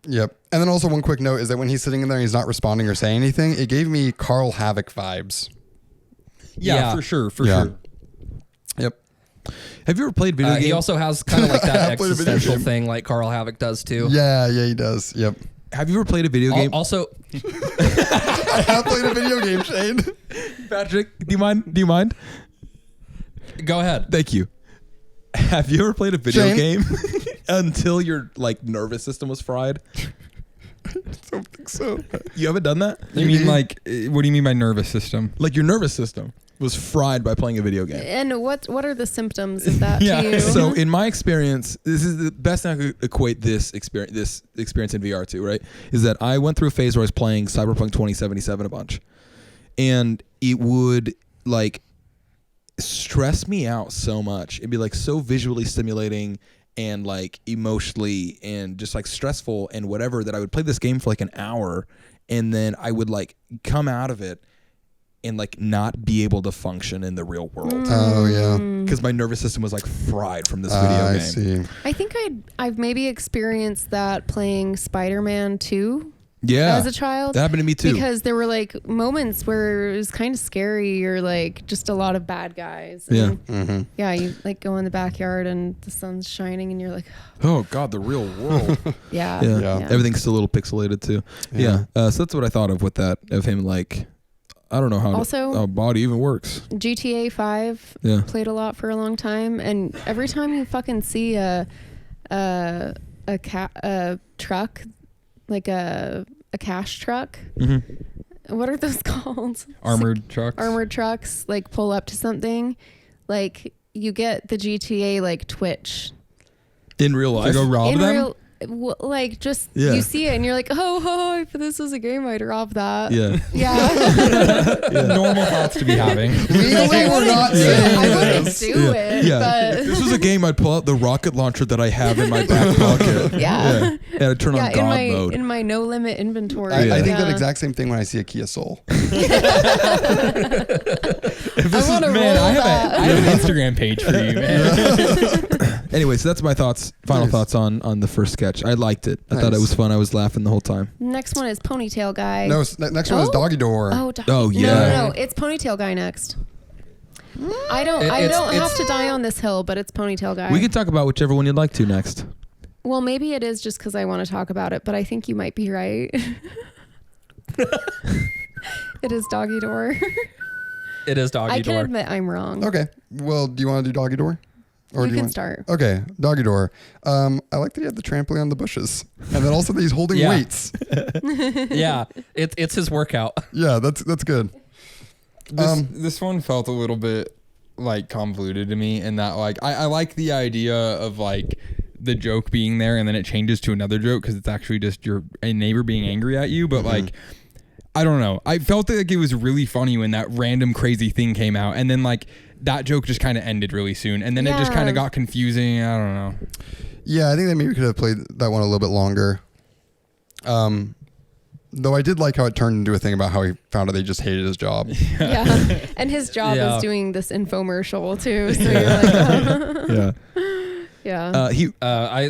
Speaker 3: Yep. And then also one quick note is that when he's sitting in there and he's not responding or saying anything, it gave me Carl Havoc vibes.
Speaker 1: Yeah, for sure. For sure.
Speaker 3: Yep.
Speaker 6: Have you ever played video games?
Speaker 5: He also has kind of like that
Speaker 3: played a video
Speaker 5: existential
Speaker 3: game.
Speaker 5: thing like Carl Havoc does too.
Speaker 3: Yeah, he does. Yep.
Speaker 6: Have you ever played a video game?
Speaker 5: Also,
Speaker 3: I have played a video game, Shane.
Speaker 6: Patrick, do you mind?
Speaker 5: go ahead.
Speaker 6: Thank you. Have you ever played a video
Speaker 3: Shane?
Speaker 6: game until your like nervous system was fried?
Speaker 3: I don't think so.
Speaker 6: You haven't done that?
Speaker 1: You mean like, what do you mean by nervous system?
Speaker 6: Like your nervous system. was fried by playing a video game.
Speaker 2: And what are the symptoms of that
Speaker 1: Yeah.
Speaker 2: to you?
Speaker 6: So in my experience, this is the best thing I could equate this experience in VR to, right? Is that I went through a phase where I was playing Cyberpunk 2077 a bunch, and it would like stress me out so much. It'd be like so visually stimulating and like emotionally and just like stressful and whatever, that I would play this game for like an hour, and then I would like come out of it and like not be able to function in the real world.
Speaker 3: Oh yeah.
Speaker 6: Because my nervous system was like fried from this video game.
Speaker 3: I see.
Speaker 2: I think I've maybe experienced that playing Spider-Man 2
Speaker 6: Yeah.
Speaker 2: as a child.
Speaker 6: That happened to me too.
Speaker 2: Because there were like moments where it was kind of scary, or like just a lot of bad guys.
Speaker 6: Yeah.
Speaker 2: And,
Speaker 3: Mm-hmm.
Speaker 2: yeah, you like go in the backyard and the sun's shining and you're like,
Speaker 6: Oh God, the real world.
Speaker 2: yeah.
Speaker 6: Yeah. Everything's still a little pixelated too. Yeah. So that's what I thought of with that, of him like, I don't know how
Speaker 2: Also-
Speaker 6: how body even works.
Speaker 2: GTA 5
Speaker 6: Yeah.
Speaker 2: played a lot for a long time, and every time you fucking see a truck, like a cash truck, what are those called?
Speaker 1: Armored trucks.
Speaker 2: Armored trucks, like pull up to something, like you get the GTA like twitch.
Speaker 6: In real
Speaker 1: To
Speaker 6: life.
Speaker 1: go rob
Speaker 2: In
Speaker 1: them.
Speaker 2: real, like just
Speaker 6: Yeah.
Speaker 2: you see it and you're like, oh, if this was a game, I'd rob that.
Speaker 6: Yeah.
Speaker 2: Yeah.
Speaker 1: Normal thoughts to be having.
Speaker 3: Legally, we're not saying
Speaker 2: I wouldn't
Speaker 3: this.
Speaker 2: do it,
Speaker 6: If this was a game, I'd pull out the rocket launcher that I have in my back pocket.
Speaker 2: but yeah.
Speaker 6: And I'd turn on God mode.
Speaker 2: in my no limit inventory.
Speaker 3: I think
Speaker 2: yeah.
Speaker 3: that exact same thing when I see a Kia Soul.
Speaker 2: I want to roll
Speaker 1: Man, I
Speaker 2: that.
Speaker 1: have an Instagram page for you, man.
Speaker 6: Anyway, so that's my final
Speaker 3: Nice.
Speaker 6: thoughts on the first sketch. I liked it. I thought it
Speaker 3: Nice.
Speaker 6: was fun. I was laughing the whole time.
Speaker 2: Next one is Ponytail Guy.
Speaker 3: No, next one is
Speaker 2: Oh.
Speaker 3: Doggy Door.
Speaker 6: Oh, yeah.
Speaker 2: No, it's Ponytail Guy next. I don't
Speaker 1: It's-
Speaker 2: have to die on this hill, but it's Ponytail Guy.
Speaker 6: We can talk about whichever one you'd like to next.
Speaker 2: Well, maybe it is just because I want to talk about it, but I think you might be right. It is Doggy Door.
Speaker 5: It is Doggy
Speaker 2: I can
Speaker 5: Door.
Speaker 2: admit I'm wrong.
Speaker 3: Okay. Well, do you want to do Doggy Door? Or
Speaker 2: You
Speaker 3: do
Speaker 2: can
Speaker 3: want...
Speaker 2: start.
Speaker 3: Okay, Doggy Door. I like that he had the trampoline on the bushes, and then also that he's holding
Speaker 5: Yeah.
Speaker 3: weights.
Speaker 5: Yeah, it's his workout.
Speaker 3: Yeah, that's good.
Speaker 1: This one felt a little bit like convoluted to me, in that like I like the idea of like the joke being there and then it changes to another joke because it's actually just a neighbor being angry at you, but like I don't know, I felt like it was really funny when that random crazy thing came out, and then like that joke just kind of ended really soon, and then it just
Speaker 2: Yeah.
Speaker 1: kind of got confusing. I don't know.
Speaker 3: Yeah, I think that maybe we could have played that one a little bit longer. Though I did like how it turned into a thing about how he found out they just hated his job.
Speaker 2: Yeah. And his job
Speaker 5: Yeah.
Speaker 2: is doing this infomercial too. So you're like,
Speaker 6: Yeah.
Speaker 2: yeah.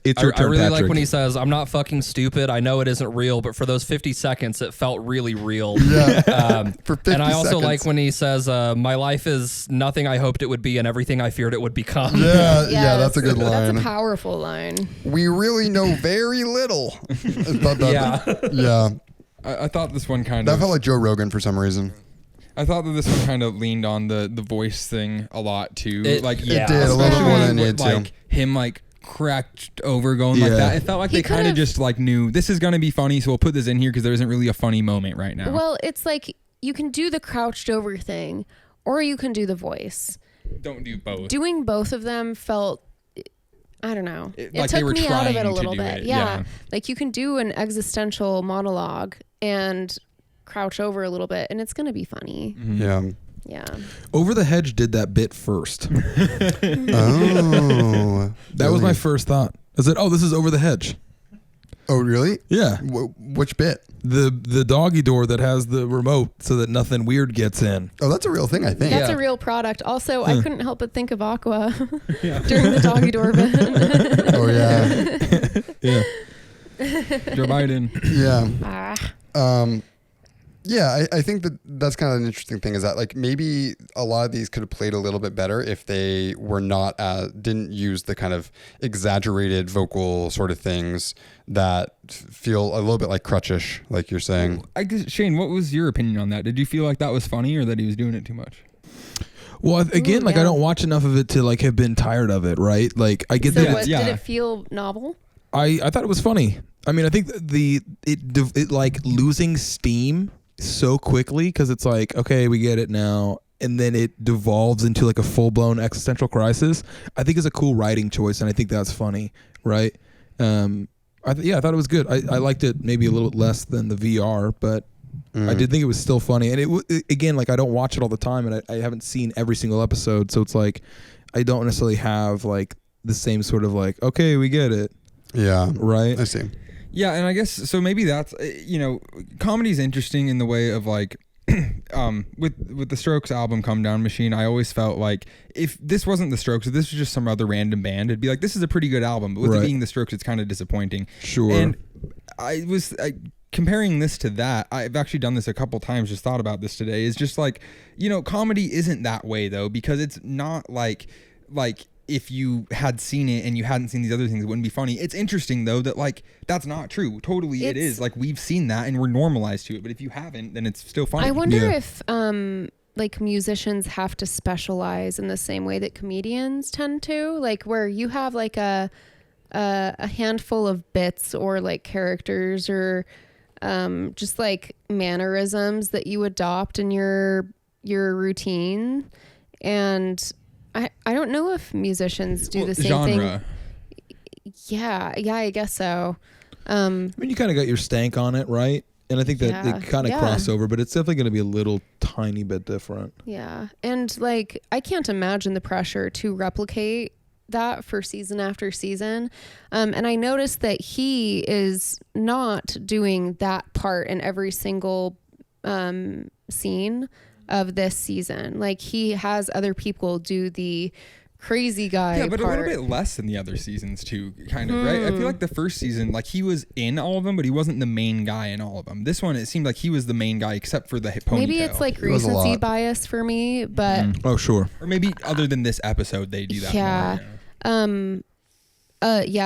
Speaker 6: It's
Speaker 5: I
Speaker 6: your turn,
Speaker 5: really like
Speaker 6: Patrick.
Speaker 5: when he says, "I'm not fucking stupid. I know it isn't real, but for those 50 seconds, it felt really real."
Speaker 3: Yeah. For 50
Speaker 5: and I also
Speaker 3: seconds.
Speaker 5: like when he says, "My life is nothing I hoped it would be, and everything I feared it would become."
Speaker 3: Yeah, that's a good
Speaker 2: That's
Speaker 3: line.
Speaker 2: a powerful line.
Speaker 3: We really know very little. I thought that-
Speaker 5: Yeah.
Speaker 3: Yeah.
Speaker 1: I thought this one kind
Speaker 3: That
Speaker 1: of
Speaker 3: felt like Joe Rogan for some reason.
Speaker 1: I thought that this one kind of leaned on the voice thing a lot too.
Speaker 5: It-
Speaker 1: like
Speaker 5: it did,
Speaker 3: a little bit more than it
Speaker 1: with,
Speaker 3: needed to.
Speaker 1: like him like cracked over going like
Speaker 6: Yeah.
Speaker 1: that. It felt like
Speaker 2: He
Speaker 1: they kind of
Speaker 2: could've-
Speaker 1: just like knew this is gonna be funny, so we'll put this in here because there isn't really a funny moment right now.
Speaker 2: Well, it's like you can do the crouched over thing, or you can do the voice.
Speaker 1: Don't do both.
Speaker 2: Doing both of them felt, I don't know. It
Speaker 1: like they
Speaker 2: took
Speaker 1: were
Speaker 2: me out of it
Speaker 1: trying
Speaker 2: a
Speaker 1: to
Speaker 2: little
Speaker 1: do
Speaker 2: bit.
Speaker 1: it,
Speaker 2: Yeah.
Speaker 1: yeah.
Speaker 2: Like you can do an existential monologue and crouch over a little bit, and it's going to be funny.
Speaker 3: Yeah.
Speaker 2: Yeah.
Speaker 6: Over the Hedge did that bit first.
Speaker 3: Oh.
Speaker 6: That was my first thought. I said, "Oh, this is Over the Hedge."
Speaker 3: Oh, really?
Speaker 6: Yeah,
Speaker 3: Which bit?
Speaker 6: the doggy door that has the remote so that nothing weird gets in.
Speaker 3: Oh, that's a real thing, I think.
Speaker 2: That's
Speaker 5: Yeah.
Speaker 2: a real product. Also, I couldn't help but think of Aqua during the doggy door bit.
Speaker 3: Oh, yeah.
Speaker 6: Yeah,
Speaker 1: Joe Biden.
Speaker 3: Yeah.
Speaker 2: Ah.
Speaker 3: Yeah, I think that's kind of an interesting thing, is that like maybe a lot of these could have played a little bit better if they were not didn't use the kind of exaggerated vocal sort of things that feel a little bit like crutchish, like you're saying.
Speaker 1: I guess, Shane, what was your opinion on that? Did you feel like that was funny or that he was doing it too much?
Speaker 6: Well, again, like I
Speaker 2: yeah.
Speaker 6: don't watch enough of it to like have been tired of it, right? Like I get
Speaker 2: So
Speaker 6: that.
Speaker 2: what,
Speaker 1: yeah.
Speaker 2: did it feel novel?
Speaker 6: I thought it was funny. I mean, I think that it like losing steam so quickly because it's like, okay, we get it now. And then it devolves into like a full-blown existential crisis. I think is a cool writing choice, and I think that's funny, right? I thought it was good. I liked it maybe a little bit less than the VR, but I did think it was still funny. And it again, like I don't watch it all the time, and I haven't seen every single episode, so it's like I don't necessarily have like the same sort of like, okay, we get it.
Speaker 3: Yeah.
Speaker 6: Right?
Speaker 3: I see.
Speaker 1: Yeah, and I guess so. Maybe that's comedy is interesting in the way of like. With the Strokes album Come Down Machine, I always felt like if this wasn't the Strokes, if this was just some other random band, it'd be like, this is a pretty good album, but with it being the Strokes, it's kind of disappointing.
Speaker 6: Sure.
Speaker 1: And I was comparing this to that. I've actually done this a couple times, just thought about this today, is just like, comedy isn't that way though, because it's not like if you had seen it and you hadn't seen these other things, it wouldn't be funny. It's interesting though that like that's not true. Totally, it is. Like we've seen that and we're normalized to it. But if you haven't, then it's still funny.
Speaker 2: I wonder if like musicians have to specialize in the same way that comedians tend to, like where you have like a handful of bits or like characters or just like mannerisms that you adopt in your routine. And I don't know if musicians do the same
Speaker 1: genre.
Speaker 2: thing. Yeah, I guess so.
Speaker 6: I mean, you kind of got your stank on it, right? And I think that they kind of cross over, but it's definitely going to be a little tiny bit different.
Speaker 2: Yeah. And like, I can't imagine the pressure to replicate that for season after season. And I noticed that he is not doing that part in every single scene of this season. Like he has other people do the crazy guy
Speaker 1: but
Speaker 2: part.
Speaker 1: a little bit less than the other seasons too, kind of, right? I feel like the first season, like he was in all of them, but he wasn't the main guy in all of them. This one, it seemed like he was the main guy except for the ponytail.
Speaker 2: Maybe it's like recency bias for me, but
Speaker 6: Oh, sure.
Speaker 1: or maybe other than this episode, they do that more.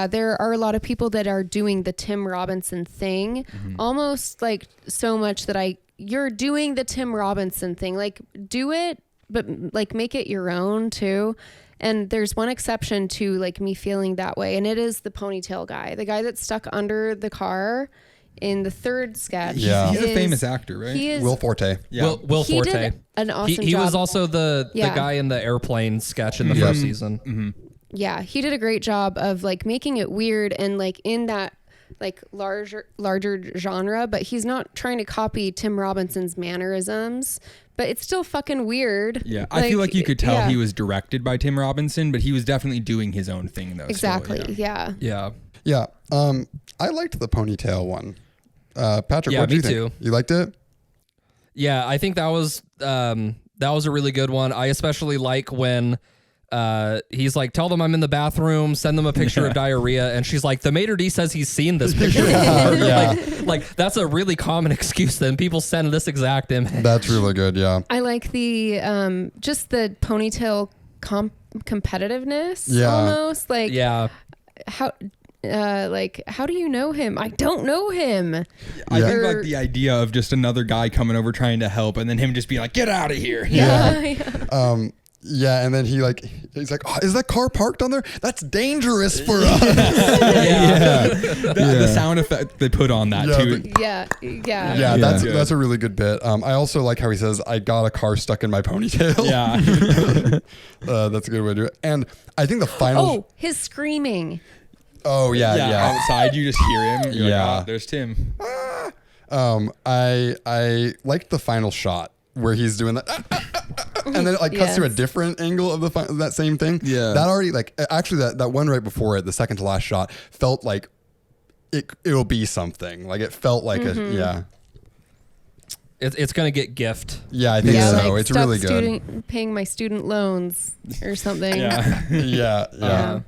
Speaker 2: There are a lot of people that are doing the Tim Robinson thing, almost like so much that you're doing the Tim Robinson thing, like do it, but like make it your own too. And there's one exception to like me feeling that way, and it is the ponytail guy, the guy that's stuck under the car in the third sketch.
Speaker 3: Yeah.
Speaker 1: He's a famous actor, right?
Speaker 2: He is
Speaker 3: Will Forte.
Speaker 1: Yeah.
Speaker 5: Will
Speaker 2: he
Speaker 5: Forte.
Speaker 2: did an awesome
Speaker 5: He
Speaker 2: job.
Speaker 5: was also the guy in the airplane sketch in the first season.
Speaker 2: Yeah, he did a great job of like making it weird and like in that like larger genre, but he's not trying to copy Tim Robinson's mannerisms, but it's still fucking weird.
Speaker 1: Yeah, I feel like you could tell he was directed by Tim Robinson, but he was definitely doing his own thing though.
Speaker 2: Exactly.
Speaker 1: Still,
Speaker 2: Yeah.
Speaker 3: Yeah. I liked the ponytail one. Patrick,
Speaker 5: Yeah,
Speaker 3: what do you
Speaker 5: me
Speaker 3: think?
Speaker 5: too.
Speaker 3: You liked it?
Speaker 5: Yeah, I think that was a really good one. I especially like when he's like, tell them I'm in the bathroom, send them a picture of diarrhea, and she's like, the maitre d' says he's seen this picture. like that's a really common excuse then people send this exact image.
Speaker 3: That's really good, yeah.
Speaker 2: I like the just the ponytail competitiveness almost like how do you know him? I don't know him.
Speaker 1: I think like the idea of just another guy coming over trying to help and then him just be like, get out of here.
Speaker 3: Yeah, and then he's like, oh, is that car parked on there? That's dangerous for us.
Speaker 1: The sound effect they put on that too.
Speaker 2: Yeah.
Speaker 3: That's a really good bit. I also like how he says, I got a car stuck in my ponytail.
Speaker 1: Yeah.
Speaker 3: That's a good way to do it. And I think the final...
Speaker 2: Oh, his screaming.
Speaker 3: Oh, yeah.
Speaker 1: Outside, you just hear him. You're
Speaker 3: Yeah.
Speaker 1: like, oh, there's Tim.
Speaker 3: I liked the final shot where he's doing that, and then it like cuts to a different angle of that same thing.
Speaker 6: Yeah,
Speaker 3: that already like actually that one right before it, the second to last shot, felt like it'll be something. Like it felt like
Speaker 5: It's gonna get gift.
Speaker 3: Yeah, I think so.
Speaker 2: Like
Speaker 3: It's really good.
Speaker 2: Paying my student loans or something.
Speaker 3: Yeah.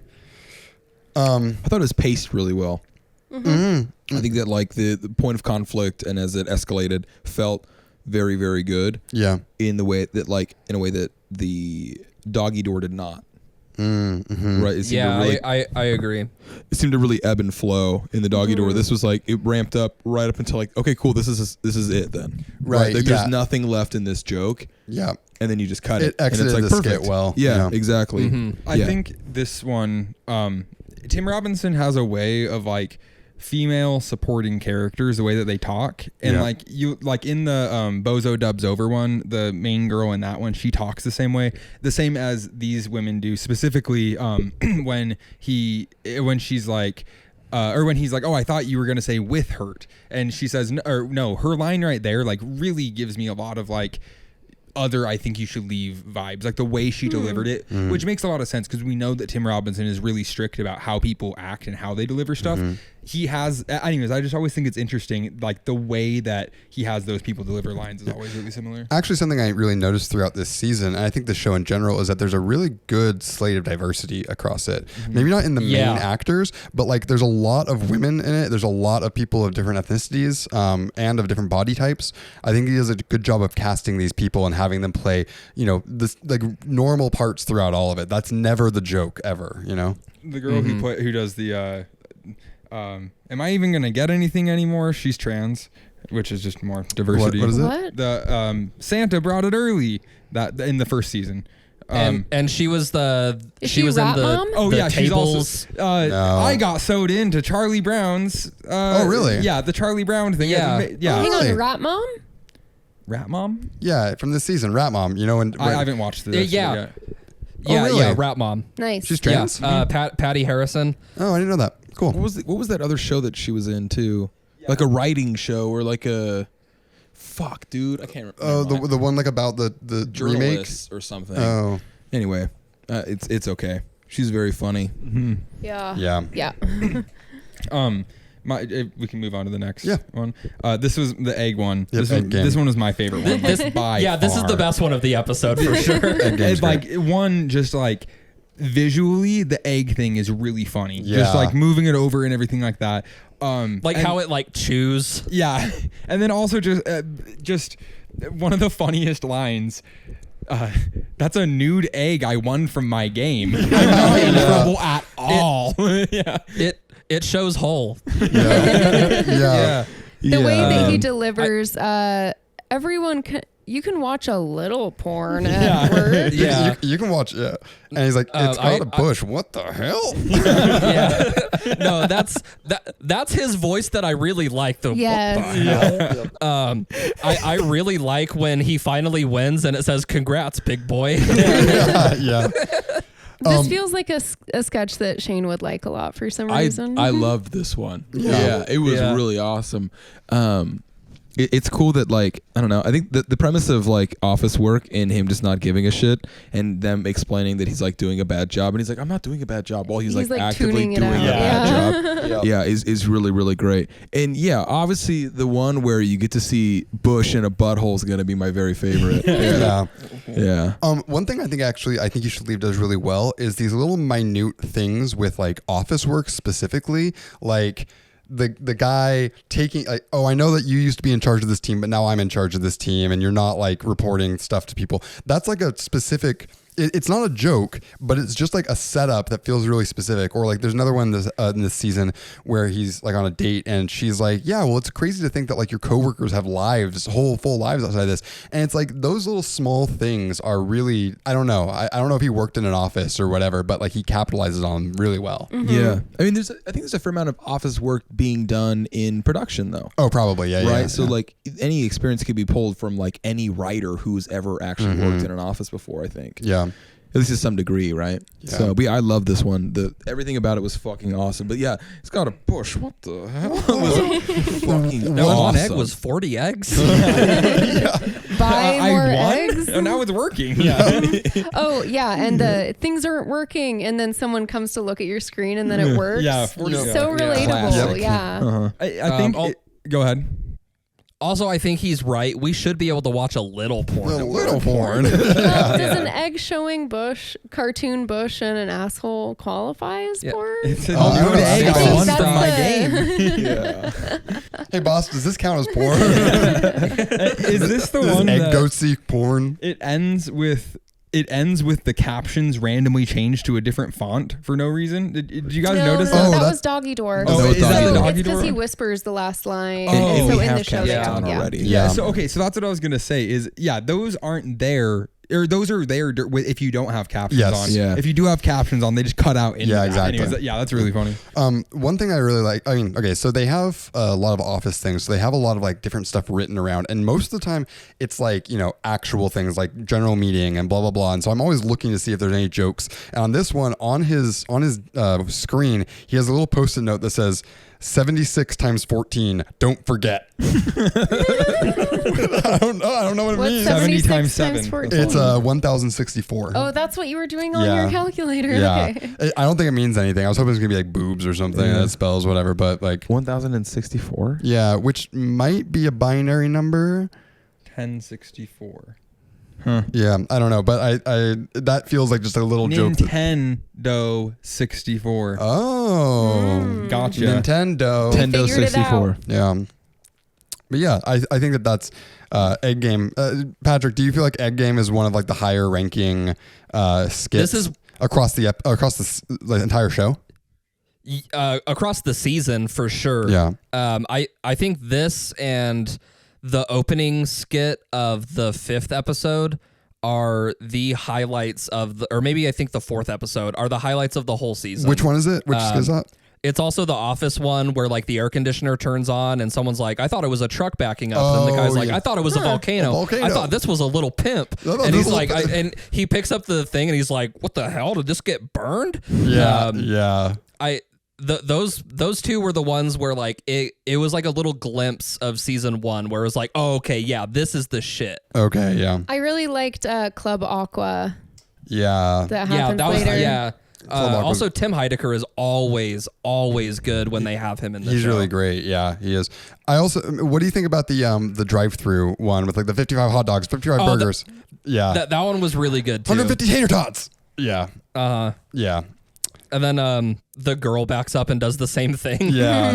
Speaker 6: I thought it was paced really well. I think that like the point of conflict and as it escalated felt very, very good.
Speaker 3: Yeah.
Speaker 6: In a way that the Doggy Door did not. Right.
Speaker 5: I agree.
Speaker 6: It seemed to really ebb and flow in the Doggy Door. This was like it ramped up right up until like, okay, cool. This is it then.
Speaker 3: Right.
Speaker 6: Like, there's nothing left in this joke.
Speaker 3: Yeah.
Speaker 6: And then you just cut it.
Speaker 3: It exited
Speaker 6: and it's like
Speaker 3: the skit well.
Speaker 6: Yeah. Exactly.
Speaker 1: I think this one, Tim Robinson has a way of like female supporting characters, the way that they talk, and like in the Bozo Dubs Over one, the main girl in that one, she talks the same as these women do, specifically when she's like, or when he's like, oh, I thought you were going to say with hurt. And she says, no, her line right there, like really gives me a lot of like other I think you should leave vibes, like the way she delivered it, which makes a lot of sense because we know that Tim Robinson is really strict about how people act and how they deliver stuff. He has, anyways, I just always think it's interesting, like the way that he has those people deliver lines is always really similar.
Speaker 3: Actually, something I really noticed throughout this season, and I think the show in general, is that there's a really good slate of diversity across it. Maybe not in the main actors, but like there's a lot of women in it. There's a lot of people of different ethnicities and of different body types. I think he does a good job of casting these people and having them play, this like normal parts throughout all of it. That's never the joke ever,
Speaker 1: The girl who does the am I even gonna get anything anymore? She's trans, which is just more diversity.
Speaker 3: What is it?
Speaker 2: What?
Speaker 1: The Santa brought it early that in the first season.
Speaker 5: And she was
Speaker 2: Is
Speaker 5: she
Speaker 2: she
Speaker 5: was in
Speaker 2: Rat
Speaker 5: the
Speaker 2: Mom?
Speaker 1: Oh
Speaker 5: the
Speaker 1: yeah,
Speaker 5: tables.
Speaker 1: she's also.
Speaker 3: No.
Speaker 1: I got sewed into Charlie Brown's.
Speaker 3: Oh really?
Speaker 1: Yeah, the Charlie Brown thing.
Speaker 5: Yeah.
Speaker 1: yeah.
Speaker 2: Hang
Speaker 3: really?
Speaker 2: on, Rat Mom?
Speaker 1: Rat Mom.
Speaker 3: Yeah, from this season, Rat Mom.
Speaker 1: I haven't watched this.
Speaker 5: Yeah.
Speaker 3: Oh, really?
Speaker 5: Yeah, Rat Mom.
Speaker 2: Nice.
Speaker 3: She's trans.
Speaker 5: Patty Harrison.
Speaker 3: Oh, I didn't know that. Cool.
Speaker 6: What was that other show that she was in too? Like a writing show or like a fuck, dude. I can't remember.
Speaker 3: Oh, the one like about the remake
Speaker 6: Journalists or something.
Speaker 3: Oh,
Speaker 6: Anyway, it's okay. She's very funny.
Speaker 2: Yeah.
Speaker 3: yeah.
Speaker 2: Yeah.
Speaker 1: We can move on to the next
Speaker 3: Yeah.
Speaker 1: one. This was the egg one.
Speaker 3: Yep, egg game.
Speaker 1: This one was my favorite one.
Speaker 5: This is the best one of the episode for sure.
Speaker 1: It's like one, just like visually, the egg thing is really funny.
Speaker 3: Yeah.
Speaker 1: Just like moving it over and everything like that.
Speaker 5: Like how it like chews.
Speaker 1: Yeah, and then also just one of the funniest lines. That's a nude egg I won from my game. I'm not in trouble at all. Yeah.
Speaker 5: It shows whole.
Speaker 3: Yeah.
Speaker 2: The way that he delivers, everyone you can watch a little porn at work.
Speaker 5: Yeah.
Speaker 3: You can watch it. And he's like, it's got a bush. What the hell?
Speaker 5: Yeah. No, that's his voice that I really like.
Speaker 2: Yes.
Speaker 5: What the hell? I really like when he finally wins and it says, "Congrats, big boy."
Speaker 3: Yeah.
Speaker 2: This feels like a sketch that Shane would like a lot for some reason.
Speaker 6: I loved this one.
Speaker 3: Yeah.
Speaker 6: It was really awesome. It's cool that like, I don't know, I think the premise of like office work and him just not giving a shit and them explaining that he's like doing a bad job and he's like, I'm not doing a bad job while he's like actively
Speaker 2: tuning it
Speaker 6: doing a
Speaker 2: out.
Speaker 6: bad job. Yeah, is really, really great. And yeah, obviously the one where you get to see Bush in a butthole is gonna be my very favorite. Yeah.
Speaker 3: One thing I think You Should Leave does really well is these little minute things with like office work specifically, like the guy taking like, oh, I know that you used to be in charge of this team, but now I'm in charge of this team, and you're not like reporting stuff to people. That's like a specific. It's not a joke, but it's just like a setup that feels really specific. Or like there's another one in this season where he's like on a date and she's like, yeah, well, it's crazy to think that like your coworkers have lives, full lives outside of this. And it's like those little small things are really, I don't know. I don't know if he worked in an office or whatever, but like he capitalizes on them really well.
Speaker 6: Mm-hmm. Yeah. I mean, I think there's a fair amount of office work being done in production though.
Speaker 3: Oh, probably. Yeah.
Speaker 6: Right.
Speaker 3: Yeah,
Speaker 6: So like any experience could be pulled from like any writer who's ever actually worked in an office before, I think.
Speaker 3: Yeah.
Speaker 6: At least to some degree, right?
Speaker 3: Yeah.
Speaker 6: So, I love this one. Everything about it was fucking awesome. But yeah, it's got a bush. What the hell? Fucking
Speaker 5: That one egg
Speaker 6: awesome.
Speaker 5: was 40 eggs.
Speaker 2: Buy
Speaker 1: I
Speaker 2: more
Speaker 1: won?
Speaker 2: eggs.
Speaker 1: Oh, now it's working. Yeah.
Speaker 2: Oh yeah, and the things aren't working, and then someone comes to look at your screen, and then it works.
Speaker 1: Yeah,
Speaker 2: So
Speaker 1: 40
Speaker 2: relatable.
Speaker 1: Classic.
Speaker 2: Yeah.
Speaker 1: I think. Go ahead.
Speaker 5: Also, I think he's right. We should be able to watch a little porn.
Speaker 3: A little porn.
Speaker 2: Well, does an egg showing cartoon bush and an asshole qualify as porn?
Speaker 1: It's a
Speaker 3: I
Speaker 1: nude
Speaker 3: don't
Speaker 1: egg
Speaker 3: know.
Speaker 1: I
Speaker 3: I
Speaker 1: won
Speaker 2: think
Speaker 1: from my
Speaker 2: that's
Speaker 1: game.
Speaker 3: Hey, boss, does this count as porn?
Speaker 1: Is this the
Speaker 3: This
Speaker 1: one
Speaker 3: egg
Speaker 1: that
Speaker 3: goatsy porn?
Speaker 1: it ends with the captions randomly changed to a different font for no reason? Did you guys notice
Speaker 2: no,
Speaker 1: that?
Speaker 2: that
Speaker 3: that-
Speaker 2: was Doggy Door.
Speaker 6: Oh, is that the
Speaker 1: Doggy
Speaker 2: It's because
Speaker 1: Door
Speaker 2: he
Speaker 1: one?
Speaker 2: whispers the last line.
Speaker 1: Oh,
Speaker 2: so
Speaker 6: we
Speaker 2: in
Speaker 6: have
Speaker 2: the show,
Speaker 6: kept
Speaker 2: they
Speaker 6: it
Speaker 2: don't.
Speaker 6: on
Speaker 2: Yeah.
Speaker 6: already.
Speaker 1: Yeah. So okay, so that's what I was gonna say is those aren't there or those are there if you don't have captions
Speaker 3: Yes.
Speaker 1: on.
Speaker 6: Yeah.
Speaker 1: If you do have captions on, they just cut out. Into
Speaker 3: Yeah,
Speaker 1: that.
Speaker 3: exactly.
Speaker 1: Anyways, yeah, that's really funny.
Speaker 3: One thing I really like, I mean, okay, so they have a lot of office things. So they have a lot of like different stuff written around. And most of the time it's like, actual things like general meeting and blah, blah, blah. And so I'm always looking to see if there's any jokes. And on this one, on his screen, he has a little Post-it note that says 76 times 14. Don't forget. I don't know what it
Speaker 2: What's
Speaker 3: means.
Speaker 1: 70
Speaker 2: 76
Speaker 1: times 7.
Speaker 2: 14?
Speaker 3: It's 1064.
Speaker 2: Oh, that's what you were doing on
Speaker 3: Yeah.
Speaker 2: your calculator.
Speaker 3: Yeah.
Speaker 2: Okay.
Speaker 3: I don't think it means anything. I was hoping it was going to be like boobs or something that spells whatever, but like,
Speaker 6: 1064.
Speaker 3: yeah, which might be a binary number.
Speaker 1: 1064.
Speaker 3: Yeah, I don't know, but I that feels like just a little joke.
Speaker 1: Nintendo 64.
Speaker 3: Oh,
Speaker 1: Gotcha.
Speaker 3: Nintendo.
Speaker 6: Nintendo
Speaker 2: figured it out.
Speaker 6: 64.
Speaker 3: Yeah. But yeah, I think that's Egg Game. Patrick, do you feel like Egg Game is one of like the higher ranking skits
Speaker 5: This is-
Speaker 3: across the entire show?
Speaker 5: Across the season for sure.
Speaker 3: Yeah.
Speaker 5: I think this and the opening skit of the 5th episode are the highlights of or maybe I think the 4th episode are the highlights of the whole season.
Speaker 3: Which one is it? Which is that?
Speaker 5: It's also the Office one where like the air conditioner turns on and someone's like, I thought it was a truck backing up. And the guy's like,
Speaker 3: yeah.
Speaker 5: I thought it was a volcano.
Speaker 3: a volcano.
Speaker 5: I thought this was a little pimp.
Speaker 3: No,
Speaker 5: and
Speaker 3: this
Speaker 5: he's
Speaker 3: is a
Speaker 5: like,
Speaker 3: little
Speaker 5: and he picks up the thing and he's like, what the hell? Did this get burned?
Speaker 3: Yeah. Yeah.
Speaker 5: Those two were the ones where like it was like a little glimpse of season 1 where it was like, oh, okay, yeah, this is the shit.
Speaker 3: Okay. Yeah.
Speaker 2: I really liked Club Aqua.
Speaker 3: Yeah.
Speaker 2: That
Speaker 5: Yeah,
Speaker 2: happens
Speaker 5: that was
Speaker 2: later.
Speaker 5: yeah.
Speaker 3: Aqua-
Speaker 5: Also, Tim Heidecker is always good when they have him in the show.
Speaker 3: He's really great. Yeah, he is. I also, what do you think about the drive-through one with like the 55 hot dogs, 55 burgers? Yeah.
Speaker 5: That one was really good too.
Speaker 3: 150 tater tots. Yeah. Yeah.
Speaker 5: And then the girl backs up and does the same thing.
Speaker 3: Yeah.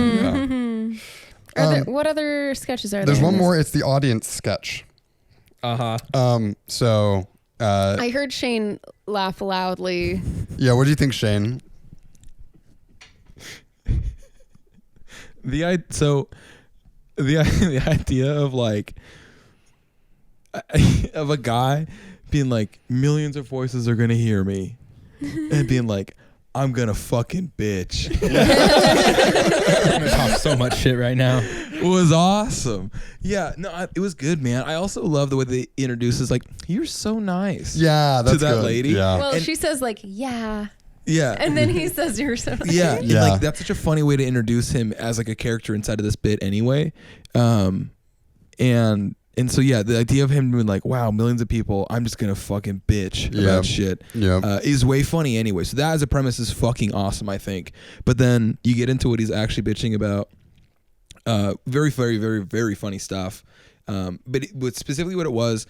Speaker 3: yeah.
Speaker 2: What other sketches are
Speaker 3: There's
Speaker 2: there?
Speaker 3: one more. It's the audience sketch. So.
Speaker 2: I heard Shane laugh loudly.
Speaker 3: Yeah. What do you think, Shane?
Speaker 6: The idea of like of a guy being like, millions of voices are gonna hear me, and being like, I'm gonna fucking bitch.
Speaker 1: I'm gonna talk so much shit right now.
Speaker 6: Was awesome. Yeah, no, it was good, man. I also love the way they introduce us like, you're so nice.
Speaker 3: Yeah, that's
Speaker 6: to that
Speaker 3: good.
Speaker 6: lady.
Speaker 3: Yeah.
Speaker 2: Well,
Speaker 6: And-
Speaker 2: she says like, yeah.
Speaker 6: Yeah.
Speaker 2: And then he says you're so nice.
Speaker 6: Yeah,
Speaker 3: Yeah.
Speaker 6: like that's such a funny way to introduce him as like a character inside of this bit anyway. And so yeah, the idea of him being like, wow, millions of people, I'm just gonna fucking bitch
Speaker 3: Yeah.
Speaker 6: about shit,
Speaker 3: Yeah.
Speaker 6: is way funny anyway. So that as a premise is fucking awesome, I think. But then you get into what he's actually bitching about. Very, very, very, very funny stuff. But specifically what it was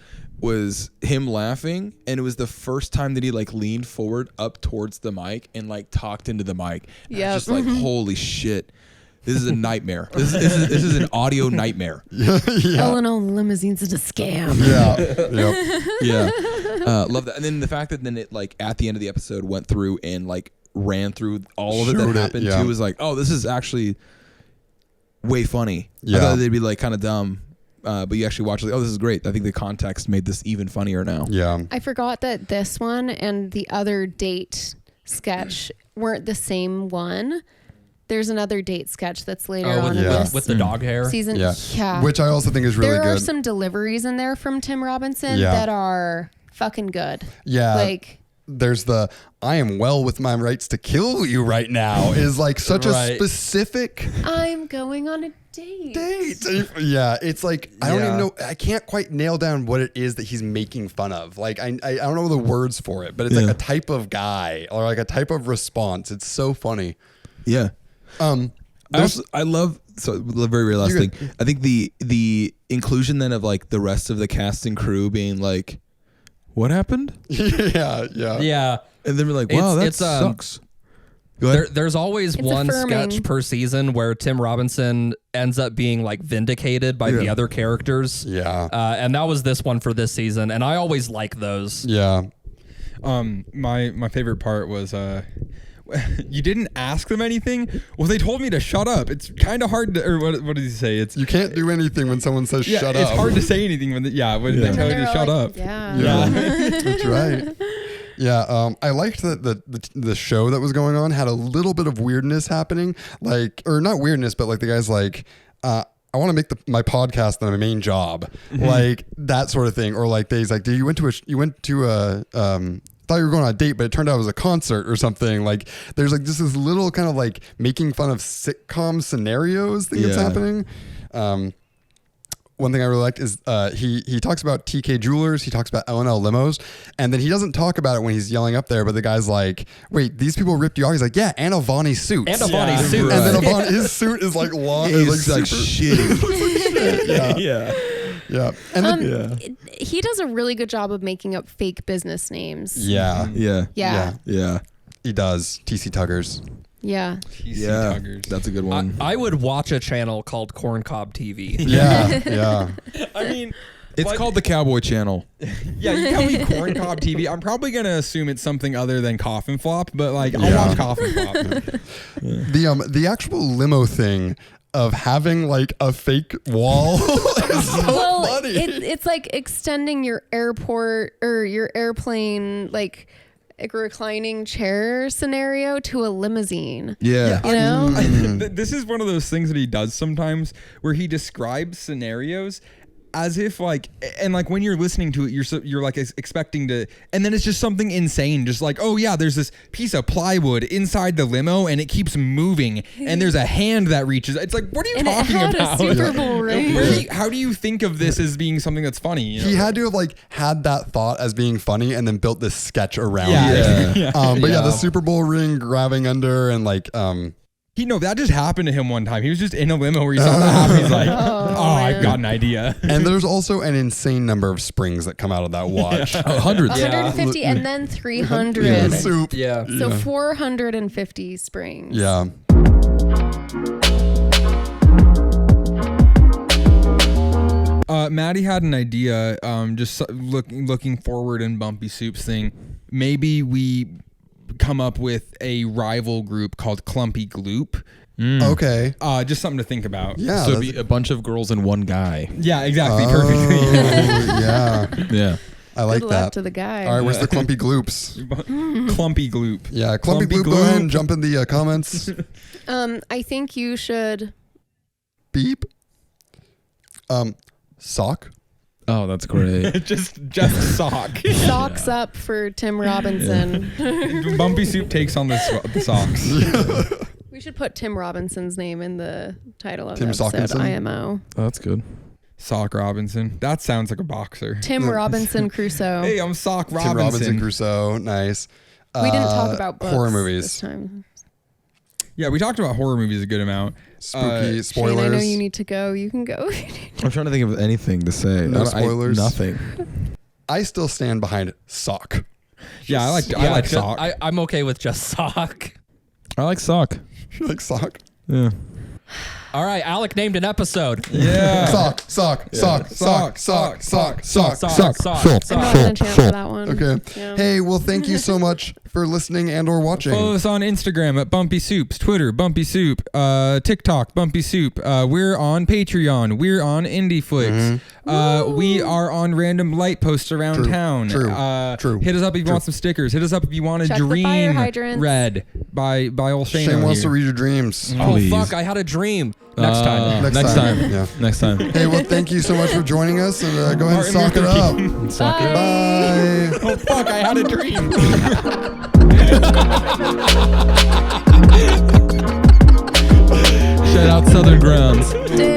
Speaker 6: him laughing, and it was the first time that he like leaned forward up towards the mic and like talked into the mic. And I was just like, holy shit. This is a nightmare. This is an audio nightmare.
Speaker 2: L&L Limousines is a scam.
Speaker 3: Yeah. Yep.
Speaker 6: Yeah. Love that. And then the fact that then it like at the end of the episode went through and like ran through all of it
Speaker 3: Showed
Speaker 6: that
Speaker 3: it,
Speaker 6: happened
Speaker 3: yeah.
Speaker 6: too was like, oh, this is actually way funny.
Speaker 3: Yeah.
Speaker 6: I thought they'd be like kind of dumb. But you actually watch it, like, oh, this is great. I think the context made this even funnier now.
Speaker 3: Yeah.
Speaker 2: I forgot that this one and the other date sketch weren't the same one. There's another date sketch that's later on in
Speaker 3: yeah.
Speaker 2: this
Speaker 5: with the dog hair.
Speaker 2: season.
Speaker 3: Yeah.
Speaker 2: Yeah.
Speaker 3: Which I also think is really
Speaker 2: there are
Speaker 3: good.
Speaker 2: some deliveries in there from Tim Robinson
Speaker 3: Yeah.
Speaker 2: that are fucking good.
Speaker 3: Yeah.
Speaker 2: Like,
Speaker 3: There's the I am well with my rights to kill you right now is like such a
Speaker 5: Right.
Speaker 3: specific
Speaker 2: I'm going on a date.
Speaker 3: date. Yeah, it's like I don't
Speaker 1: Yeah.
Speaker 3: even know. I can't quite nail down what it is that he's making fun of. Like I don't know the words for it, but it's
Speaker 6: Yeah.
Speaker 3: like a type of guy or like a type of response. It's so funny.
Speaker 6: Yeah.
Speaker 3: There's-
Speaker 6: I love the very, very last
Speaker 3: You're
Speaker 6: thing.
Speaker 3: good.
Speaker 6: I think the inclusion then of like the rest of the cast and crew being like, what happened?
Speaker 3: yeah.
Speaker 5: Yeah.
Speaker 6: And then we're like, wow, that
Speaker 5: It's,
Speaker 6: sucks. Go ahead.
Speaker 5: There's always
Speaker 2: It's
Speaker 5: one
Speaker 2: affirming.
Speaker 5: sketch per season where Tim Robinson ends up being like vindicated by the
Speaker 6: Yeah.
Speaker 5: other characters.
Speaker 3: Yeah.
Speaker 5: And that was this one for this season. And I always like those.
Speaker 3: Yeah.
Speaker 1: My favorite part was you didn't ask them anything. Well, they told me to shut up. It's kind of hard to, or what did he say? It's
Speaker 3: You can't do anything when someone says shut up.
Speaker 1: It's hard to say anything when they tell you to shut up.
Speaker 2: Yeah.
Speaker 3: That's right. Yeah, I liked that the show that was going on had a little bit of weirdness happening, like, or not weirdness, but like the guy's like, I want to make my podcast my main job, like that sort of thing, or like he's like, you went to a thought you were going on a date, but it turned out it was a concert or something. Like there's like just this little kind of like making fun of sitcom scenarios thing that's happening. One thing I really liked is he talks about TK Jewelers, he talks about L&L limos, and then he doesn't talk about it when he's yelling up there, but the guy's like, wait, these people ripped you off? He's like, yeah, and Avani suits.
Speaker 5: And Avani suits.
Speaker 3: And then his suit is like long.
Speaker 6: It's like
Speaker 3: super
Speaker 6: shitty.
Speaker 3: Yeah. And then,
Speaker 2: He does a really good job of making up fake business names.
Speaker 3: yeah. He does. TC Tuggers.
Speaker 2: Yeah.
Speaker 1: Tuggers.
Speaker 6: That's a good one.
Speaker 5: I would watch a channel called Corncob TV.
Speaker 3: Yeah.
Speaker 1: I mean,
Speaker 6: it's called the Cowboy Channel.
Speaker 1: yeah, you tell me Corncob TV. I'm probably gonna assume it's something other than Coffin Flop, but like I'll watch Coffin Flop.
Speaker 3: The actual limo thing of having like a fake wall is so funny.
Speaker 2: It's like extending your airport or your airplane like reclining chair scenario to a limousine.
Speaker 6: Yeah.
Speaker 2: You know?
Speaker 1: This is one of those things that he does sometimes where he describes scenarios as if like, and like when you're listening to it, you're like expecting to, and then it's just something insane, just like, oh yeah, there's this piece of plywood inside the limo and it keeps moving and there's a hand that reaches. It's like, what are you
Speaker 2: And
Speaker 1: talking
Speaker 2: it had
Speaker 1: about?
Speaker 2: a Super Bowl ring.
Speaker 1: How do you think of this as being something that's funny? You know?
Speaker 3: He had to have like had that thought as being funny and then built this sketch around
Speaker 1: Yeah.
Speaker 3: it. But the Super Bowl ring grabbing under and like
Speaker 1: that just happened to him one time. He was just in a limo where he saw that happen. He's like, I've got an idea.
Speaker 3: and there's also an insane number of springs that come out of that watch.
Speaker 6: Hundreds.
Speaker 2: 150 and then 300.
Speaker 3: Soup.
Speaker 5: Yeah.
Speaker 2: So 450 springs.
Speaker 3: Yeah.
Speaker 1: Maddie had an idea, just looking forward in Bumpy Soup's thing. Maybe we come up with a rival group called Clumpy Gloop.
Speaker 3: Okay.
Speaker 1: Just something to think about.
Speaker 3: Yeah.
Speaker 6: So it'd be a bunch of girls and one guy.
Speaker 1: Yeah, exactly. Perfectly.
Speaker 3: Yeah.
Speaker 6: Yeah.
Speaker 3: I like
Speaker 2: Good luck
Speaker 3: that.
Speaker 2: to the guy.
Speaker 3: All right, where's the clumpy gloops?
Speaker 1: Clumpy Gloop.
Speaker 3: Yeah, clumpy gloop. Go ahead and jump in the comments.
Speaker 2: I think you should.
Speaker 3: Beep. Sock.
Speaker 6: Oh, that's great.
Speaker 1: just sock.
Speaker 2: Socks up for Tim Robinson.
Speaker 1: Bumpy Soup takes on the socks.
Speaker 2: We should put Tim Robinson's name in the title of
Speaker 3: Tim
Speaker 2: the episode.
Speaker 3: Sockinson?
Speaker 2: IMO.
Speaker 6: Oh, that's good.
Speaker 1: Sock Robinson. That sounds like a boxer.
Speaker 2: Tim Robinson Crusoe.
Speaker 1: Hey, I'm Sock
Speaker 3: Tim
Speaker 1: Robinson.
Speaker 3: Robinson Crusoe. Nice.
Speaker 2: We didn't talk about books
Speaker 3: horror
Speaker 2: this
Speaker 3: movies.
Speaker 2: time.
Speaker 1: Yeah, we talked about horror movies a good amount.
Speaker 3: Spooky
Speaker 2: Shane,
Speaker 3: spoilers.
Speaker 2: I know you need to go. You can go.
Speaker 6: I'm trying to think of anything to say.
Speaker 3: No spoilers.
Speaker 6: Nothing.
Speaker 3: I still stand behind Sock.
Speaker 1: Yeah, I like
Speaker 5: just-
Speaker 1: Sock.
Speaker 5: I'm okay with just sock.
Speaker 6: I like sock.
Speaker 3: You like Sock?
Speaker 6: Yeah.
Speaker 5: All right, Alec named an episode.
Speaker 1: yeah.
Speaker 3: Sock.
Speaker 2: I'm not gonna chant for that one.
Speaker 3: Okay.
Speaker 2: Yeah.
Speaker 3: Hey, well, thank you so much for listening and or watching.
Speaker 1: Follow us on Instagram at Bumpy Soups, Twitter Bumpy Soup, TikTok Bumpy Soup. We're on Patreon. We're on IndieFlix. We are on random light posts around town.
Speaker 3: True.
Speaker 1: Hit us up if you want some stickers. Hit us up if you want a
Speaker 2: Check the fire
Speaker 1: dream
Speaker 2: hydrants.
Speaker 1: read by old Shane.
Speaker 3: Shane
Speaker 1: over
Speaker 3: wants to
Speaker 1: here.
Speaker 3: read your dreams.
Speaker 5: Oh,
Speaker 6: Please.
Speaker 5: fuck, I had a dream. Next time.
Speaker 3: Next time. Yeah.
Speaker 6: Next time.
Speaker 3: Hey, well, thank you so much for joining us, and go ahead and
Speaker 1: Martin
Speaker 3: sock it
Speaker 1: Luther
Speaker 3: up.
Speaker 6: Sock it.
Speaker 3: Bye.
Speaker 1: Oh fuck! I had a dream.
Speaker 6: Shout out Southern Grounds.
Speaker 2: Did